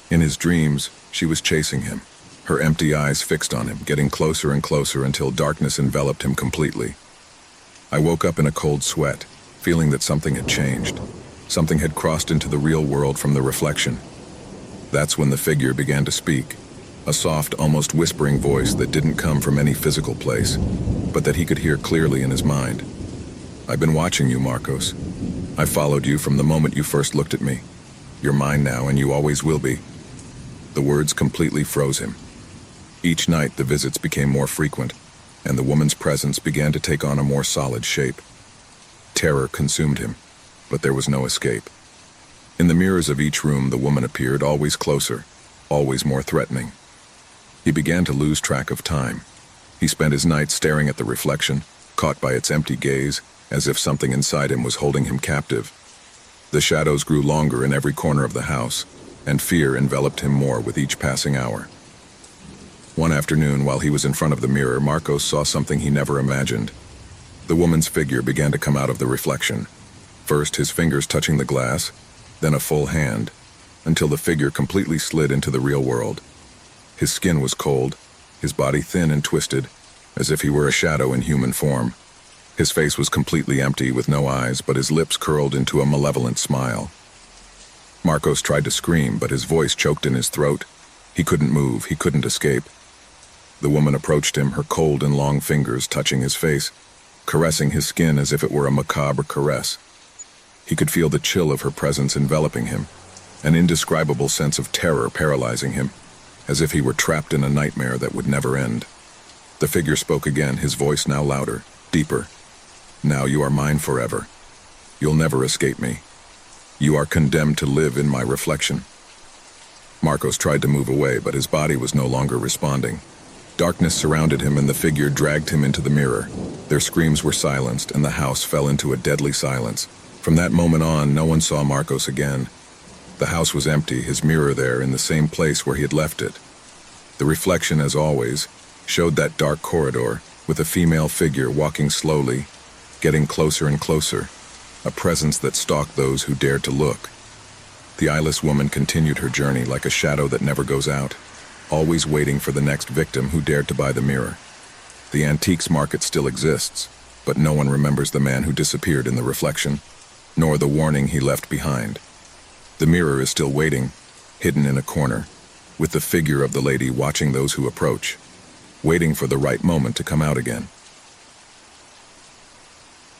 S1: In his dreams, she was chasing him, her empty eyes fixed on him, getting closer and closer until darkness enveloped him completely. I woke up in a cold sweat, feeling that something had changed. Something had crossed into the real world from the reflection. That's when the figure began to speak, a soft, almost whispering voice that didn't come from any physical place, but that he could hear clearly in his mind. "I've been watching you, Marcos. I followed you from the moment you first looked at me. You're mine now, and you always will be." The words completely froze him. Each night the visits became more frequent, and the woman's presence began to take on a more solid shape. Terror consumed him, but there was no escape. In the mirrors of each room the woman appeared, always closer, always more threatening. He began to lose track of time. He spent his nights staring at the reflection, caught by its empty gaze, as if something inside him was holding him captive. The shadows grew longer in every corner of the house, and fear enveloped him more with each passing hour. One afternoon, while he was in front of the mirror, Marcos saw something he never imagined. The woman's figure began to come out of the reflection. First, his fingers touching the glass, then a full hand, until the figure completely slid into the real world. His skin was cold, his body thin and twisted, as if he were a shadow in human form. His face was completely empty, with no eyes, but his lips curled into a malevolent smile. Marcos tried to scream, but his voice choked in his throat. He couldn't move, he couldn't escape. The woman approached him, her cold and long fingers touching his face, caressing his skin as if it were a macabre caress. He could feel the chill of her presence enveloping him, an indescribable sense of terror paralyzing him, as if he were trapped in a nightmare that would never end. The figure spoke again, his voice now louder, deeper. "Now you are mine forever. You'll never escape me. You are condemned to live in my reflection." Marcos tried to move away, but his body was no longer responding. Darkness surrounded him, and the figure dragged him into the mirror. Their screams were silenced, and the house fell into a deadly silence. From that moment on, no one saw Marcos again. The house was empty, his mirror there in the same place where he had left it. The reflection, as always, showed that dark corridor, with a female figure walking slowly, getting closer and closer, a presence that stalked those who dared to look. The eyeless woman continued her journey like a shadow that never goes out, always waiting for the next victim who dared to buy the mirror. The antiques market still exists, but no one remembers the man who disappeared in the reflection, nor the warning he left behind. The mirror is still waiting, hidden in a corner, with the figure of the lady watching those who approach, waiting for the right moment to come out again.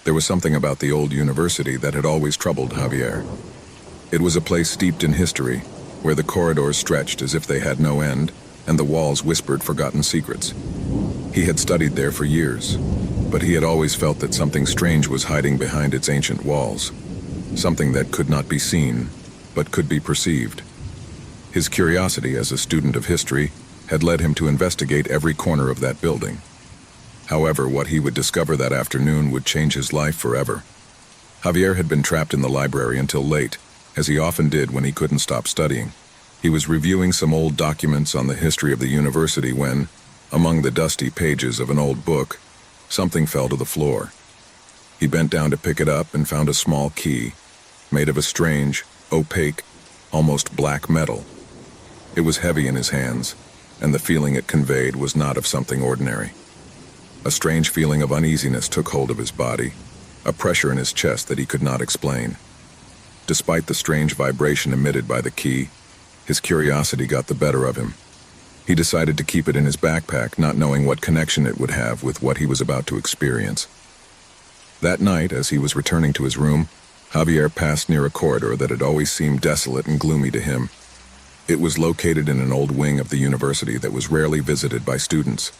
S1: There was something about the old university that had always troubled Javier. It was a place steeped in history, where the corridors stretched as if they had no end, and the walls whispered forgotten secrets. He had studied there for years, but he had always felt that something strange was hiding behind its ancient walls, something that could not be seen, but could be perceived. His curiosity as a student of history had led him to investigate every corner of that building. However, what he would discover that afternoon would change his life forever. Javier had been trapped in the library until late, as he often did when he couldn't stop studying. He was reviewing some old documents on the history of the university when, among the dusty pages of an old book, something fell to the floor. He bent down to pick it up and found a small key, made of a strange, opaque, almost black metal. It was heavy in his hands, and the feeling it conveyed was not of something ordinary. A strange feeling of uneasiness took hold of his body, a pressure in his chest that he could not explain. Despite the strange vibration emitted by the key, his curiosity got the better of him. He decided to keep it in his backpack, not knowing what connection it would have with what he was about to experience. That night, as he was returning to his room, Javier passed near a corridor that had always seemed desolate and gloomy to him. It was located in an old wing of the university that was rarely visited by students.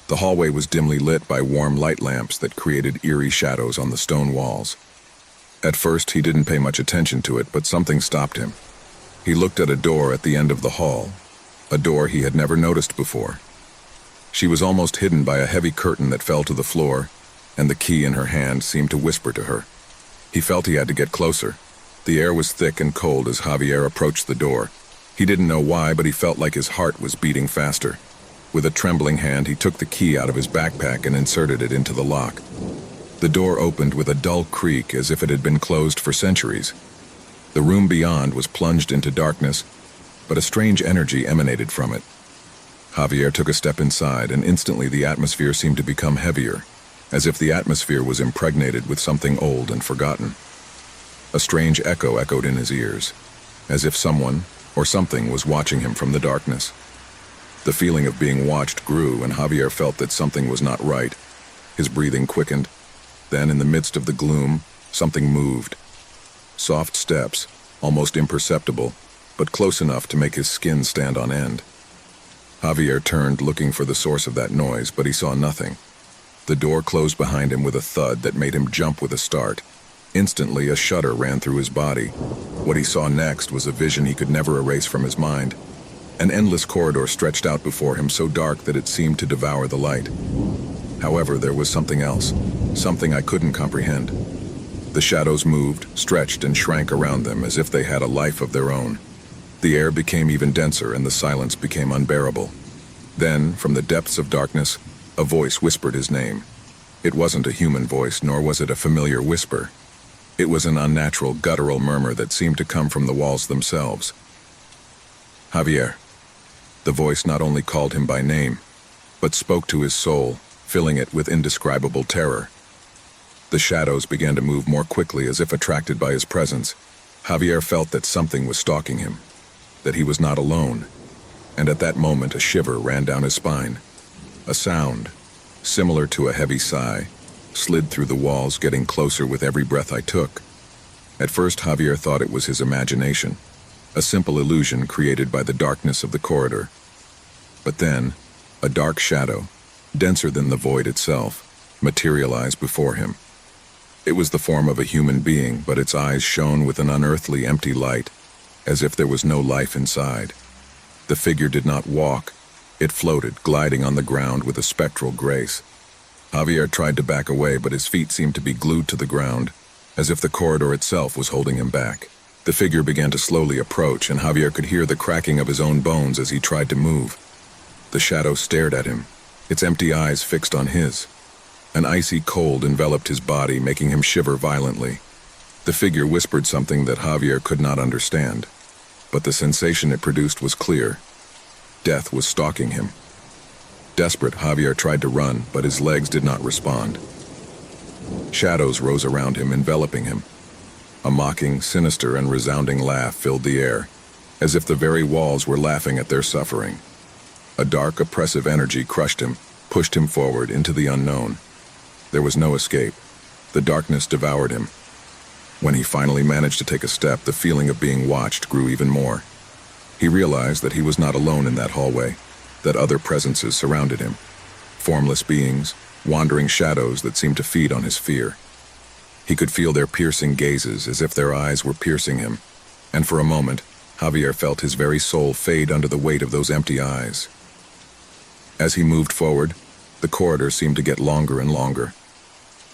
S1: The hallway was dimly lit by warm light lamps that created eerie shadows on the stone walls. At first, he didn't pay much attention to it, but something stopped him. He looked at a door at the end of the hall, a door he had never noticed before. She was almost hidden by a heavy curtain that fell to the floor, and the key in her hand seemed to whisper to her. He felt he had to get closer. The air was thick and cold as Javier approached the door. He didn't know why, but he felt like his heart was beating faster. With a trembling hand, he took the key out of his backpack and inserted it into the lock. The door opened with a dull creak as if it had been closed for centuries. The room beyond was plunged into darkness, but a strange energy emanated from it. Javier took a step inside, and instantly the atmosphere seemed to become heavier, as if the atmosphere was impregnated with something old and forgotten. A strange echo echoed in his ears, as if someone or something was watching him from the darkness. The feeling of being watched grew, and Javier felt that something was not right. His breathing quickened. Then, in the midst of the gloom, something moved. Soft steps, almost imperceptible, but close enough to make his skin stand on end. Javier turned, looking for the source of that noise, but he saw nothing. The door closed behind him with a thud that made him jump with a start. Instantly, a shudder ran through his body. What he saw next was a vision he could never erase from his mind. An endless corridor stretched out before him, so dark that it seemed to devour the light. However, there was something else, something I couldn't comprehend. The shadows moved, stretched, and shrank around them as if they had a life of their own. The air became even denser and the silence became unbearable. Then, from the depths of darkness, a voice whispered his name. It wasn't a human voice, nor was it a familiar whisper. It was an unnatural, guttural murmur that seemed to come from the walls themselves. Javier. The voice not only called him by name, but spoke to his soul, filling it with indescribable terror. The shadows began to move more quickly as if attracted by his presence. Javier felt that something was stalking him, that he was not alone, and at that moment a shiver ran down his spine. A sound, similar to a heavy sigh, slid through the walls, getting closer with every breath I took. At first, Javier thought it was his imagination, a simple illusion created by the darkness of the corridor. But then, a dark shadow, denser than the void itself, materialized before him. It was the form of a human being, but its eyes shone with an unearthly, empty light, as if there was no life inside. The figure did not walk. It floated, gliding on the ground with a spectral grace. Javier tried to back away, but his feet seemed to be glued to the ground, as if the corridor itself was holding him back. The figure began to slowly approach, and Javier could hear the cracking of his own bones as he tried to move. The shadow stared at him, its empty eyes fixed on his. An icy cold enveloped his body, making him shiver violently. The figure whispered something that Javier could not understand, but the sensation it produced was clear. Death was stalking him. Desperate, Javier tried to run, but his legs did not respond. Shadows rose around him, enveloping him. A mocking, sinister, and resounding laugh filled the air, as if the very walls were laughing at their suffering. A dark, oppressive energy crushed him, pushed him forward into the unknown. There was no escape. The darkness devoured him. When he finally managed to take a step, the feeling of being watched grew even more. He realized that he was not alone in that hallway, that other presences surrounded him. Formless beings, wandering shadows that seemed to feed on his fear. He could feel their piercing gazes as if their eyes were piercing him, and for a moment, Javier felt his very soul fade under the weight of those empty eyes. As he moved forward, the corridor seemed to get longer and longer.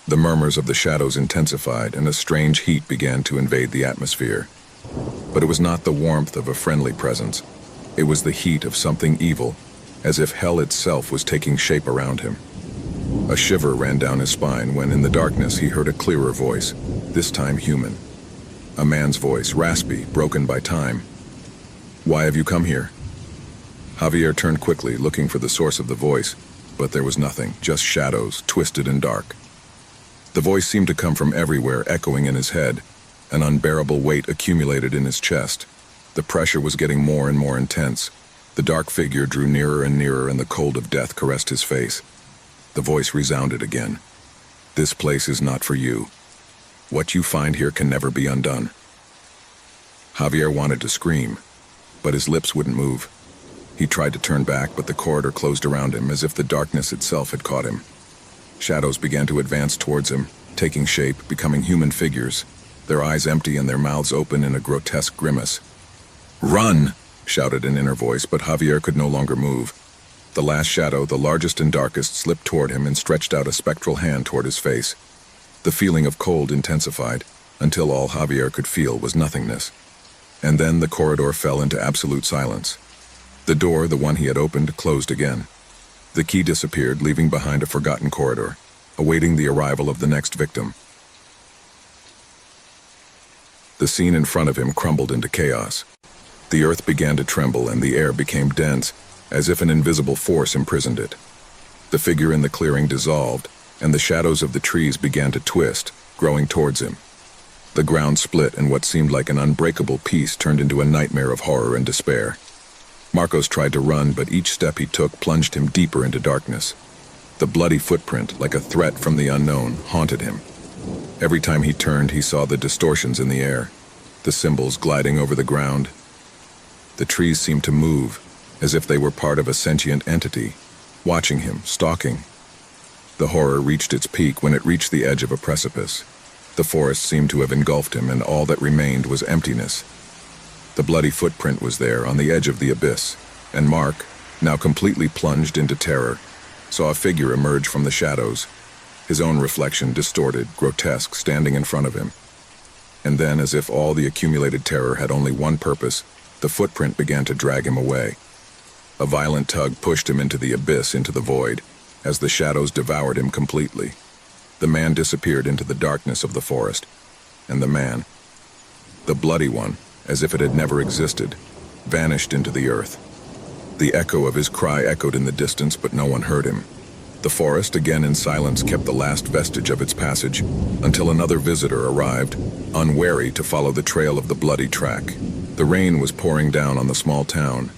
S1: The murmurs of the shadows intensified, and a strange heat began to invade the atmosphere. But it was not the warmth of a friendly presence. It was the heat of something evil, as if hell itself was taking shape around him. A shiver ran down his spine when, in the darkness, he heard a clearer voice, this time human. A man's voice, raspy, broken by time. "Why have you come here?" Javier turned quickly, looking for the source of the voice, but there was nothing, just shadows, twisted and dark. The voice seemed to come from everywhere, echoing in his head. An unbearable weight accumulated in his chest. The pressure was getting more and more intense. The dark figure drew nearer and nearer, and the cold of death caressed his face. The voice resounded again. "This place is not for you. What you find here can never be undone." Javier wanted to scream, but his lips wouldn't move. He tried to turn back, but the corridor closed around him as if the darkness itself had caught him. Shadows began to advance towards him, taking shape, becoming human figures, their eyes empty and their mouths open in a grotesque grimace. "Run!" shouted an inner voice, but Javier could no longer move. The last shadow, the largest and darkest, slipped toward him and stretched out a spectral hand toward his face. The feeling of cold intensified, until all Javier could feel was nothingness. And then the corridor fell into absolute silence. The door, the one he had opened, closed again. The key disappeared, leaving behind a forgotten corridor, awaiting the arrival of the next victim. The scene in front of him crumbled into chaos. The earth began to tremble and the air became dense, as if an invisible force imprisoned it. The figure in the clearing dissolved, and the shadows of the trees began to twist, growing towards him. The ground split, and what seemed like an unbreakable peace turned into a nightmare of horror and despair. Marcos tried to run, but each step he took plunged him deeper into darkness. The bloody footprint, like a threat from the unknown, haunted him. Every time he turned, he saw the distortions in the air, the symbols gliding over the ground. The trees seemed to move, as if they were part of a sentient entity, watching him, stalking. The horror reached its peak when it reached the edge of a precipice. The forest seemed to have engulfed him, and all that remained was emptiness. The bloody footprint was there on the edge of the abyss, and Mark, now completely plunged into terror, saw a figure emerge from the shadows, his own reflection distorted, grotesque, standing in front of him. And then, as if all the accumulated terror had only one purpose, the footprint began to drag him away. A violent tug pushed him into the abyss, into the void, as the shadows devoured him completely. The man disappeared into the darkness of the forest, and the man, the bloody one, as if it had never existed, vanished into the earth. The echo of his cry echoed in the distance, but no one heard him. The forest, again in silence, kept the last vestige of its passage, until another visitor arrived, unwary to follow the trail of the bloody track. The rain was pouring down on the small town.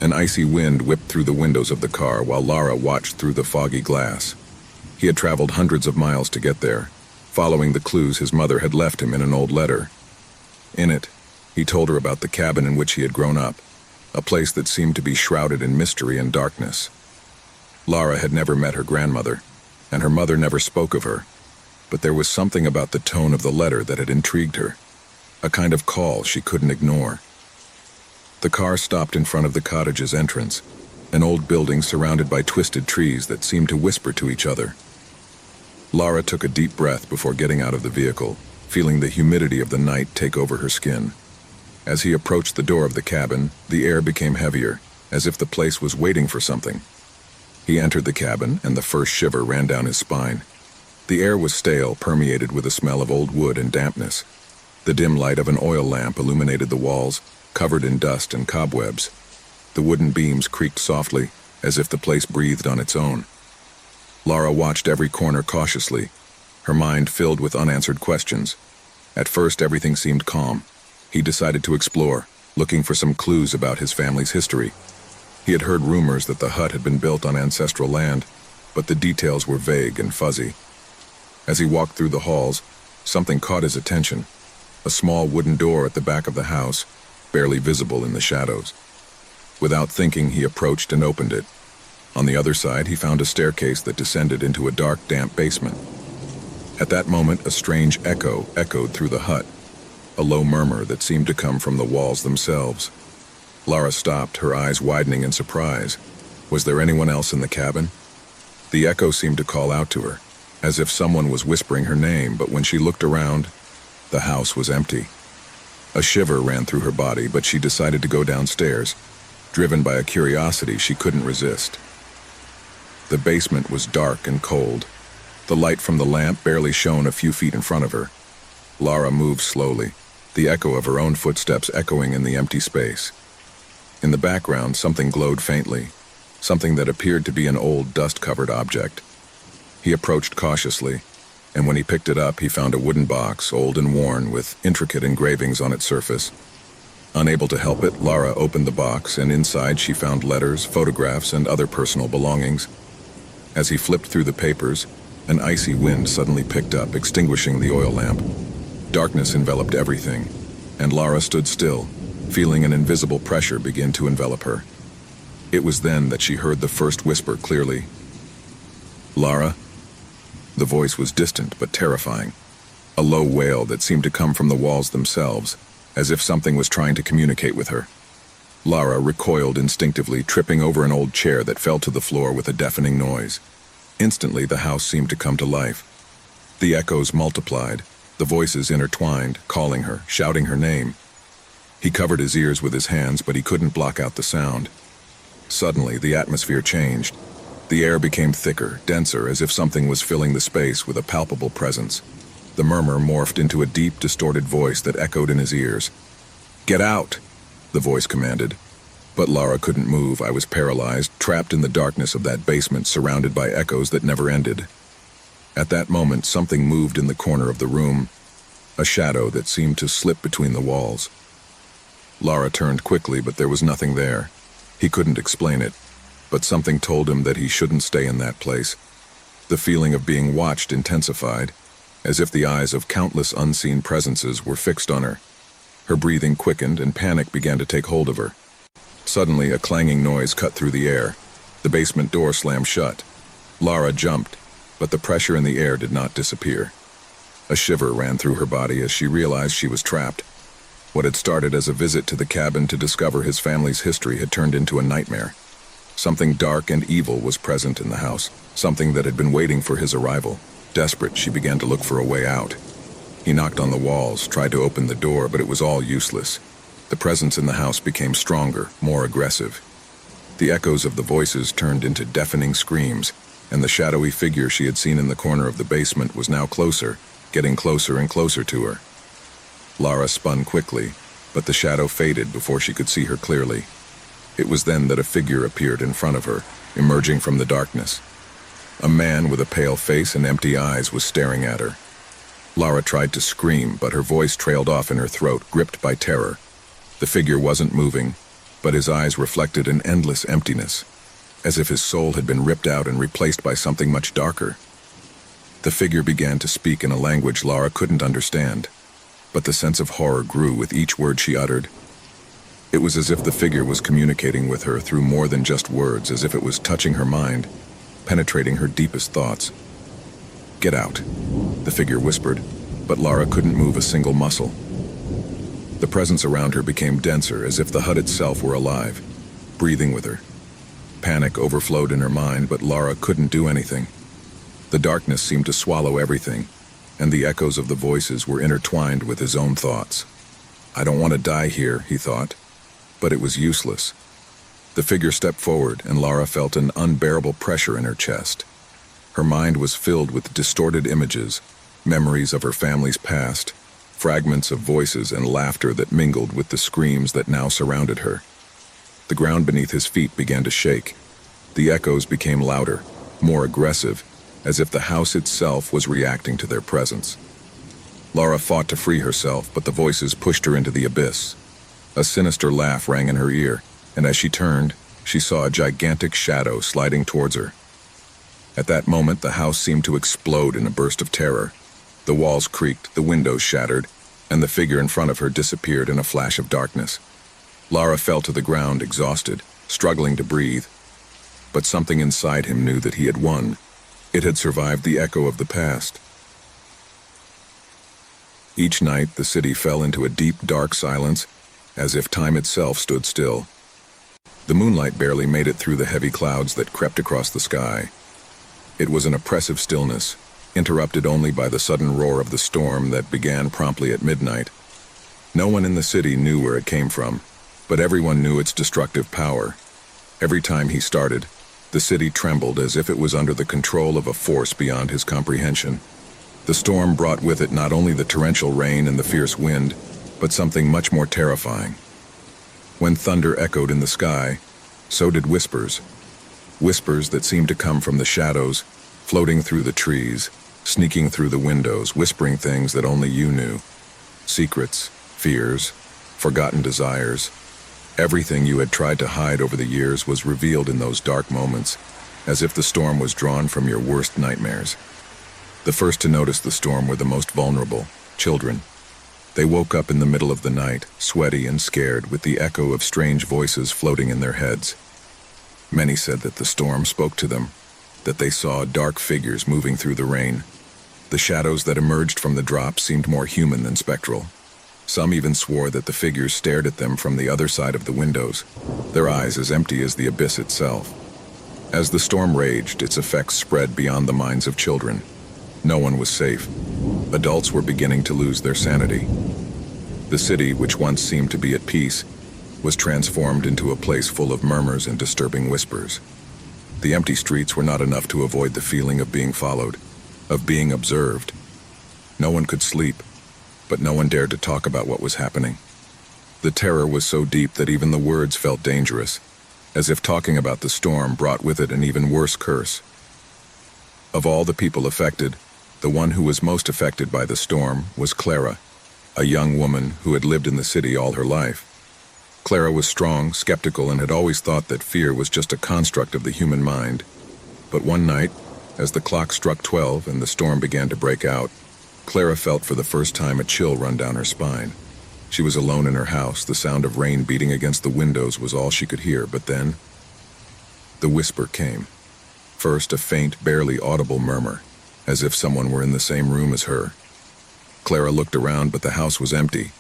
S1: An icy wind whipped through the windows of the car while Lara watched through the foggy glass. He had traveled hundreds of miles to get there, following the clues his mother had left him in an old letter. In it, he told her about the cabin in which he had grown up, a place that seemed to be shrouded in mystery and darkness. Lara had never met her grandmother, and her mother never spoke of her, but there was something about the tone of the letter that had intrigued her, a kind of call she couldn't ignore. The car stopped in front of the cottage's entrance, an old building surrounded by twisted trees that seemed to whisper to each other. Lara took a deep breath before getting out of the vehicle, feeling the humidity of the night take over her skin. As he approached the door of the cabin, the air became heavier, as if the place was waiting for something. He entered the cabin, and the first shiver ran down his spine. The air was stale, permeated with a smell of old wood and dampness. The dim light of an oil lamp illuminated the walls, covered in dust and cobwebs. The wooden beams creaked softly, as if the place breathed on its own. Lara watched every corner cautiously, her mind filled with unanswered questions. At first, everything seemed calm. He decided to explore, looking for some clues about his family's history. He had heard rumors that the hut had been built on ancestral land, but the details were vague and fuzzy. As he walked through the halls, something caught his attention. A small wooden door at the back of the house, barely visible in the shadows. Without thinking, he approached and opened it. On the other side, he found a staircase that descended into a dark, damp basement. At that moment, a strange echo echoed through the hut, a low murmur that seemed to come from the walls themselves. Lara stopped, her eyes widening in surprise. Was there anyone else in the cabin? The echo seemed to call out to her, as if someone was whispering her name, but when she looked around, the house was empty. A shiver ran through her body, but she decided to go downstairs, driven by a curiosity she couldn't resist. The basement was dark and cold. The light from the lamp barely shone a few feet in front of her. Lara moved slowly, the echo of her own footsteps echoing in the empty space. In the background, something glowed faintly, something that appeared to be an old, dust-covered object. He approached cautiously, and when he picked it up, he found a wooden box, old and worn, with intricate engravings on its surface. Unable to help it, Lara opened the box, and inside she found letters, photographs, and other personal belongings. As he flipped through the papers, an icy wind suddenly picked up, extinguishing the oil lamp. Darkness enveloped everything, and Lara stood still, feeling an invisible pressure begin to envelop her. It was then that she heard the first whisper clearly. "Lara?" The voice was distant but terrifying, a low wail that seemed to come from the walls themselves, as if something was trying to communicate with her. Lara recoiled instinctively, tripping over an old chair that fell to the floor with a deafening noise. Instantly, the house seemed to come to life. The echoes multiplied, the voices intertwined, calling her, shouting her name. He covered his ears with his hands, but he couldn't block out the sound. Suddenly, the atmosphere changed. The air became thicker, denser, as if something was filling the space with a palpable presence. The murmur morphed into a deep, distorted voice that echoed in his ears. "Get out!" the voice commanded. But Lara couldn't move. I was paralyzed, trapped in the darkness of that basement, surrounded by echoes that never ended. At that moment, something moved in the corner of the room, a shadow that seemed to slip between the walls. Lara turned quickly, but there was nothing there. He couldn't explain it, but something told him that he shouldn't stay in that place. The feeling of being watched intensified, as if the eyes of countless unseen presences were fixed on her. Her breathing quickened, and panic began to take hold of her. Suddenly, a clanging noise cut through the air. The basement door slammed shut. Lara jumped, but the pressure in the air did not disappear. A shiver ran through her body as she realized she was trapped. What had started as a visit to the cabin to discover his family's history had turned into a nightmare. Something dark and evil was present in the house, something that had been waiting for his arrival. Desperate, she began to look for a way out. He knocked on the walls, tried to open the door, but it was all useless. The presence in the house became stronger, more aggressive. The echoes of the voices turned into deafening screams, and the shadowy figure she had seen in the corner of the basement was now closer, getting closer and closer to her. Lara spun quickly, but the shadow faded before she could see her clearly. It was then that a figure appeared in front of her, emerging from the darkness. A man with a pale face and empty eyes was staring at her. Lara tried to scream, but her voice trailed off in her throat, gripped by terror. The figure wasn't moving, but his eyes reflected an endless emptiness, as if his soul had been ripped out and replaced by something much darker. The figure began to speak in a language Lara couldn't understand, but the sense of horror grew with each word she uttered. It was as if the figure was communicating with her through more than just words, as if it was touching her mind, penetrating her deepest thoughts. "Get out," the figure whispered, but Lara couldn't move a single muscle. The presence around her became denser, as if the hut itself were alive, breathing with her. Panic overflowed in her mind, but Lara couldn't do anything. The darkness seemed to swallow everything, and the echoes of the voices were intertwined with his own thoughts. "I don't want to die here," he thought, but it was useless. The figure stepped forward, and Lara felt an unbearable pressure in her chest. Her mind was filled with distorted images, memories of her family's past, fragments of voices and laughter that mingled with the screams that now surrounded her. The ground beneath his feet began to shake. The echoes became louder, more aggressive, as if the house itself was reacting to their presence. Lara fought to free herself, but the voices pushed her into the abyss. A sinister laugh rang in her ear, and as she turned, she saw a gigantic shadow sliding towards her. At that moment, the house seemed to explode in a burst of terror. The walls creaked, the windows shattered, and the figure in front of her disappeared in a flash of darkness. Lara fell to the ground, exhausted, struggling to breathe. But something inside him knew that he had won. It had survived the echo of the past. Each night, the city fell into a deep, dark silence, as if time itself stood still. The moonlight barely made it through the heavy clouds that crept across the sky. It was an oppressive stillness, interrupted only by the sudden roar of the storm that began promptly at midnight. No one in the city knew where it came from, but everyone knew its destructive power. Every time he started, the city trembled as if it was under the control of a force beyond his comprehension. The storm brought with it not only the torrential rain and the fierce wind, but something much more terrifying. When thunder echoed in the sky, so did whispers. Whispers that seemed to come from the shadows, floating through the trees, sneaking through the windows, whispering things that only you knew. Secrets, fears, forgotten desires. Everything you had tried to hide over the years was revealed in those dark moments, as if the storm was drawn from your worst nightmares. The first to notice the storm were the most vulnerable, children. They woke up in the middle of the night, sweaty and scared, with the echo of strange voices floating in their heads. Many said that the storm spoke to them, that they saw dark figures moving through the rain. The shadows that emerged from the drops seemed more human than spectral. Some even swore that the figures stared at them from the other side of the windows, their eyes as empty as the abyss itself. As the storm raged, its effects spread beyond the minds of children. No one was safe. Adults were beginning to lose their sanity. The city, which once seemed to be at peace, was transformed into a place full of murmurs and disturbing whispers. The empty streets were not enough to avoid the feeling of being followed, of being observed. No one could sleep, but no one dared to talk about what was happening. The terror was so deep that even the words felt dangerous, as if talking about the storm brought with it an even worse curse. Of all the people affected, the one who was most affected by the storm was Clara, a young woman who had lived in the city all her life. Clara was strong, skeptical, and had always thought that fear was just a construct of the human mind. But one night, as the clock struck 12 and the storm began to break out, Clara felt for the first time a chill run down her spine. She was alone in her house. The sound of rain beating against the windows was all she could hear, but then the whisper came. First, a faint, barely audible murmur, as if someone were in the same room as her. Clara looked around, but the house was empty.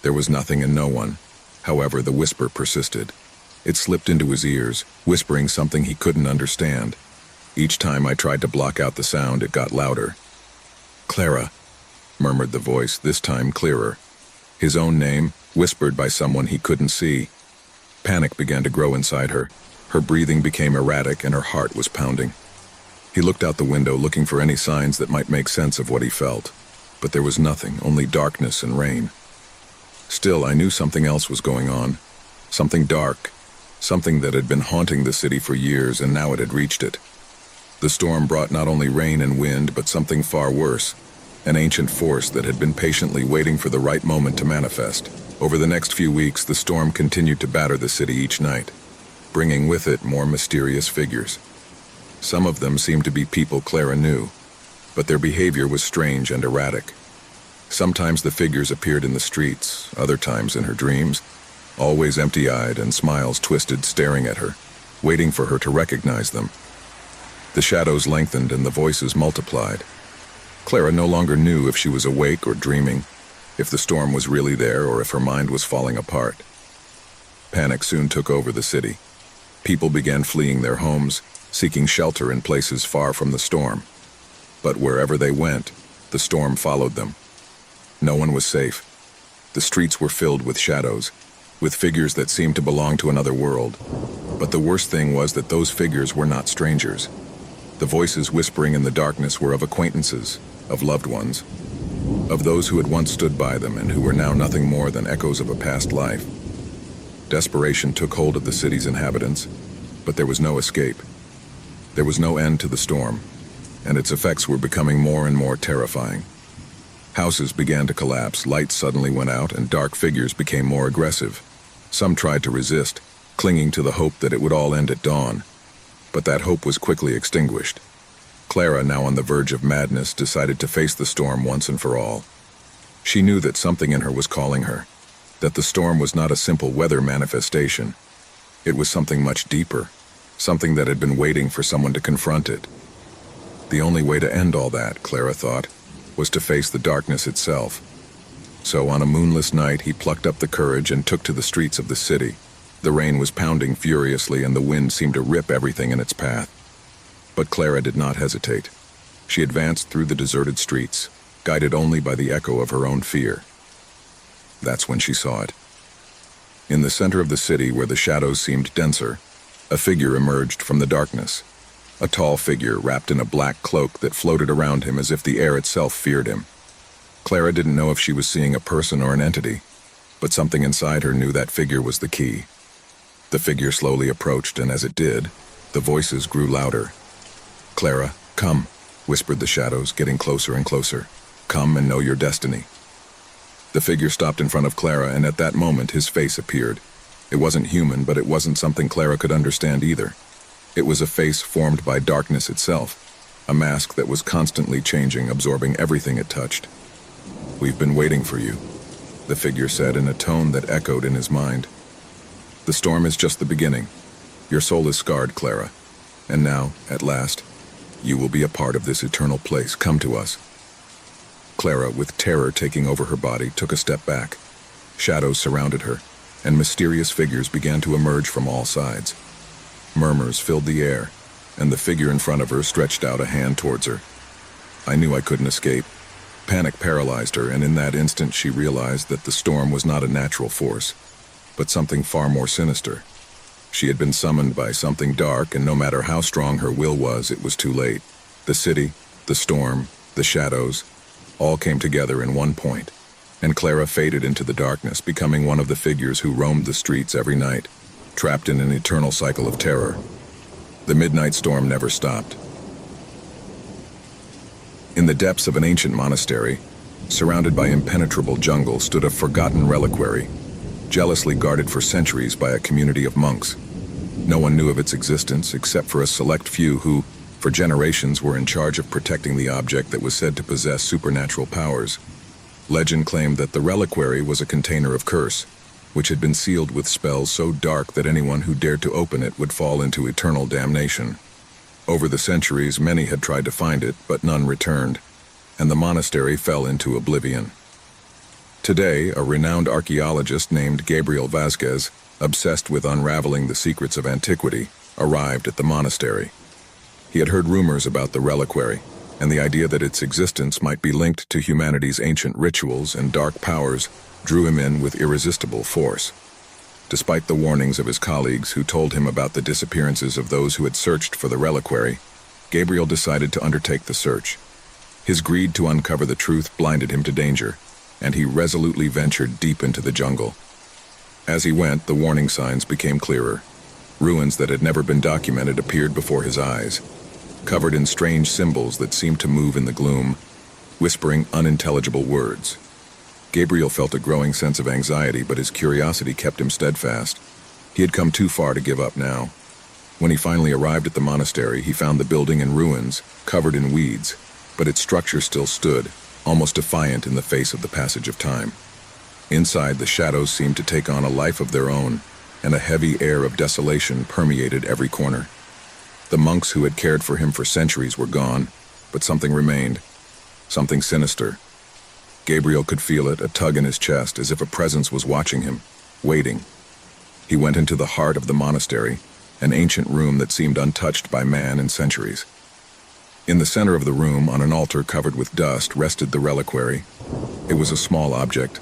S1: There was nothing and no one. However, the whisper persisted. It slipped into his ears, whispering something he couldn't understand. Each time I tried to block out the sound, it got louder. "Clara," murmured the voice, this time clearer. His own name, whispered by someone he couldn't see. Panic began to grow inside her. Her breathing became erratic and her heart was pounding. He looked out the window, looking for any signs that might make sense of what he felt. But there was nothing, only darkness and rain. Still, I knew something else was going on. Something dark. Something that had been haunting the city for years, and now it had reached it. The storm brought not only rain and wind, but something far worse. An ancient force that had been patiently waiting for the right moment to manifest. Over the next few weeks, the storm continued to batter the city each night, bringing with it more mysterious figures. Some of them seemed to be people Clara knew, but their behavior was strange and erratic. Sometimes the figures appeared in the streets, other times in her dreams, always empty-eyed and smiles twisted, staring at her, waiting for her to recognize them. The shadows lengthened and the voices multiplied. Clara no longer knew if she was awake or dreaming, if the storm was really there or if her mind was falling apart. Panic soon took over the city. People began fleeing their homes, seeking shelter in places far from the storm. But wherever they went, the storm followed them. No one was safe. The streets were filled with shadows, with figures that seemed to belong to another world. But the worst thing was that those figures were not strangers. The voices whispering in the darkness were of acquaintances, of loved ones, of those who had once stood by them and who were now nothing more than echoes of a past life. Desperation took hold of the city's inhabitants, but there was no escape. There was no end to the storm, and its effects were becoming more and more terrifying. Houses began to collapse, lights suddenly went out, and dark figures became more aggressive. Some tried to resist, clinging to the hope that it would all end at dawn. But that hope was quickly extinguished. Clara, now on the verge of madness, decided to face the storm once and for all. She knew that something in her was calling her, that the storm was not a simple weather manifestation. It was something much deeper, something that had been waiting for someone to confront it. The only way to end all that, Clara thought, was to face the darkness itself. So on a moonless night, he plucked up the courage and took to the streets of the city. The rain was pounding furiously and the wind seemed to rip everything in its path. But Clara did not hesitate. She advanced through the deserted streets, guided only by the echo of her own fear. That's when she saw it. In the center of the city, where the shadows seemed denser, a figure emerged from the darkness. A tall figure wrapped in a black cloak that floated around him as if the air itself feared him. Clara didn't know if she was seeing a person or an entity, but something inside her knew that figure was the key. The figure slowly approached, and as it did, the voices grew louder. "Clara, come," whispered the shadows, getting closer and closer. "Come and know your destiny." The figure stopped in front of Clara, and at that moment his face appeared. It wasn't human, but it wasn't something Clara could understand either. It was a face formed by darkness itself, a mask that was constantly changing, absorbing everything it touched. "We've been waiting for you," the figure said in a tone that echoed in his mind. "The storm is just the beginning. Your soul is scarred, Clara. And now, at last, you will be a part of this eternal place. Come to us." Clara, with terror taking over her body, took a step back. Shadows surrounded her, and mysterious figures began to emerge from all sides. Murmurs filled the air, and the figure in front of her stretched out a hand towards her. I knew I couldn't escape. Panic paralyzed her, and in that instant she realized that the storm was not a natural force, but something far more sinister. She had been summoned by something dark, and no matter how strong her will was, it was too late. The city, the storm, the shadows, all came together in one point, and Clara faded into the darkness, becoming one of the figures who roamed the streets every night, trapped in an eternal cycle of terror. The midnight storm never stopped. In the depths of an ancient monastery, surrounded by impenetrable jungle, stood a forgotten reliquary, jealously guarded for centuries by a community of monks. No one knew of its existence except for a select few who, for generations, were in charge of protecting the object that was said to possess supernatural powers. Legend claimed that the reliquary was a container of curse, which had been sealed with spells so dark that anyone who dared to open it would fall into eternal damnation. Over the centuries, many had tried to find it, but none returned, and the monastery fell into oblivion. Today, a renowned archaeologist named Gabriel Vazquez, obsessed with unraveling the secrets of antiquity, arrived at the monastery. He had heard rumors about the reliquary, and the idea that its existence might be linked to humanity's ancient rituals and dark powers drew him in with irresistible force. Despite the warnings of his colleagues who told him about the disappearances of those who had searched for the reliquary, Gabriel decided to undertake the search. His greed to uncover the truth blinded him to danger, and he resolutely ventured deep into the jungle. As he went, the warning signs became clearer. Ruins that had never been documented appeared before his eyes, covered in strange symbols that seemed to move in the gloom, whispering unintelligible words. Gabriel felt a growing sense of anxiety, but his curiosity kept him steadfast. He had come too far to give up now. When he finally arrived at the monastery, he found the building in ruins, covered in weeds, but its structure still stood, almost defiant in the face of the passage of time. Inside, the shadows seemed to take on a life of their own, and a heavy air of desolation permeated every corner. The monks who had cared for him for centuries were gone, but something remained, something sinister. Gabriel could feel it, a tug in his chest, as if a presence was watching him, waiting. He went into the heart of the monastery, an ancient room that seemed untouched by man in centuries. In the center of the room, on an altar covered with dust, rested the reliquary. It was a small object,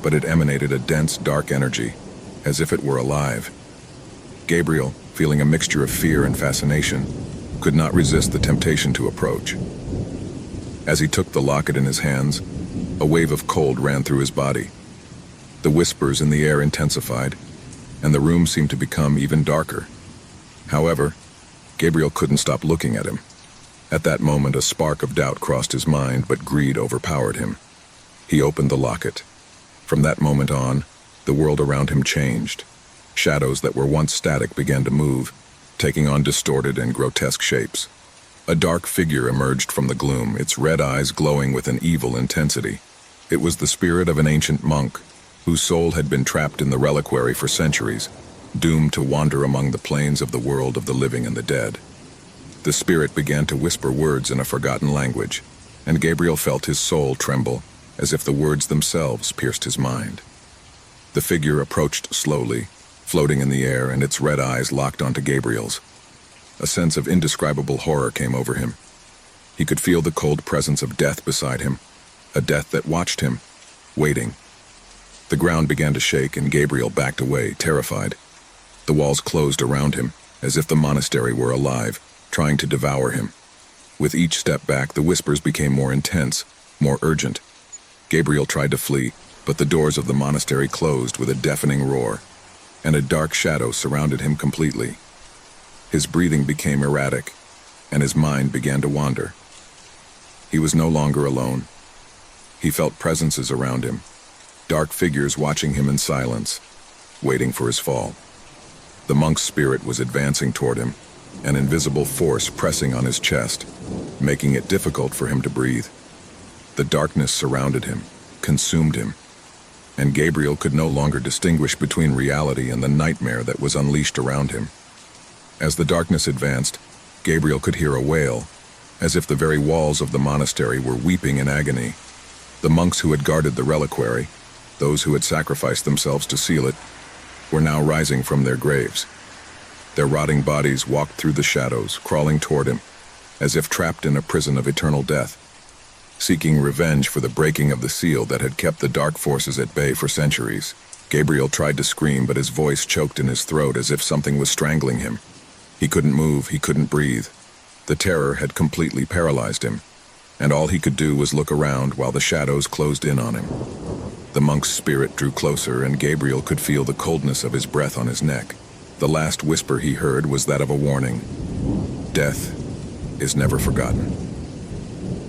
S1: but it emanated a dense, dark energy, as if it were alive. Gabriel, feeling a mixture of fear and fascination, could not resist the temptation to approach. As he took the locket in his hands, a wave of cold ran through his body. The whispers in the air intensified, and the room seemed to become even darker. However, Gabriel couldn't stop looking at him. At that moment, a spark of doubt crossed his mind, but greed overpowered him. He opened the locket. From that moment on, the world around him changed. Shadows that were once static began to move, taking on distorted and grotesque shapes. A dark figure emerged from the gloom, its red eyes glowing with an evil intensity. It was the spirit of an ancient monk, whose soul had been trapped in the reliquary for centuries, doomed to wander among the plains of the world of the living and the dead. The spirit began to whisper words in a forgotten language, and Gabriel felt his soul tremble, as if the words themselves pierced his mind. The figure approached slowly, floating in the air, and its red eyes locked onto Gabriel's. A sense of indescribable horror came over him. He could feel the cold presence of death beside him, a death that watched him, waiting. The ground began to shake, and Gabriel backed away, terrified. The walls closed around him, as if the monastery were alive, trying to devour him. With each step back, the whispers became more intense, more urgent. Gabriel tried to flee, but the doors of the monastery closed with a deafening roar, and a dark shadow surrounded him completely. His breathing became erratic, and his mind began to wander. He was no longer alone. He felt presences around him, dark figures watching him in silence, waiting for his fall. The monk's spirit was advancing toward him, an invisible force pressing on his chest, making it difficult for him to breathe. The darkness surrounded him, consumed him, and Gabriel could no longer distinguish between reality and the nightmare that was unleashed around him. As the darkness advanced, Gabriel could hear a wail, as if the very walls of the monastery were weeping in agony. The monks who had guarded the reliquary, those who had sacrificed themselves to seal it, were now rising from their graves. Their rotting bodies walked through the shadows, crawling toward him, as if trapped in a prison of eternal death, seeking revenge for the breaking of the seal that had kept the dark forces at bay for centuries. Gabriel tried to scream, but his voice choked in his throat as if something was strangling him. He couldn't move, he couldn't breathe. The terror had completely paralyzed him, and all he could do was look around while the shadows closed in on him. The monk's spirit drew closer, and Gabriel could feel the coldness of his breath on his neck. The last whisper he heard was that of a warning. Death is never forgotten.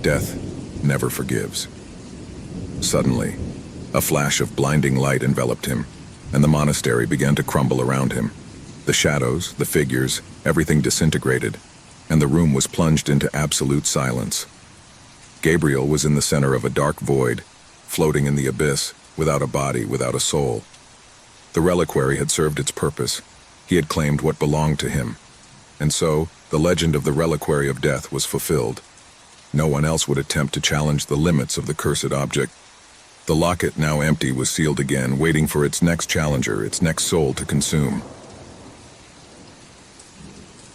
S1: Death never forgives. Suddenly, a flash of blinding light enveloped him, and the monastery began to crumble around him. The shadows, the figures, everything disintegrated, and the room was plunged into absolute silence. Gabriel was in the center of a dark void, floating in the abyss, without a body, without a soul. The reliquary had served its purpose. He had claimed what belonged to him. And so, the legend of the reliquary of death was fulfilled. No one else would attempt to challenge the limits of the cursed object. The locket, now empty, was sealed again, waiting for its next challenger, its next soul to consume.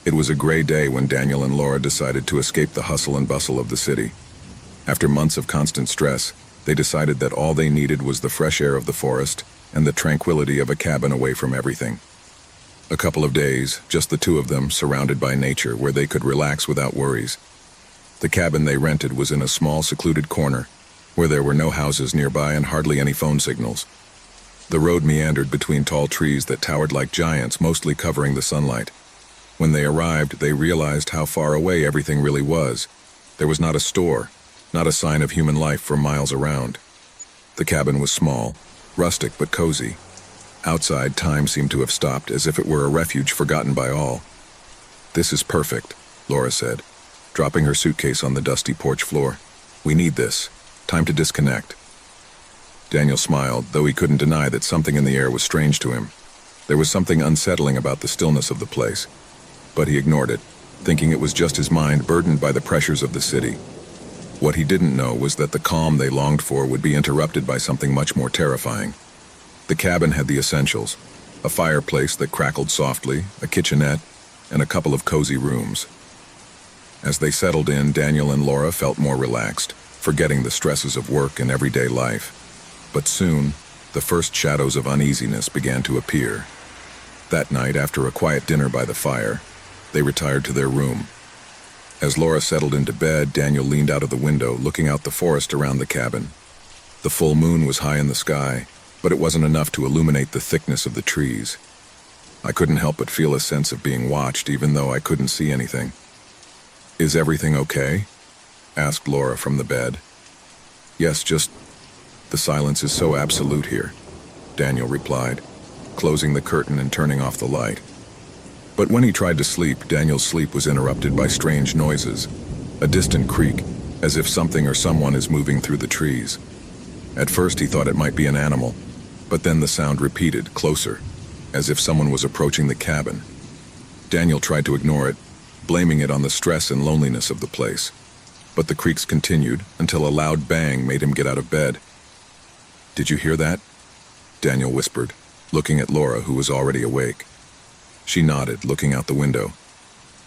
S1: It was a gray day when Daniel and Laura decided to escape the hustle and bustle of the city. After months of constant stress, they decided that all they needed was the fresh air of the forest and the tranquility of a cabin away from everything. A couple of days, just the two of them, surrounded by nature, where they could relax without worries. The cabin they rented was in a small, secluded corner, where there were no houses nearby and hardly any phone signals. The road meandered between tall trees that towered like giants, mostly covering the sunlight. When they arrived, they realized how far away everything really was. There was not a store, not a sign of human life for miles around. The cabin was small, rustic but cozy. Outside, time seemed to have stopped, as if it were a refuge forgotten by all. "This is perfect," Laura said, dropping her suitcase on the dusty porch floor. "We need this. Time to disconnect." Daniel smiled, though he couldn't deny that something in the air was strange to him. There was something unsettling about the stillness of the place. But he ignored it, thinking it was just his mind burdened by the pressures of the city. What he didn't know was that the calm they longed for would be interrupted by something much more terrifying. The cabin had the essentials: a fireplace that crackled softly, a kitchenette, and a couple of cozy rooms. As they settled in, Daniel and Laura felt more relaxed, forgetting the stresses of work and everyday life. But soon, the first shadows of uneasiness began to appear. That night, after a quiet dinner by the fire, they retired to their room. As Laura settled into bed, Daniel leaned out of the window, looking out the forest around the cabin. The full moon was high in the sky, but it wasn't enough to illuminate the thickness of the trees. "I couldn't help but feel a sense of being watched, even though I couldn't see anything." "Is everything okay?" asked Laura from the bed. "Yes, just the silence is so absolute here," Daniel replied, closing the curtain and turning off the light. But when he tried to sleep, Daniel's sleep was interrupted by strange noises, a distant creak, as if something or someone is moving through the trees. At first he thought it might be an animal, but then the sound repeated, closer, as if someone was approaching the cabin. Daniel tried to ignore it, blaming it on the stress and loneliness of the place. But the creaks continued until a loud bang made him get out of bed. "Did you hear that?" Daniel whispered, looking at Laura, who was already awake. She nodded, looking out the window.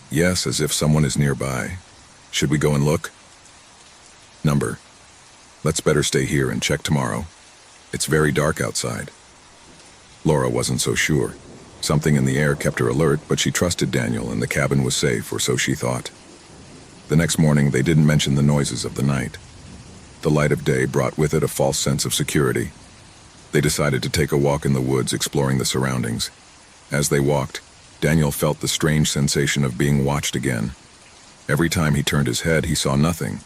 S1: "Yes, as if someone is nearby. Should we go and look?" "Number. Let's better stay here and check tomorrow. It's very dark outside." Laura wasn't so sure. Something in the air kept her alert, but she trusted Daniel and the cabin was safe, or so she thought. The next morning, they didn't mention the noises of the night. The light of day brought with it a false sense of security. They decided to take a walk in the woods, exploring the surroundings. As they walked, Daniel felt the strange sensation of being watched again. Every time he turned his head, he saw nothing,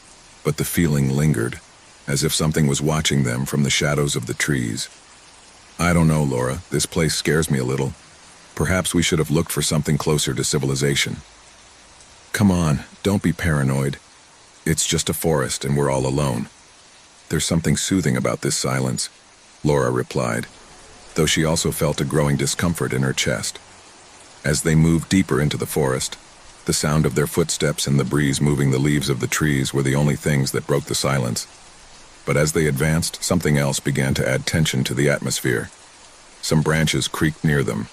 S1: but the feeling lingered, as if something was watching them from the shadows of the trees. "I don't know, Laura. This place scares me a little. Perhaps we should have looked for something closer to civilization." "Come on, don't be paranoid. It's just a forest and we're all alone." "There's something soothing about this silence," Laura replied, though she also felt a growing discomfort in her chest. As they moved deeper into the forest, the sound of their footsteps and the breeze moving the leaves of the trees were the only things that broke the silence. But as they advanced, something else began to add tension to the atmosphere. Some branches creaked near them,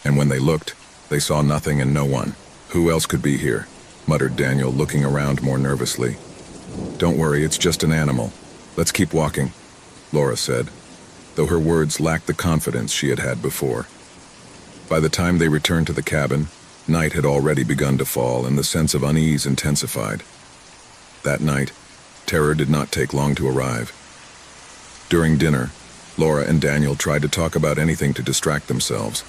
S1: and when they looked, they saw nothing and no one. "Who else could be here?" muttered Daniel, looking around more nervously. "Don't worry, it's just an animal. Let's keep walking," Laura said, though her words lacked the confidence she had had before. By the time they returned to the cabin, night had already begun to fall and the sense of unease intensified. That night, terror did not take long to arrive. During dinner, Laura and Daniel tried to talk about anything to distract themselves,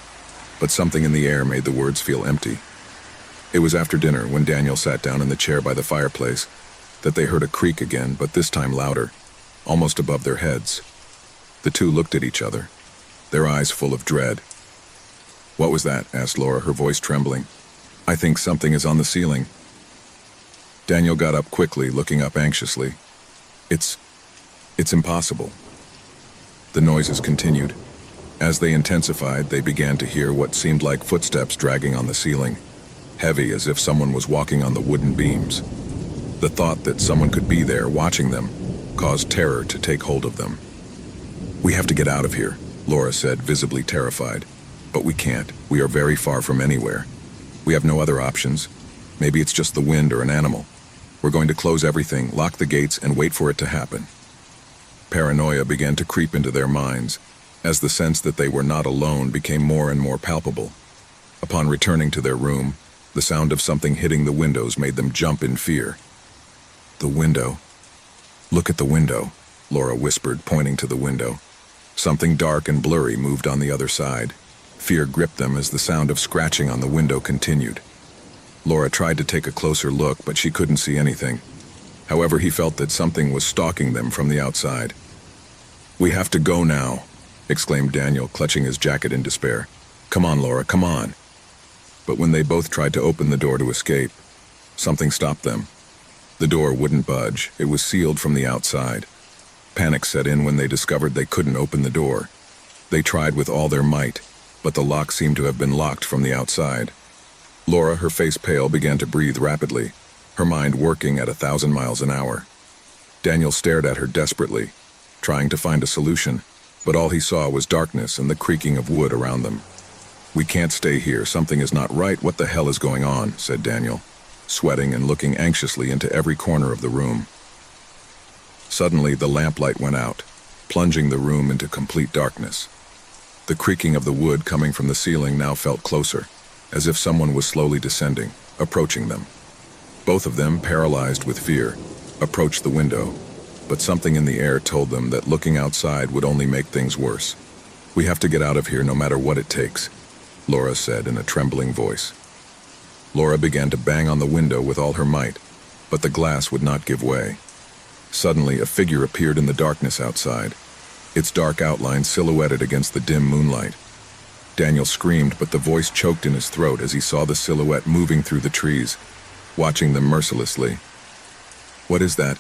S1: but something in the air made the words feel empty. It was after dinner, when Daniel sat down in the chair by the fireplace, that they heard a creak again, but this time louder, almost above their heads. The two looked at each other, their eyes full of dread. "What was that?" asked Laura, her voice trembling. "I think something is on the ceiling." Daniel got up quickly, looking up anxiously. It's impossible. The noises continued. As they intensified, they began to hear what seemed like footsteps dragging on the ceiling, heavy as if someone was walking on the wooden beams. The thought that someone could be there watching them caused terror to take hold of them. "We have to get out of here," Laura said, visibly terrified. "But we can't. We are very far from anywhere. We have no other options. Maybe it's just the wind or an animal. We're going to close everything, lock the gates, and wait for it to happen." Paranoia began to creep into their minds, as the sense that they were not alone became more and more palpable. Upon returning to their room, the sound of something hitting the windows made them jump in fear. "The window. Look at the window," Laura whispered, pointing to the window. Something dark and blurry moved on the other side. Fear gripped them as the sound of scratching on the window continued. Laura tried to take a closer look, but she couldn't see anything. However, he felt that something was stalking them from the outside. "We have to go now," exclaimed Daniel, clutching his jacket in despair. "Come on, Laura, come on." But when they both tried to open the door to escape, something stopped them. The door wouldn't budge. It was sealed from the outside. Panic set in when they discovered they couldn't open the door. They tried with all their might, but the lock seemed to have been locked from the outside. Laura, her face pale, began to breathe rapidly, her mind working at 1,000 miles an hour. Daniel stared at her desperately, trying to find a solution, but all he saw was darkness and the creaking of wood around them. "We can't stay here. Something is not right. What the hell is going on?" said Daniel, sweating and looking anxiously into every corner of the room. Suddenly, the lamplight went out, plunging the room into complete darkness. The creaking of the wood coming from the ceiling now felt closer, as if someone was slowly descending, approaching them. Both of them, paralyzed with fear, approached the window, but something in the air told them that looking outside would only make things worse. "We have to get out of here no matter what it takes," Laura said in a trembling voice. Laura began to bang on the window with all her might, but the glass would not give way. Suddenly, a figure appeared in the darkness outside, its dark outline silhouetted against the dim moonlight. Daniel screamed, but the voice choked in his throat as he saw the silhouette moving through the trees, watching them mercilessly. "What is that?"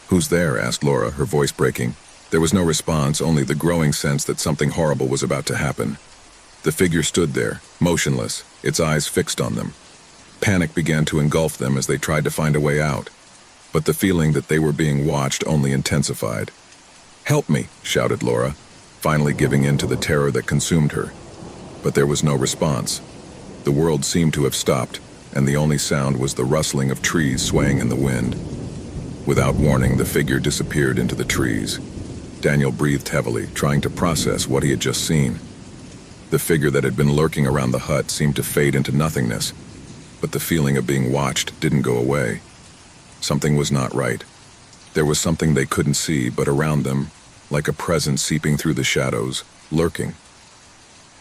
S1: "Who's there?" asked Laura, her voice breaking. There was no response, only the growing sense that something horrible was about to happen. The figure stood there, motionless, its eyes fixed on them. Panic began to engulf them as they tried to find a way out, but the feeling that they were being watched only intensified. "Help me!" shouted Laura, finally giving in to the terror that consumed her. But there was no response. The world seemed to have stopped, and the only sound was the rustling of trees swaying in the wind. Without warning, the figure disappeared into the trees. Daniel breathed heavily, trying to process what he had just seen. The figure that had been lurking around the hut seemed to fade into nothingness, but the feeling of being watched didn't go away. Something was not right. There was something they couldn't see, but around them, like a presence seeping through the shadows, lurking.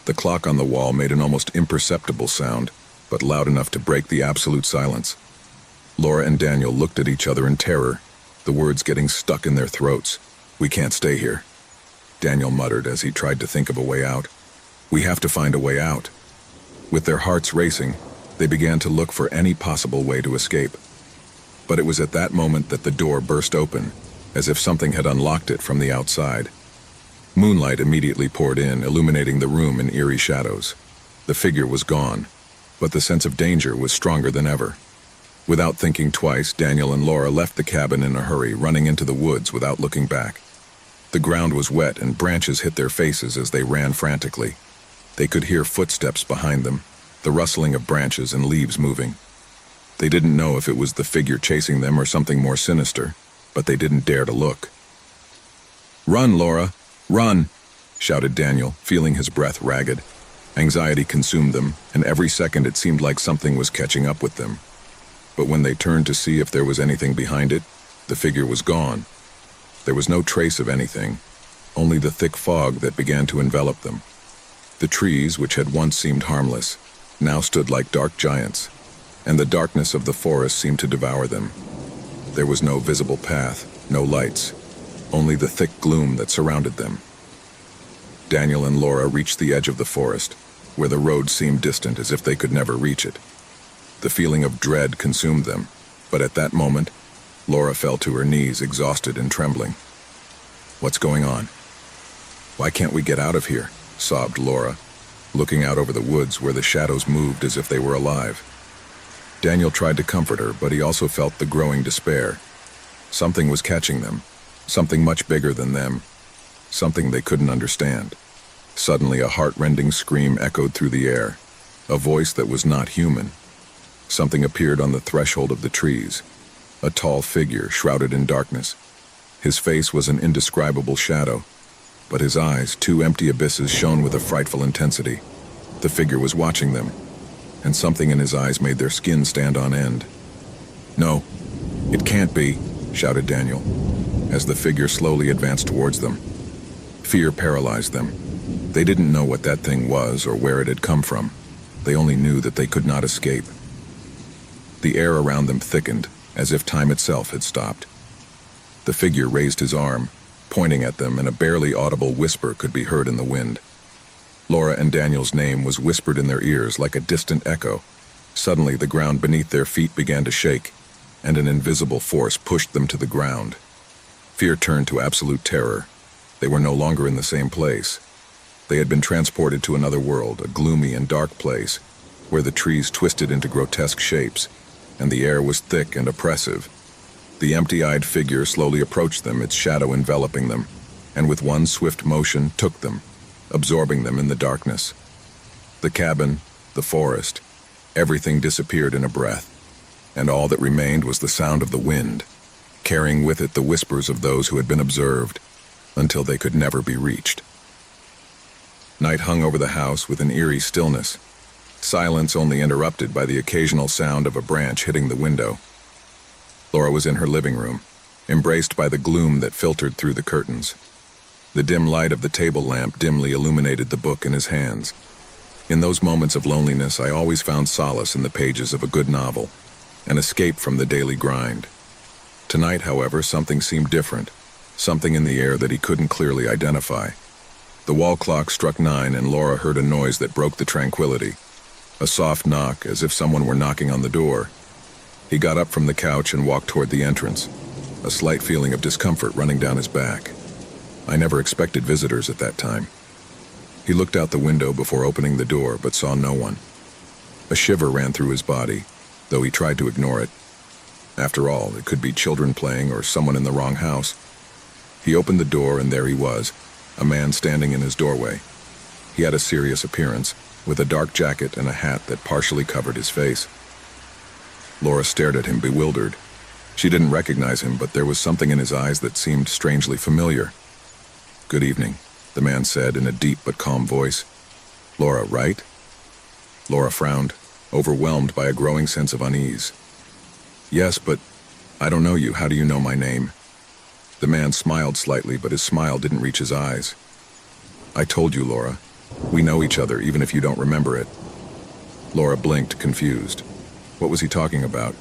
S1: The clock on the wall made an almost imperceptible sound, but loud enough to break the absolute silence. Laura and Daniel looked at each other in terror, the words getting stuck in their throats. "We can't stay here," Daniel muttered as he tried to think of a way out. "We have to find a way out." With their hearts racing, they began to look for any possible way to escape. But it was at that moment that the door burst open, as if something had unlocked it from the outside. Moonlight immediately poured in, illuminating the room in eerie shadows. The figure was gone, but the sense of danger was stronger than ever. Without thinking twice, Daniel and Laura left the cabin in a hurry, running into the woods without looking back. The ground was wet and branches hit their faces as they ran frantically. They could hear footsteps behind them, the rustling of branches and leaves moving. They didn't know if it was the figure chasing them or something more sinister, but they didn't dare to look. "Run, Laura! Run!" shouted Daniel, feeling his breath ragged. Anxiety consumed them, and every second it seemed like something was catching up with them. But when they turned to see if there was anything behind it, the figure was gone. There was no trace of anything, only the thick fog that began to envelop them. The trees, which had once seemed harmless, now stood like dark giants, and the darkness of the forest seemed to devour them. There was no visible path, no lights, only the thick gloom that surrounded them. Daniel and Laura reached the edge of the forest, where the road seemed distant as if they could never reach it. The feeling of dread consumed them, but at that moment, Laura fell to her knees, exhausted and trembling. "What's going on?" "Why can't we get out of here?" sobbed Laura, looking out over the woods where the shadows moved as if they were alive. Daniel tried to comfort her, but he also felt the growing despair. Something was catching them, something much bigger than them, something they couldn't understand. Suddenly, a heart-rending scream echoed through the air, a voice that was not human. Something appeared on the threshold of the trees, a tall figure shrouded in darkness. His face was an indescribable shadow, but his eyes, two empty abysses, shone with a frightful intensity. The figure was watching them, and something in his eyes made their skin stand on end. "No, it can't be," shouted Daniel, as the figure slowly advanced towards them. Fear paralyzed them. They didn't know what that thing was or where it had come from. They only knew that they could not escape. The air around them thickened, as if time itself had stopped. The figure raised his arm, pointing at them, and a barely audible whisper could be heard in the wind. Laura and Daniel's name was whispered in their ears like a distant echo. Suddenly, the ground beneath their feet began to shake, and an invisible force pushed them to the ground. Fear turned to absolute terror. They were no longer in the same place. They had been transported to another world, a gloomy and dark place, where the trees twisted into grotesque shapes, and the air was thick and oppressive. The empty-eyed figure slowly approached them, its shadow enveloping them, and with one swift motion took them, absorbing them in the darkness. The cabin, the forest, everything disappeared in a breath, and all that remained was the sound of the wind, carrying with it the whispers of those who had been observed, until they could never be reached. Night hung over the house with an eerie stillness, silence only interrupted by the occasional sound of a branch hitting the window. Laura was in her living room, embraced by the gloom that filtered through the curtains. The dim light of the table lamp dimly illuminated the book in his hands. In those moments of loneliness, I always found solace in the pages of a good novel, an escape from the daily grind. Tonight, however, something seemed different, something in the air that he couldn't clearly identify. The wall clock struck 9, and Laura heard a noise that broke the tranquility, a soft knock, as if someone were knocking on the door. He got up from the couch and walked toward the entrance, a slight feeling of discomfort running down his back. I never expected visitors at that time. He looked out the window before opening the door, but saw no one. A shiver ran through his body, though he tried to ignore it. After all, it could be children playing or someone in the wrong house. He opened the door, and there he was, a man standing in his doorway. He had a serious appearance, with a dark jacket and a hat that partially covered his face. Laura stared at him, bewildered. She didn't recognize him, but there was something in his eyes that seemed strangely familiar. "Good evening," the man said in a deep but calm voice. "Laura, right?" Laura frowned, overwhelmed by a growing sense of unease. "Yes, but I don't know you. How do you know my name?" The man smiled slightly, but his smile didn't reach his eyes. "I told you, Laura. We know each other, even if you don't remember it." Laura blinked, confused. What was he talking about?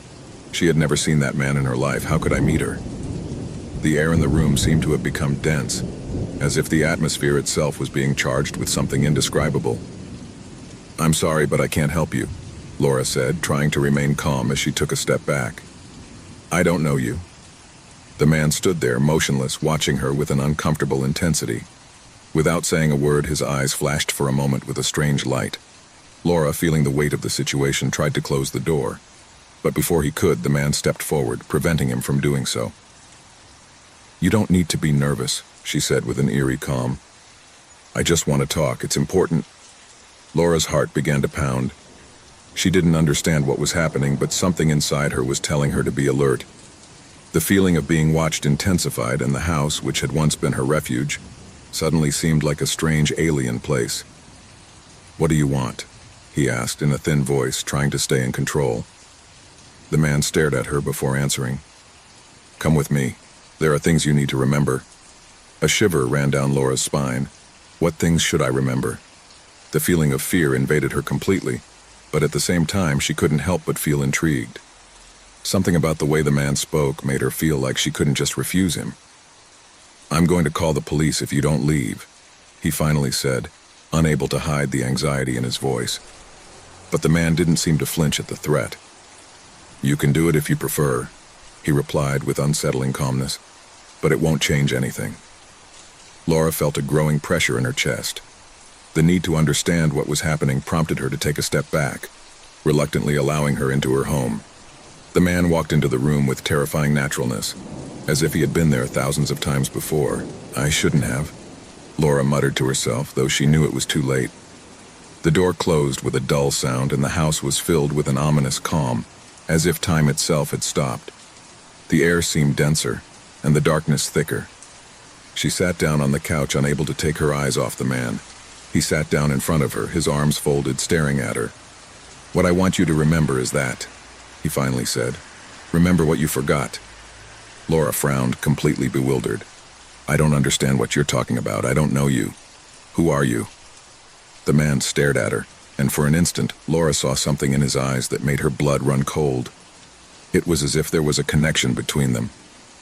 S1: She had never seen that man in her life. How could I meet her? The air in the room seemed to have become dense, as if the atmosphere itself was being charged with something indescribable. "I'm sorry, but I can't help you," Laura said, trying to remain calm as she took a step back. "I don't know you." The man stood there, motionless, watching her with an uncomfortable intensity. Without saying a word, his eyes flashed for a moment with a strange light. Laura, feeling the weight of the situation, tried to close the door. But before he could, the man stepped forward, preventing him from doing so. "You don't need to be nervous," she said with an eerie calm. "I just want to talk. It's important." Laura's heart began to pound. She didn't understand what was happening, but something inside her was telling her to be alert. The feeling of being watched intensified, and the house, which had once been her refuge, suddenly seemed like a strange alien place. "What do you want?" he asked in a thin voice, trying to stay in control. The man stared at her before answering. "Come with me. There are things you need to remember." A shiver ran down Laura's spine. What things should I remember? The feeling of fear invaded her completely, but at the same time she couldn't help but feel intrigued. Something about the way the man spoke made her feel like she couldn't just refuse him. "I'm going to call the police if you don't leave," he finally said, unable to hide the anxiety in his voice. But the man didn't seem to flinch at the threat. "You can do it if you prefer," he replied with unsettling calmness, "but it won't change anything." Laura felt a growing pressure in her chest. The need to understand what was happening prompted her to take a step back, reluctantly allowing her into her home. The man walked into the room with terrifying naturalness, as if he had been there thousands of times before. "I shouldn't have," Laura muttered to herself, though she knew it was too late. The door closed with a dull sound, and the house was filled with an ominous calm, as if time itself had stopped. The air seemed denser, and the darkness thicker. She sat down on the couch, unable to take her eyes off the man. He sat down in front of her, his arms folded, staring at her. "What I want you to remember is that," he finally said. "Remember what you forgot." Laura frowned, completely bewildered. "I don't understand what you're talking about. I don't know you. Who are you?" The man stared at her, and for an instant, Laura saw something in his eyes that made her blood run cold. It was as if there was a connection between them,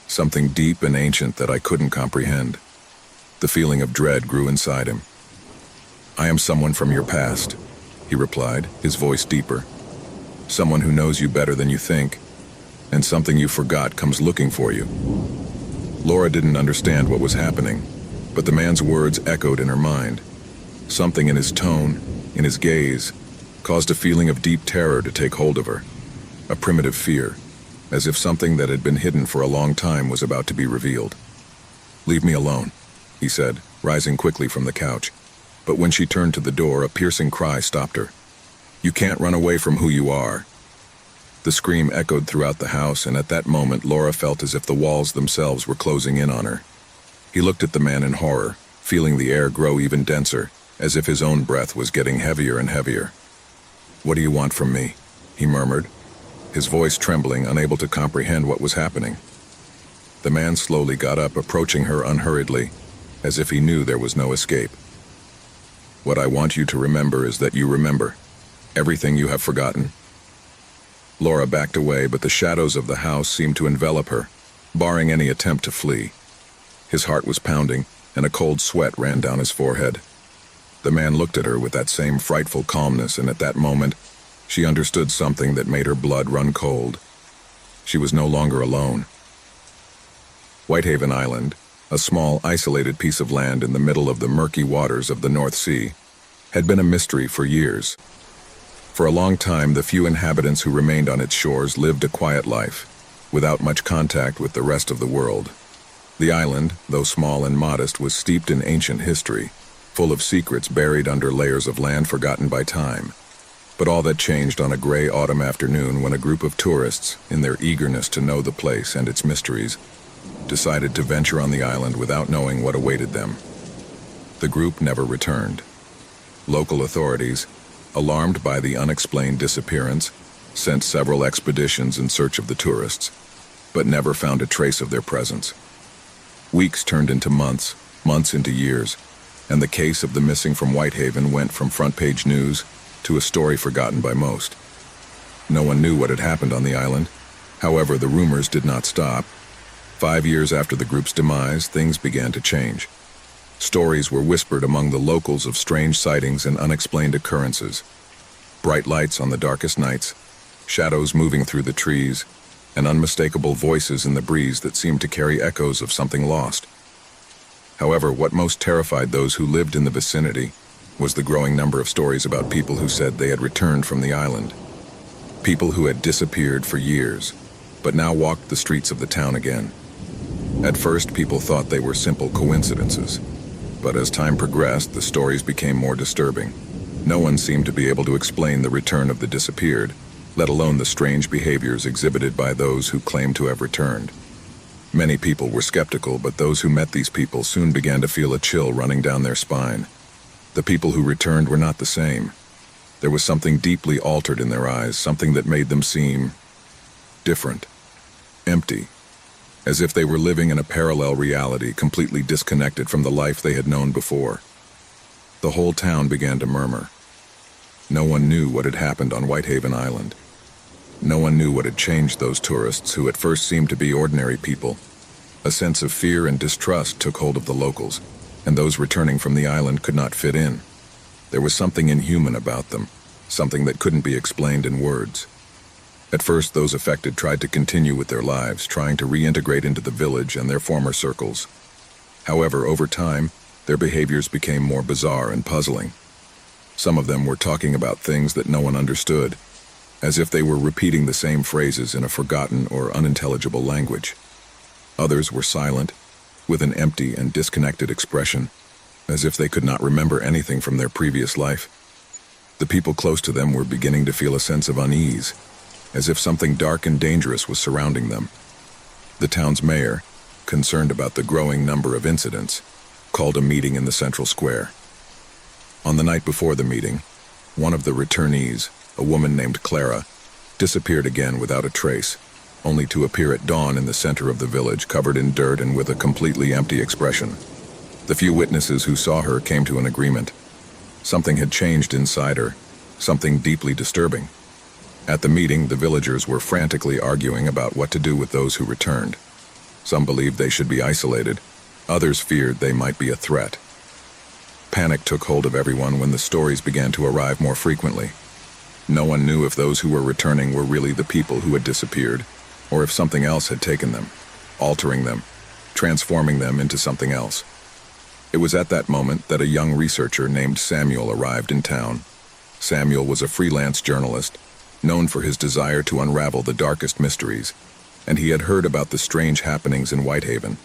S1: something deep and ancient that I couldn't comprehend. The feeling of dread grew inside him. "I am someone from your past," he replied, his voice deeper. "Someone who knows you better than you think, and something you forgot comes looking for you." Laura didn't understand what was happening, but the man's words echoed in her mind. Something in his tone, in his gaze, caused a feeling of deep terror to take hold of her, a primitive fear, as if something that had been hidden for a long time was about to be revealed. "Leave me alone," he said, rising quickly from the couch. But when she turned to the door, a piercing cry stopped her. "You can't run away from who you are." The scream echoed throughout the house, and at that moment Laura felt as if the walls themselves were closing in on her. He looked at the man in horror, feeling the air grow even denser, as if his own breath was getting heavier and heavier. "What do you want from me?" he murmured, his voice trembling, unable to comprehend what was happening. The man slowly got up, approaching her unhurriedly, as if he knew there was no escape. "What I want you to remember is that you remember everything you have forgotten." Laura backed away, but the shadows of the house seemed to envelop her, barring any attempt to flee. His heart was pounding, and a cold sweat ran down his forehead. The man looked at her with that same frightful calmness, and at that moment, she understood something that made her blood run cold. She was no longer alone. Whitehaven Island, a small, isolated piece of land in the middle of the murky waters of the North Sea, had been a mystery for years. For a long time, the few inhabitants who remained on its shores lived a quiet life, without much contact with the rest of the world. The island, though small and modest, was steeped in ancient history, full of secrets buried under layers of land forgotten by time. But all that changed on a gray autumn afternoon when a group of tourists, in their eagerness to know the place and its mysteries, decided to venture on the island without knowing what awaited them. The group never returned. Local authorities, alarmed by the unexplained disappearance, sent several expeditions in search of the tourists, but never found a trace of their presence. Weeks turned into months, months into years, and the case of the missing from Whitehaven went from front-page news to a story forgotten by most. No one knew what had happened on the island. However, the rumors did not stop. 5 years after the group's demise, things began to change. Stories were whispered among the locals of strange sightings and unexplained occurrences. Bright lights on the darkest nights, shadows moving through the trees, and unmistakable voices in the breeze that seemed to carry echoes of something lost. However, what most terrified those who lived in the vicinity was the growing number of stories about people who said they had returned from the island. People who had disappeared for years, but now walked the streets of the town again. At first, people thought they were simple coincidences, but as time progressed, the stories became more disturbing. No one seemed to be able to explain the return of the disappeared, let alone the strange behaviors exhibited by those who claimed to have returned. Many people were skeptical, but those who met these people soon began to feel a chill running down their spine. The people who returned were not the same. There was something deeply altered in their eyes, something that made them seem different, empty, as if they were living in a parallel reality, completely disconnected from the life they had known before. The whole town began to murmur. No one knew what had happened on Whitehaven Island. No one knew what had changed those tourists who at first seemed to be ordinary people. A sense of fear and distrust took hold of the locals, and those returning from the island could not fit in. There was something inhuman about them, something that couldn't be explained in words. At first, those affected tried to continue with their lives, trying to reintegrate into the village and their former circles. However, over time, their behaviors became more bizarre and puzzling. Some of them were talking about things that no one understood, as if they were repeating the same phrases in a forgotten or unintelligible language. Others were silent, with an empty and disconnected expression, as if they could not remember anything from their previous life. The people close to them were beginning to feel a sense of unease, as if something dark and dangerous was surrounding them. The town's mayor, concerned about the growing number of incidents, called a meeting in the central square. On the night before the meeting, one of the returnees, a woman named Clara, disappeared again without a trace, only to appear at dawn in the center of the village, covered in dirt and with a completely empty expression. The few witnesses who saw her came to an agreement. Something had changed inside her, something deeply disturbing. At the meeting, the villagers were frantically arguing about what to do with those who returned. Some believed they should be isolated, others feared they might be a threat. Panic took hold of everyone when the stories began to arrive more frequently. No one knew if those who were returning were really the people who had disappeared, or if something else had taken them, altering them, transforming them into something else. It was at that moment that a young researcher named Samuel arrived in town. Samuel was a freelance journalist, known for his desire to unravel the darkest mysteries, and he had heard about the strange happenings in Whitehaven.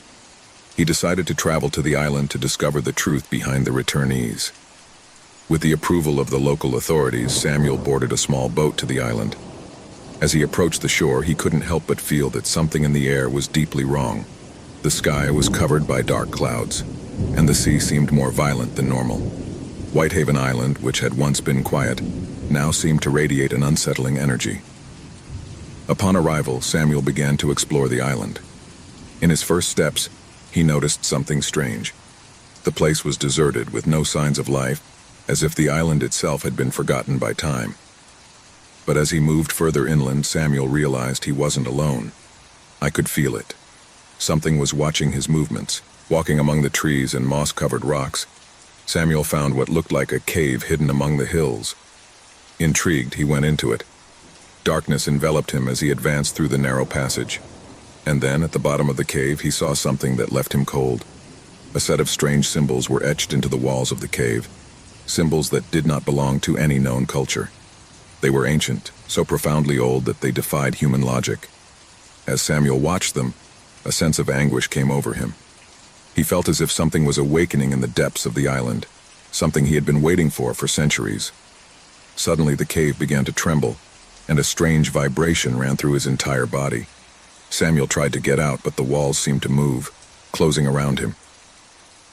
S1: He decided to travel to the island to discover the truth behind the returnees. With the approval of the local authorities, Samuel boarded a small boat to the island. As he approached the shore, he couldn't help but feel that something in the air was deeply wrong. The sky was covered by dark clouds, and the sea seemed more violent than normal. Whitehaven Island, which had once been quiet, now seemed to radiate an unsettling energy. Upon arrival, Samuel began to explore the island. In his first steps, he noticed something strange. The place was deserted with no signs of life, as if the island itself had been forgotten by time. But as he moved further inland, Samuel realized he wasn't alone. I could feel it. Something was watching his movements, walking among the trees and moss-covered rocks. Samuel found what looked like a cave hidden among the hills. Intrigued, he went into it. Darkness enveloped him as he advanced through the narrow passage. And then, at the bottom of the cave, he saw something that left him cold. A set of strange symbols were etched into the walls of the cave, symbols that did not belong to any known culture. They were ancient, so profoundly old that they defied human logic. As Samuel watched them, a sense of anguish came over him. He felt as if something was awakening in the depths of the island, something he had been waiting for centuries. Suddenly, the cave began to tremble, and a strange vibration ran through his entire body. Samuel tried to get out, but the walls seemed to move, closing around him.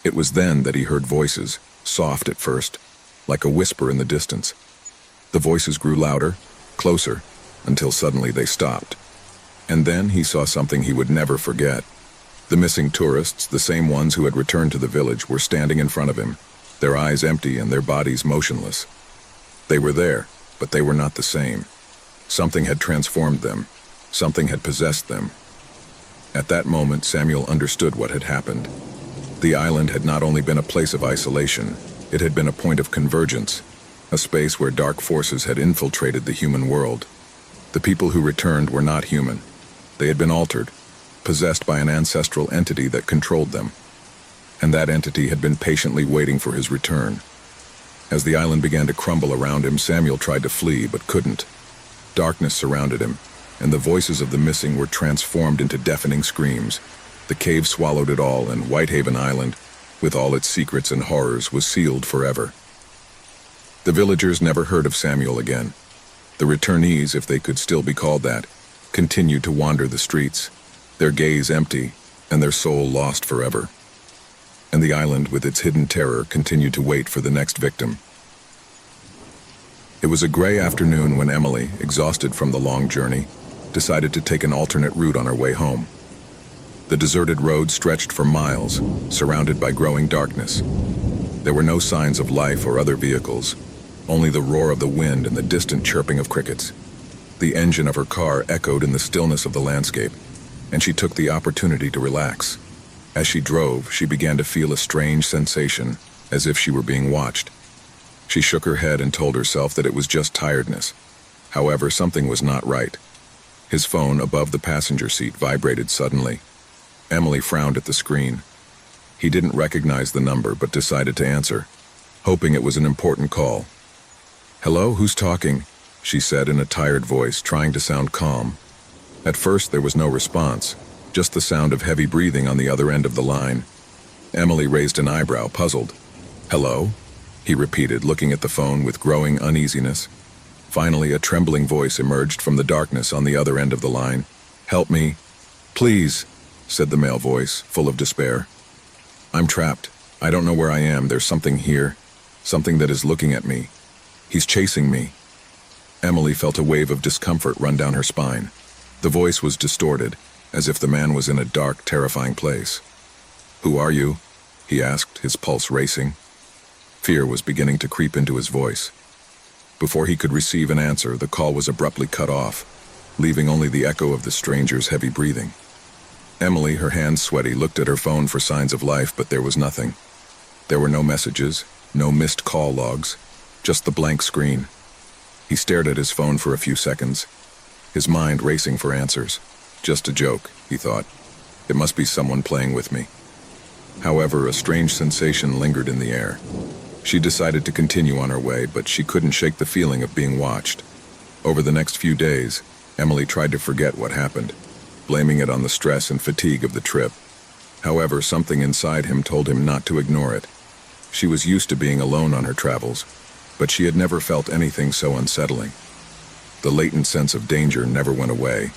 S1: It was then that he heard voices, soft at first, like a whisper in the distance. The voices grew louder, closer, until suddenly they stopped. And then he saw something he would never forget. The missing tourists, the same ones who had returned to the village, were standing in front of him, their eyes empty and their bodies motionless. They were there, but they were not the same. Something had transformed them. Something had possessed them. At that moment, Samuel understood what had happened. The island had not only been a place of isolation, it had been a point of convergence, a space where dark forces had infiltrated the human world. The people who returned were not human. They had been altered, possessed by an ancestral entity that controlled them. And that entity had been patiently waiting for his return. As the island began to crumble around him, Samuel tried to flee, but couldn't. Darkness surrounded him, and the voices of the missing were transformed into deafening screams. The cave swallowed it all, and Whitehaven Island, with all its secrets and horrors, was sealed forever. The villagers never heard of Samuel again. The returnees, if they could still be called that, continued to wander the streets, their gaze empty and their soul lost forever. And the island, with its hidden terror, continued to wait for the next victim. It was a gray afternoon when Emily, exhausted from the long journey, decided to take an alternate route on her way home. The deserted road stretched for miles, surrounded by growing darkness. There were no signs of life or other vehicles, only the roar of the wind and the distant chirping of crickets. The engine of her car echoed in the stillness of the landscape, and she took the opportunity to relax. As she drove, she began to feel a strange sensation, as if she were being watched. She shook her head and told herself that it was just tiredness. However, something was not right. His phone above the passenger seat vibrated suddenly. Emily frowned at the screen. He didn't recognize the number but decided to answer, hoping it was an important call. "Hello, who's talking?" she said in a tired voice, trying to sound calm. At first there was no response, just the sound of heavy breathing on the other end of the line. Emily raised an eyebrow, puzzled. "Hello?" he repeated, looking at the phone with growing uneasiness. Finally, a trembling voice emerged from the darkness on the other end of the line. "Help me. Please," said the male voice, full of despair. "I'm trapped. I don't know where I am. There's something here. Something that is looking at me. He's chasing me." Emily felt a wave of discomfort run down her spine. The voice was distorted, as if the man was in a dark, terrifying place. "Who are you?" he asked, his pulse racing. Fear was beginning to creep into his voice. Before he could receive an answer, the call was abruptly cut off, leaving only the echo of the stranger's heavy breathing. Emily, her hands sweaty, looked at her phone for signs of life, but there was nothing. There were no messages, no missed call logs, just the blank screen. He stared at his phone for a few seconds, his mind racing for answers. Just a joke, he thought. It must be someone playing with me. However, a strange sensation lingered in the air. She decided to continue on her way, but she couldn't shake the feeling of being watched. Over the next few days, Emily tried to forget what happened, blaming it on the stress and fatigue of the trip. However, something inside him told him not to ignore it. She was used to being alone on her travels, but she had never felt anything so unsettling. The latent sense of danger never went away.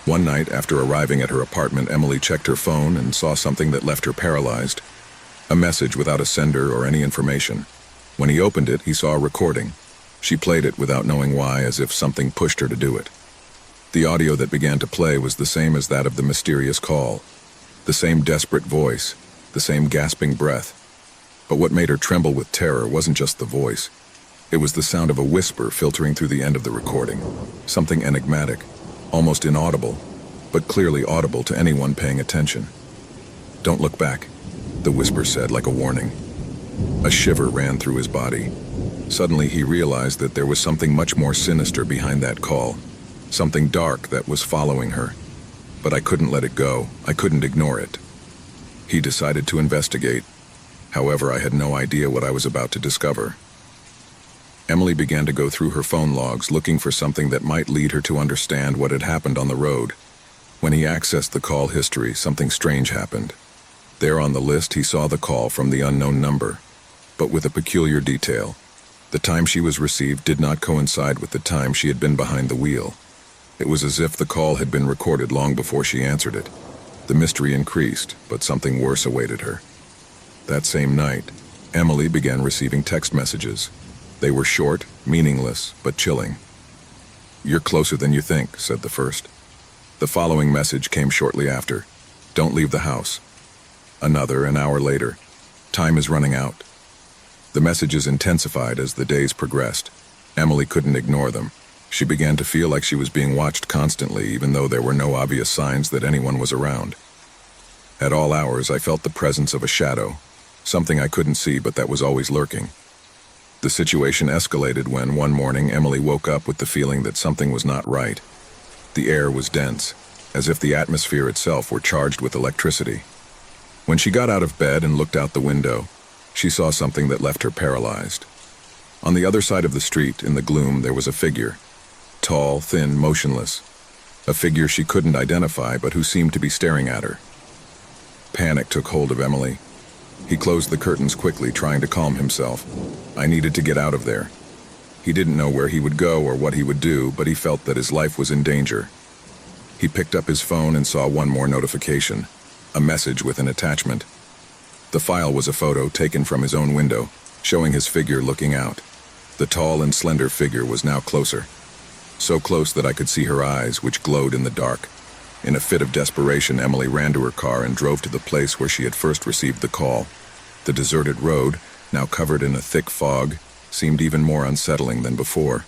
S1: One night, after arriving at her apartment, Emily checked her phone and saw something that left her paralyzed. A message without a sender or any information. When he opened it, he saw a recording. She played it without knowing why, as if something pushed her to do it. The audio that began to play was the same as that of the mysterious call. The same desperate voice, the same gasping breath. But what made her tremble with terror wasn't just the voice. It was the sound of a whisper filtering through the end of the recording. Something enigmatic, almost inaudible, but clearly audible to anyone paying attention. "Don't look back," the whisper said like a warning. A shiver ran through his body. Suddenly he realized that there was something much more sinister behind that call. Something dark that was following her. But I couldn't let it go. I couldn't ignore it. He decided to investigate. However, I had no idea what I was about to discover. Emily began to go through her phone logs, looking for something that might lead her to understand what had happened on the road. When he accessed the call history, something strange happened. There on the list, he saw the call from the unknown number, but with a peculiar detail. The time she was received did not coincide with the time she had been behind the wheel. It was as if the call had been recorded long before she answered it. The mystery increased, but something worse awaited her. That same night, Emily began receiving text messages. They were short, meaningless, but chilling. "You're closer than you think," said the first. The following message came shortly after. "Don't leave the house." Another, an hour later. "Time is running out." The messages intensified as the days progressed. Emily couldn't ignore them. She began to feel like she was being watched constantly, even though there were no obvious signs that anyone was around. At all hours, I felt the presence of a shadow, something I couldn't see but that was always lurking. The situation escalated when, one morning, Emily woke up with the feeling that something was not right. The air was dense, as if the atmosphere itself were charged with electricity. When she got out of bed and looked out the window, she saw something that left her paralyzed. On the other side of the street, in the gloom, there was a figure. Tall, thin, motionless. A figure she couldn't identify, but who seemed to be staring at her. Panic took hold of Emily. He closed the curtains quickly, trying to calm himself. I needed to get out of there. He didn't know where he would go or what he would do, but he felt that his life was in danger. He picked up his phone and saw one more notification. A message with an attachment. The file was a photo taken from his own window, showing his figure looking out. The tall and slender figure was now closer. So close that I could see her eyes, which glowed in the dark. In a fit of desperation, Emily ran to her car and drove to the place where she had first received the call. The deserted road, now covered in a thick fog, seemed even more unsettling than before.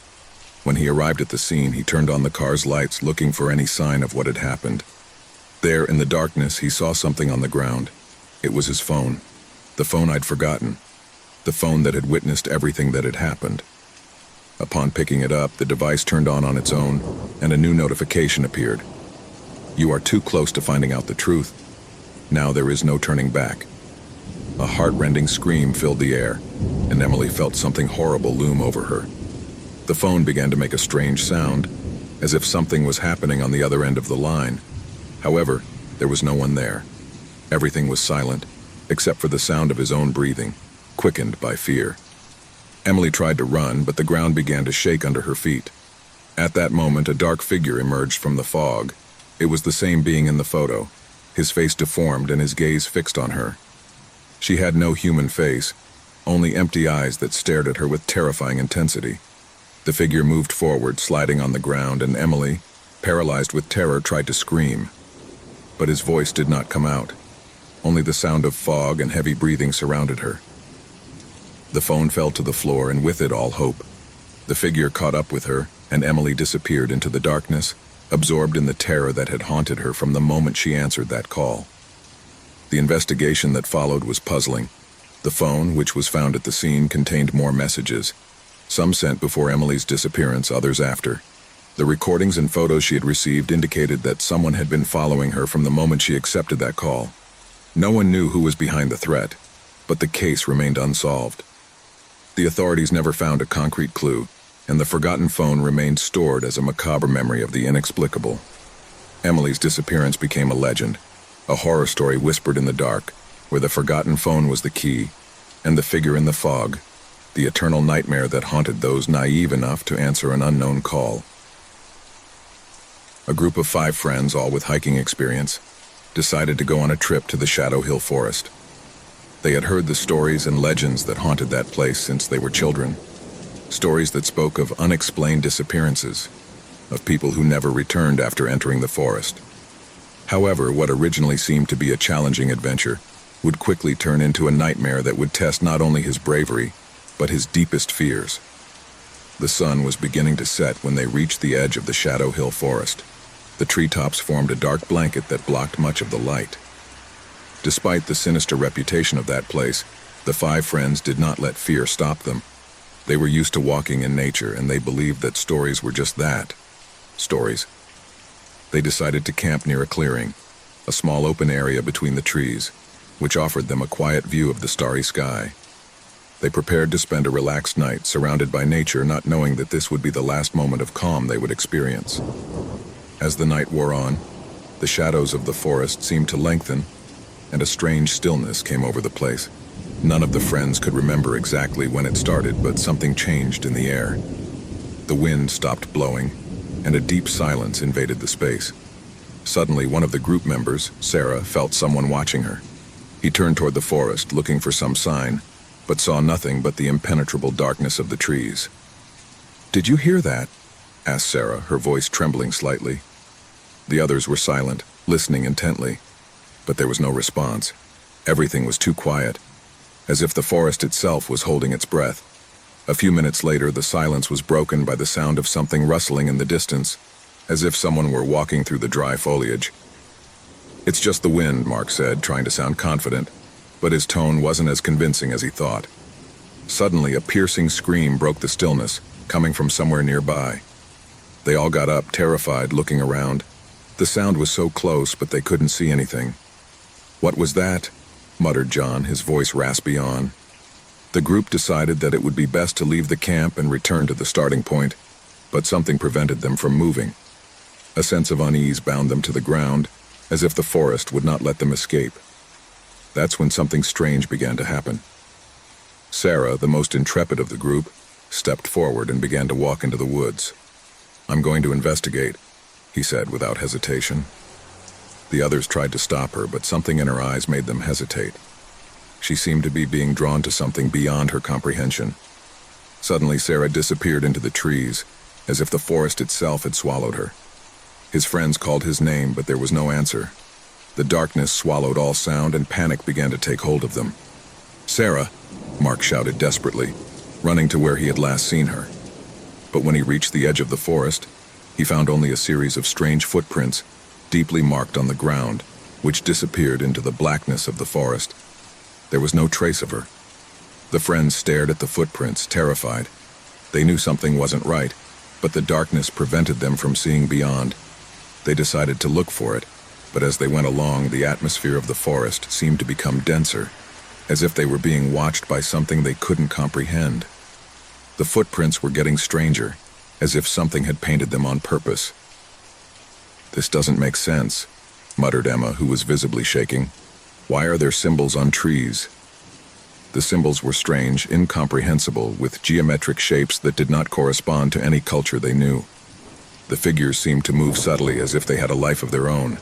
S1: When he arrived at the scene, he turned on the car's lights, looking for any sign of what had happened. There, in the darkness, he saw something on the ground. It was his phone. The phone I'd forgotten. The phone that had witnessed everything that had happened. Upon picking it up, the device turned on its own, and a new notification appeared. "You are too close to finding out the truth. Now there is no turning back." A heart-rending scream filled the air, and Emily felt something horrible loom over her. The phone began to make a strange sound, as if something was happening on the other end of the line. However, there was no one there. Everything was silent, except for the sound of his own breathing, quickened by fear. Emily tried to run, but the ground began to shake under her feet. At that moment, a dark figure emerged from the fog. It was the same being in the photo, his face deformed and his gaze fixed on her. She had no human face, only empty eyes that stared at her with terrifying intensity. The figure moved forward, sliding on the ground, and Emily, paralyzed with terror, tried to scream. But his voice did not come out. Only the sound of fog and heavy breathing surrounded her. The phone fell to the floor, and with it all hope. The figure caught up with her, and Emily disappeared into the darkness, absorbed in the terror that had haunted her from the moment she answered that call. The investigation that followed was puzzling. The phone, which was found at the scene, contained more messages, some sent before Emily's disappearance, others after. The recordings and photos she had received indicated that someone had been following her from the moment she accepted that call. No one knew who was behind the threat, but the case remained unsolved. The authorities never found a concrete clue, and the forgotten phone remained stored as a macabre memory of the inexplicable. Emily's disappearance became a legend, a horror story whispered in the dark, where the forgotten phone was the key, and the figure in the fog, the eternal nightmare that haunted those naive enough to answer an unknown call. A group of 5 friends, all with hiking experience, decided to go on a trip to the Shadow Hill Forest. They had heard the stories and legends that haunted that place since they were children. Stories that spoke of unexplained disappearances, of people who never returned after entering the forest. However, what originally seemed to be a challenging adventure would quickly turn into a nightmare that would test not only his bravery, but his deepest fears. The sun was beginning to set when they reached the edge of the Shadow Hill Forest. The treetops formed a dark blanket that blocked much of the light. Despite the sinister reputation of that place, the 5 friends did not let fear stop them. They were used to walking in nature, and they believed that stories were just that, stories. They decided to camp near a clearing, a small open area between the trees, which offered them a quiet view of the starry sky. They prepared to spend a relaxed night surrounded by nature, not knowing that this would be the last moment of calm they would experience. As the night wore on, the shadows of the forest seemed to lengthen, and a strange stillness came over the place. None of the friends could remember exactly when it started, but something changed in the air. The wind stopped blowing, and a deep silence invaded the space. Suddenly, one of the group members, Sarah, felt someone watching her. He turned toward the forest, looking for some sign, but saw nothing but the impenetrable darkness of the trees. "Did you hear that?" asked Sarah, her voice trembling slightly. The others were silent, listening intently, but there was no response. Everything was too quiet, as if the forest itself was holding its breath. A few minutes later, the silence was broken by the sound of something rustling in the distance, as if someone were walking through the dry foliage. "It's just the wind," Mark said, trying to sound confident, but his tone wasn't as convincing as he thought. Suddenly, a piercing scream broke the stillness, coming from somewhere nearby. They all got up, terrified, looking around. The sound was so close, but they couldn't see anything. "What was that?" muttered John, his voice raspy on. The group decided that it would be best to leave the camp and return to the starting point, but something prevented them from moving. A sense of unease bound them to the ground, as if the forest would not let them escape. That's when something strange began to happen. Sarah, the most intrepid of the group, stepped forward and began to walk into the woods. "I'm going to investigate," he said without hesitation. The others tried to stop her, but something in her eyes made them hesitate. She seemed to be being drawn to something beyond her comprehension. Suddenly, Sarah disappeared into the trees, as if the forest itself had swallowed her. His friends called his name, but there was no answer. The darkness swallowed all sound, and panic began to take hold of them. "Sarah!" Mark shouted desperately, running to where he had last seen her. But when he reached the edge of the forest, he found only a series of strange footprints, deeply marked on the ground, which disappeared into the blackness of the forest. There was no trace of her. The friends stared at the footprints, terrified. They knew something wasn't right, but the darkness prevented them from seeing beyond. They decided to look for it, but as they went along, the atmosphere of the forest seemed to become denser, as if they were being watched by something they couldn't comprehend. The footprints were getting stranger, as if something had painted them on purpose. "This doesn't make sense," muttered Emma, who was visibly shaking. "Why are there symbols on trees?" The symbols were strange, incomprehensible, with geometric shapes that did not correspond to any culture they knew. The figures seemed to move subtly, as if they had a life of their own.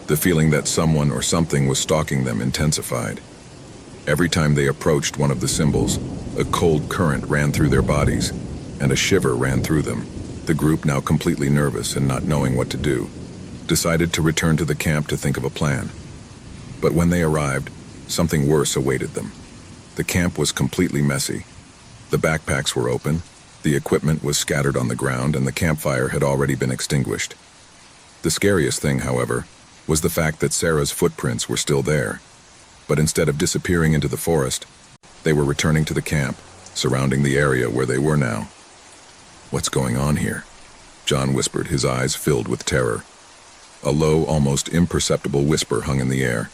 S1: The feeling that someone or something was stalking them intensified. Every time they approached one of the symbols, a cold current ran through their bodies, and a shiver ran through them. The group, now completely nervous and not knowing what to do, decided to return to the camp to think of a plan. But when they arrived, something worse awaited them. The camp was completely messy. The backpacks were open, the equipment was scattered on the ground, and the campfire had already been extinguished. The scariest thing, however, was the fact that Sarah's footprints were still there. But instead of disappearing into the forest, they were returning to the camp, surrounding the area where they were now. "What's going on here?" John whispered, his eyes filled with terror. A low, almost imperceptible whisper hung in the air.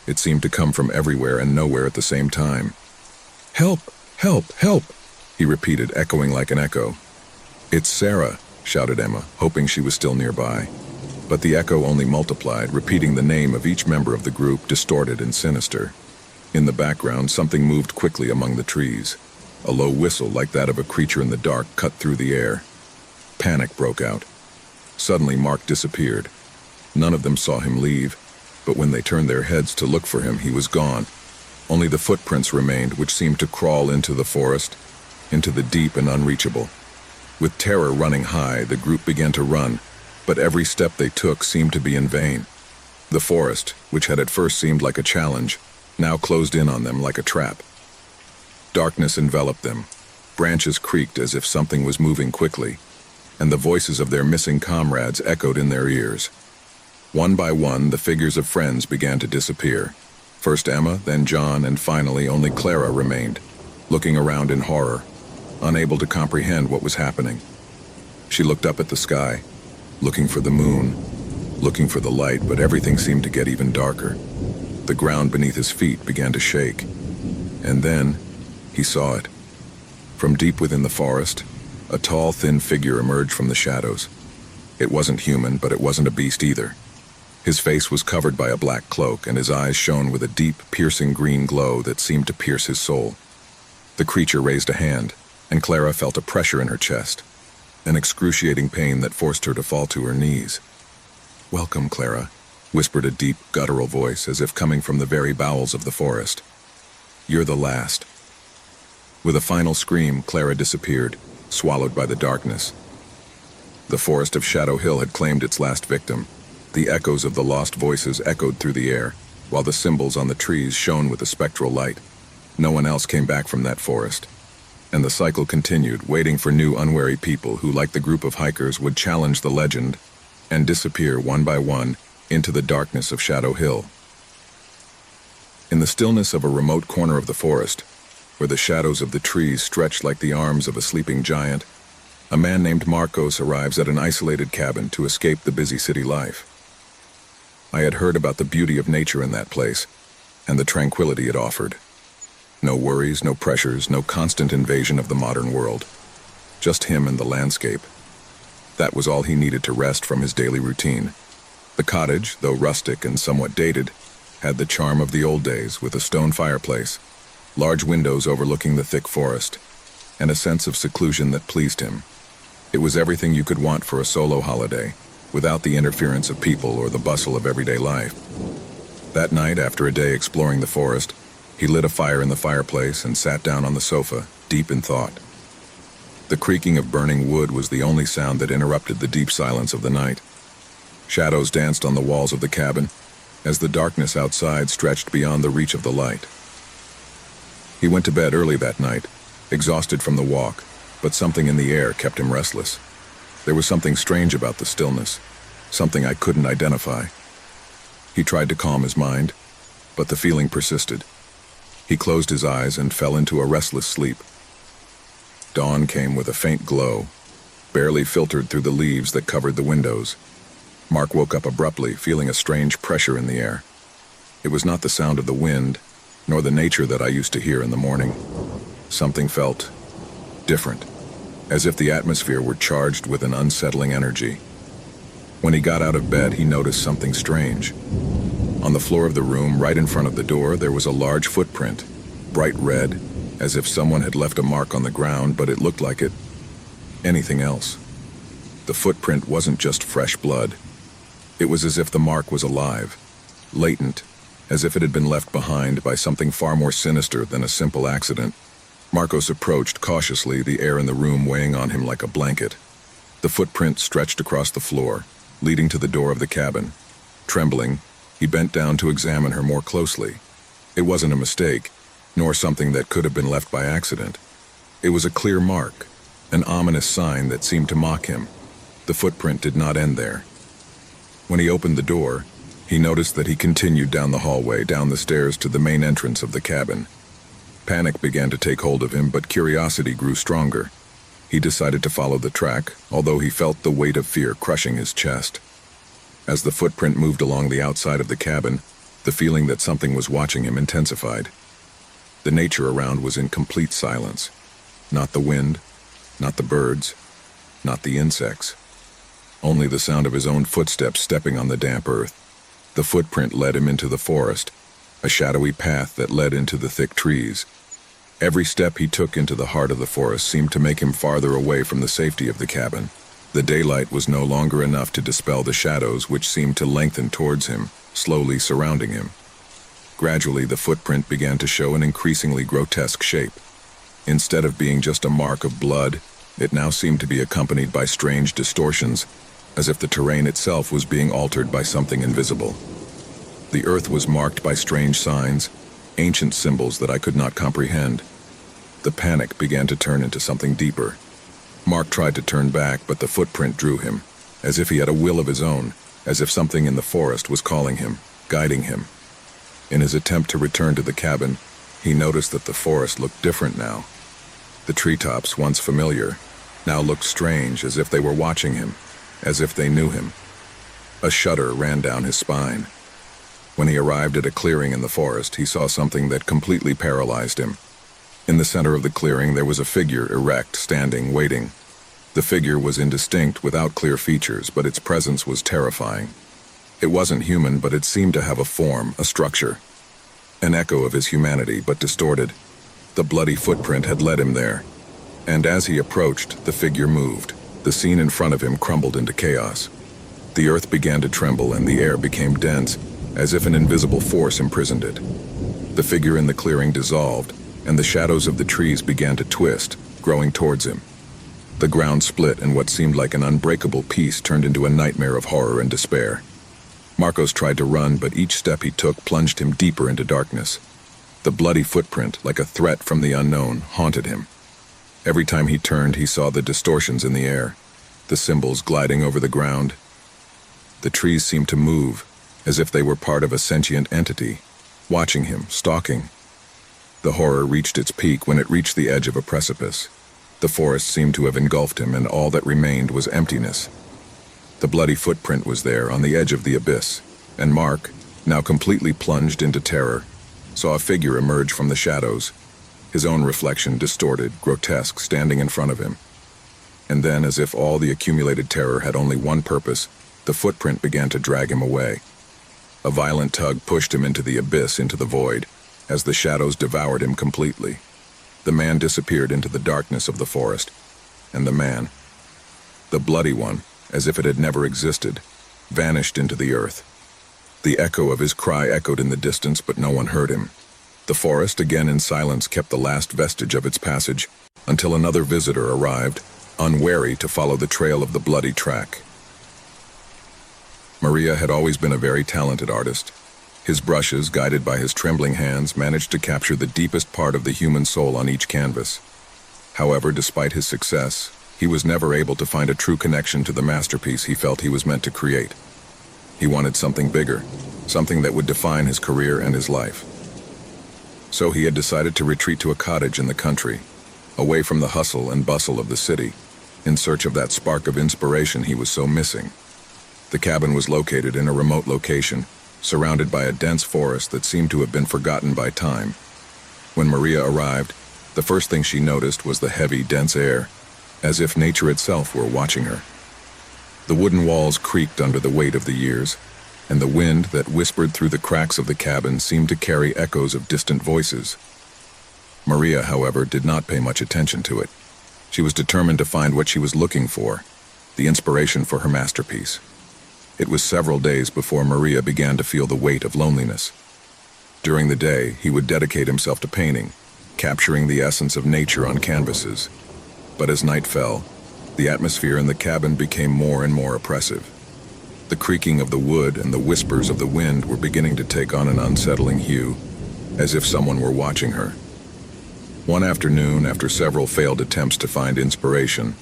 S1: It seemed to come from everywhere and nowhere at the same time. "Help! Help! Help!" he repeated, echoing like an echo. "It's Sarah," shouted Emma, hoping she was still nearby. But the echo only multiplied, repeating the name of each member of the group, distorted and sinister. In the background, something moved quickly among the trees. A low whistle, like that of a creature in the dark, cut through the air. Panic broke out. Suddenly, Mark disappeared. None of them saw him leave, but when they turned their heads to look for him, he was gone. Only the footprints remained, which seemed to crawl into the forest, into the deep and unreachable. With terror running high, the group began to run, but every step they took seemed to be in vain. The forest, which had at first seemed like a challenge, now closed in on them like a trap. Darkness enveloped them. Branches creaked as if something was moving quickly, and the voices of their missing comrades echoed in their ears. One by one, the figures of friends began to disappear. First Emma, then John, and finally only Clara remained, looking around in horror, unable to comprehend what was happening. She looked up at the sky, looking for the moon, looking for the light, but everything seemed to get even darker. The ground beneath his feet began to shake. And then, he saw it. From deep within the forest, a tall, thin figure emerged from the shadows. It wasn't human, but it wasn't a beast either. His face was covered by a black cloak, and his eyes shone with a deep, piercing green glow that seemed to pierce his soul. The creature raised a hand, and Clara felt a pressure in her chest, an excruciating pain that forced her to fall to her knees. "Welcome, Clara," whispered a deep, guttural voice, as if coming from the very bowels of the forest. "You're the last." With a final scream, Clara disappeared, swallowed by the darkness. The forest of Shadow Hill had claimed its last victim. The echoes of the lost voices echoed through the air, while the symbols on the trees shone with a spectral light. No one else came back from that forest. And the cycle continued, waiting for new unwary people who, like the group of hikers, would challenge the legend and disappear one by one into the darkness of Shadow Hill. In the stillness of a remote corner of the forest, where the shadows of the trees stretched like the arms of a sleeping giant, a man named Marcos arrives at an isolated cabin to escape the busy city life. I had heard about the beauty of nature in that place, and the tranquility it offered. No worries, no pressures, no constant invasion of the modern world. Just him and the landscape. That was all he needed to rest from his daily routine. The cottage, though rustic and somewhat dated, had the charm of the old days, with a stone fireplace, large windows overlooking the thick forest, and a sense of seclusion that pleased him. It was everything you could want for a solo holiday, without the interference of people or the bustle of everyday life. That night, after a day exploring the forest, he lit a fire in the fireplace and sat down on the sofa, deep in thought. The creaking of burning wood was the only sound that interrupted the deep silence of the night. Shadows danced on the walls of the cabin, as the darkness outside stretched beyond the reach of the light. He went to bed early that night, exhausted from the walk, but something in the air kept him restless. There was something strange about the stillness, something I couldn't identify. He tried to calm his mind, but the feeling persisted. He closed his eyes and fell into a restless sleep. Dawn came with a faint glow, barely filtered through the leaves that covered the windows. Mark woke up abruptly, feeling a strange pressure in the air. It was not the sound of the wind, nor the nature that I used to hear in the morning. Something felt different, as if the atmosphere were charged with an unsettling energy. When he got out of bed, he noticed something strange. On the floor of the room, right in front of the door, there was a large footprint, bright red, as if someone had left a mark on the ground, but it looked like anything else. The footprint wasn't just fresh blood. It was as if the mark was alive, latent, as if it had been left behind by something far more sinister than a simple accident. Marcos approached cautiously, the air in the room weighing on him like a blanket. The footprint stretched across the floor, leading to the door of the cabin. Trembling, he bent down to examine her more closely. It wasn't a mistake, nor something that could have been left by accident. It was a clear mark, an ominous sign that seemed to mock him. The footprint did not end there. When he opened the door, he noticed that he continued down the hallway, down the stairs to the main entrance of the cabin. Panic began to take hold of him, but curiosity grew stronger. He decided to follow the track, although he felt the weight of fear crushing his chest. As the footprint moved along the outside of the cabin, the feeling that something was watching him intensified. The nature around was in complete silence. Not the wind, not the birds, not the insects. Only the sound of his own footsteps stepping on the damp earth. The footprint led him into the forest, a shadowy path that led into the thick trees. Every step he took into the heart of the forest seemed to make him farther away from the safety of the cabin. The daylight was no longer enough to dispel the shadows which seemed to lengthen towards him, slowly surrounding him. Gradually, the footprint began to show an increasingly grotesque shape. Instead of being just a mark of blood, it now seemed to be accompanied by strange distortions, as if the terrain itself was being altered by something invisible. The earth was marked by strange signs, ancient symbols that I could not comprehend. The panic began to turn into something deeper. Mark tried to turn back, but the footprint drew him, as if he had a will of his own, as if something in the forest was calling him, guiding him. In his attempt to return to the cabin, he noticed that the forest looked different now. The treetops, once familiar, now looked strange, as if they were watching him, as if they knew him. A shudder ran down his spine. When he arrived at a clearing in the forest, he saw something that completely paralyzed him. In the center of the clearing, there was a figure, erect, standing, waiting. The figure was indistinct, without clear features, but its presence was terrifying. It wasn't human, but it seemed to have a form, a structure. An echo of his humanity, but distorted. The bloody footprint had led him there. And as he approached, the figure moved. The scene in front of him crumbled into chaos. The earth began to tremble and the air became dense, as if an invisible force imprisoned it. The figure in the clearing dissolved, and the shadows of the trees began to twist, growing towards him. The ground split, and what seemed like an unbreakable peace turned into a nightmare of horror and despair. Marcos tried to run, but each step he took plunged him deeper into darkness. The bloody footprint, like a threat from the unknown, haunted him. Every time he turned, he saw the distortions in the air, the symbols gliding over the ground. The trees seemed to move, as if they were part of a sentient entity, watching him, stalking. The horror reached its peak when it reached the edge of a precipice. The forest seemed to have engulfed him, and all that remained was emptiness. The bloody footprint was there on the edge of the abyss, and Mark, now completely plunged into terror, saw a figure emerge from the shadows, his own reflection distorted, grotesque, standing in front of him. And then, as if all the accumulated terror had only one purpose, the footprint began to drag him away. A violent tug pushed him into the abyss, into the void, as the shadows devoured him completely. The man disappeared into the darkness of the forest, and the man, the bloody one, as if it had never existed, vanished into the earth. The echo of his cry echoed in the distance, but no one heard him. The forest, again in silence, kept the last vestige of its passage, until another visitor arrived, unwary to follow the trail of the bloody track. Maria had always been a very talented artist. His brushes, guided by his trembling hands, managed to capture the deepest part of the human soul on each canvas. However, despite his success, he was never able to find a true connection to the masterpiece he felt he was meant to create. He wanted something bigger, something that would define his career and his life. So he had decided to retreat to a cottage in the country, away from the hustle and bustle of the city, in search of that spark of inspiration he was so missing. The cabin was located in a remote location, surrounded by a dense forest that seemed to have been forgotten by time. When Maria arrived, the first thing she noticed was the heavy, dense air, as if nature itself were watching her. The wooden walls creaked under the weight of the years, and the wind that whispered through the cracks of the cabin seemed to carry echoes of distant voices. Maria, however, did not pay much attention to it. She was determined to find what she was looking for, the inspiration for her masterpiece. It was several days before Maria began to feel the weight of loneliness. During the day, he would dedicate himself to painting, capturing the essence of nature on canvases. But as night fell, the atmosphere in the cabin became more and more oppressive. The creaking of the wood and the whispers of the wind were beginning to take on an unsettling hue, as if someone were watching her. One afternoon, after several failed attempts to find inspiration,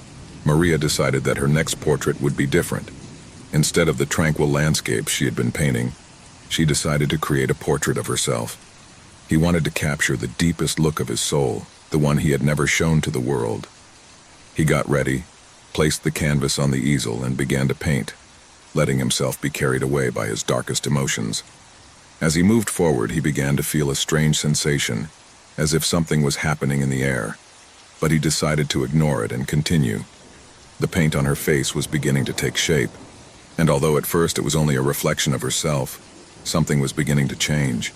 S1: Maria decided that her next portrait would be different. Instead of the tranquil landscape she had been painting, she decided to create a portrait of herself. He wanted to capture the deepest look of his soul, the one he had never shown to the world. He got ready, placed the canvas on the easel, and began to paint, letting himself be carried away by his darkest emotions. As he moved forward, he began to feel a strange sensation, as if something was happening in the air, but he decided to ignore it and continue. The paint on her face was beginning to take shape, and although at first it was only a reflection of herself, something was beginning to change.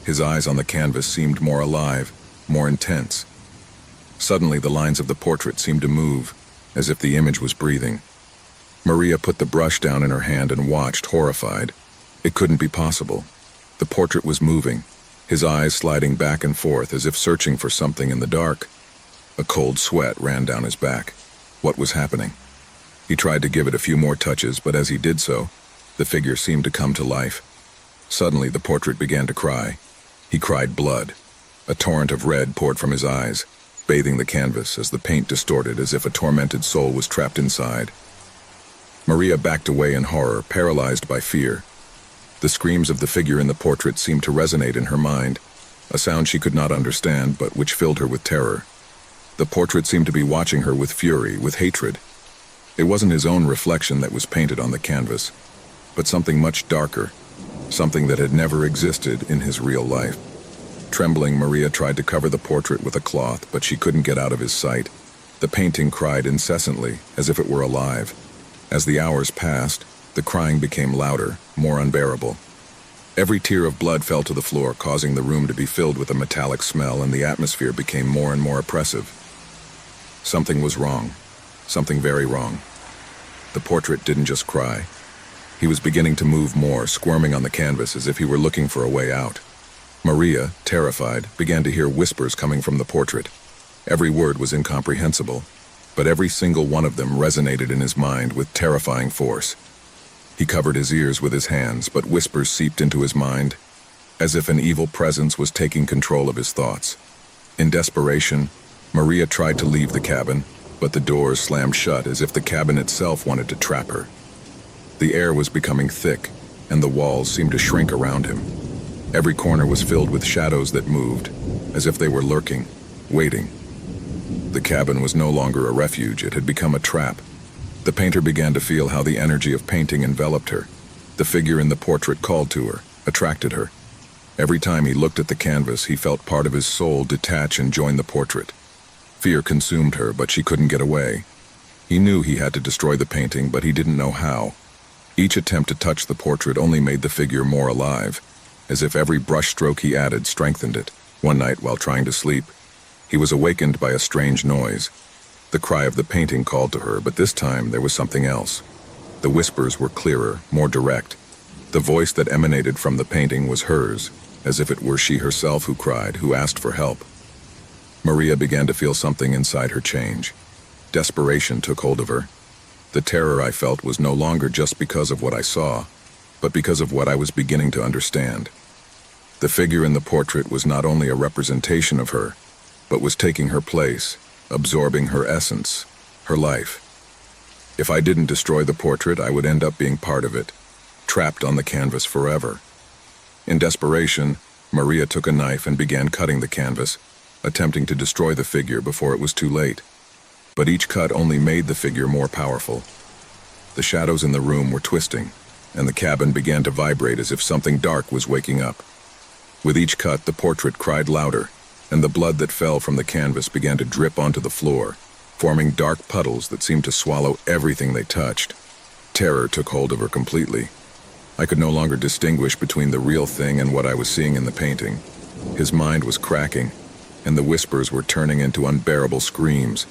S1: His eyes on the canvas seemed more alive, more intense. Suddenly, the lines of the portrait seemed to move, as if the image was breathing. Maria put the brush down in her hand and watched, horrified. It couldn't be possible. The portrait was moving, his eyes sliding back and forth as if searching for something in the dark. A cold sweat ran down his back. What was happening? He tried to give it a few more touches, but as he did so, the figure seemed to come to life. Suddenly, the portrait began to cry. He cried blood. A torrent of red poured from his eyes, bathing the canvas as the paint distorted as if a tormented soul was trapped inside. Maria backed away in horror, paralyzed by fear. The screams of the figure in the portrait seemed to resonate in her mind, a sound she could not understand but which filled her with terror. The portrait seemed to be watching her with fury, with hatred. It wasn't his own reflection that was painted on the canvas, but something much darker, something that had never existed in his real life. Trembling, Maria tried to cover the portrait with a cloth, but she couldn't get out of his sight. The painting cried incessantly, as if it were alive. As the hours passed, the crying became louder, more unbearable. Every tear of blood fell to the floor, causing the room to be filled with a metallic smell, and the atmosphere became more and more oppressive. Something was wrong. Something very wrong. The portrait didn't just cry. He was beginning to move more, squirming on the canvas as if he were looking for a way out. Maria, terrified, began to hear whispers coming from the portrait. Every word was incomprehensible, but every single one of them resonated in his mind with terrifying force. He covered his ears with his hands, but whispers seeped into his mind, as if an evil presence was taking control of his thoughts. In desperation, Maria tried to leave the cabin, but the doors slammed shut as if the cabin itself wanted to trap her. The air was becoming thick, and the walls seemed to shrink around him. Every corner was filled with shadows that moved, as if they were lurking, waiting. The cabin was no longer a refuge, it had become a trap. The painter began to feel how the energy of painting enveloped her. The figure in the portrait called to her, attracted her. Every time he looked at the canvas, he felt part of his soul detach and join the portrait. Fear consumed her, but she couldn't get away. He knew he had to destroy the painting, but he didn't know how. Each attempt to touch the portrait only made the figure more alive, as if every brushstroke he added strengthened it. One night, while trying to sleep, he was awakened by a strange noise. The cry of the painting called to her, but this time there was something else. The whispers were clearer, more direct. The voice that emanated from the painting was hers, as if it were she herself who cried, who asked for help. Maria began to feel something inside her change. Desperation took hold of her. The terror I felt was no longer just because of what I saw, but because of what I was beginning to understand. The figure in the portrait was not only a representation of her, but was taking her place, absorbing her essence, her life. If I didn't destroy the portrait, I would end up being part of it, trapped on the canvas forever. In desperation, Maria took a knife and began cutting the canvas, attempting to destroy the figure before it was too late. But each cut only made the figure more powerful. The shadows in the room were twisting, and the cabin began to vibrate as if something dark was waking up. With each cut, the portrait cried louder, and the blood that fell from the canvas began to drip onto the floor, forming dark puddles that seemed to swallow everything they touched. Terror took hold of her completely. I could no longer distinguish between the real thing and what I was seeing in the painting. His mind was cracking, and the whispers were turning into unbearable screams.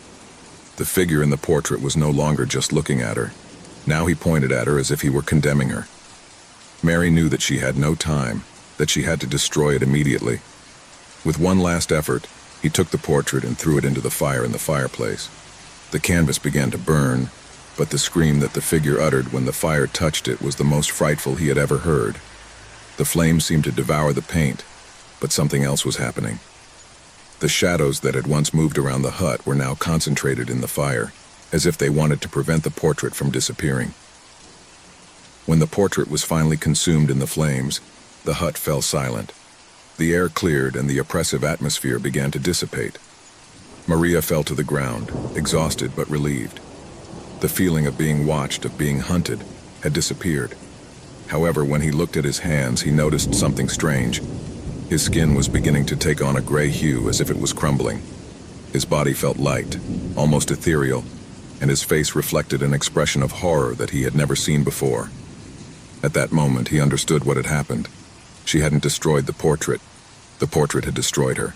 S1: The figure in the portrait was no longer just looking at her. Now he pointed at her as if he were condemning her. Mary knew that she had no time, that she had to destroy it immediately. With one last effort, he took the portrait and threw it into the fire in the fireplace. The canvas began to burn, but the scream that the figure uttered when the fire touched it was the most frightful he had ever heard. The flames seemed to devour the paint, but something else was happening. The shadows that had once moved around the hut were now concentrated in the fire, as if they wanted to prevent the portrait from disappearing. When the portrait was finally consumed in the flames, the hut fell silent. The air cleared and the oppressive atmosphere began to dissipate. Maria fell to the ground, exhausted but relieved. The feeling of being watched, of being hunted, had disappeared. However, when he looked at his hands, he noticed something strange. His skin was beginning to take on a gray hue as if it was crumbling. His body felt light, almost ethereal, and his face reflected an expression of horror that he had never seen before. At that moment, he understood what had happened. She hadn't destroyed the portrait. The portrait had destroyed her.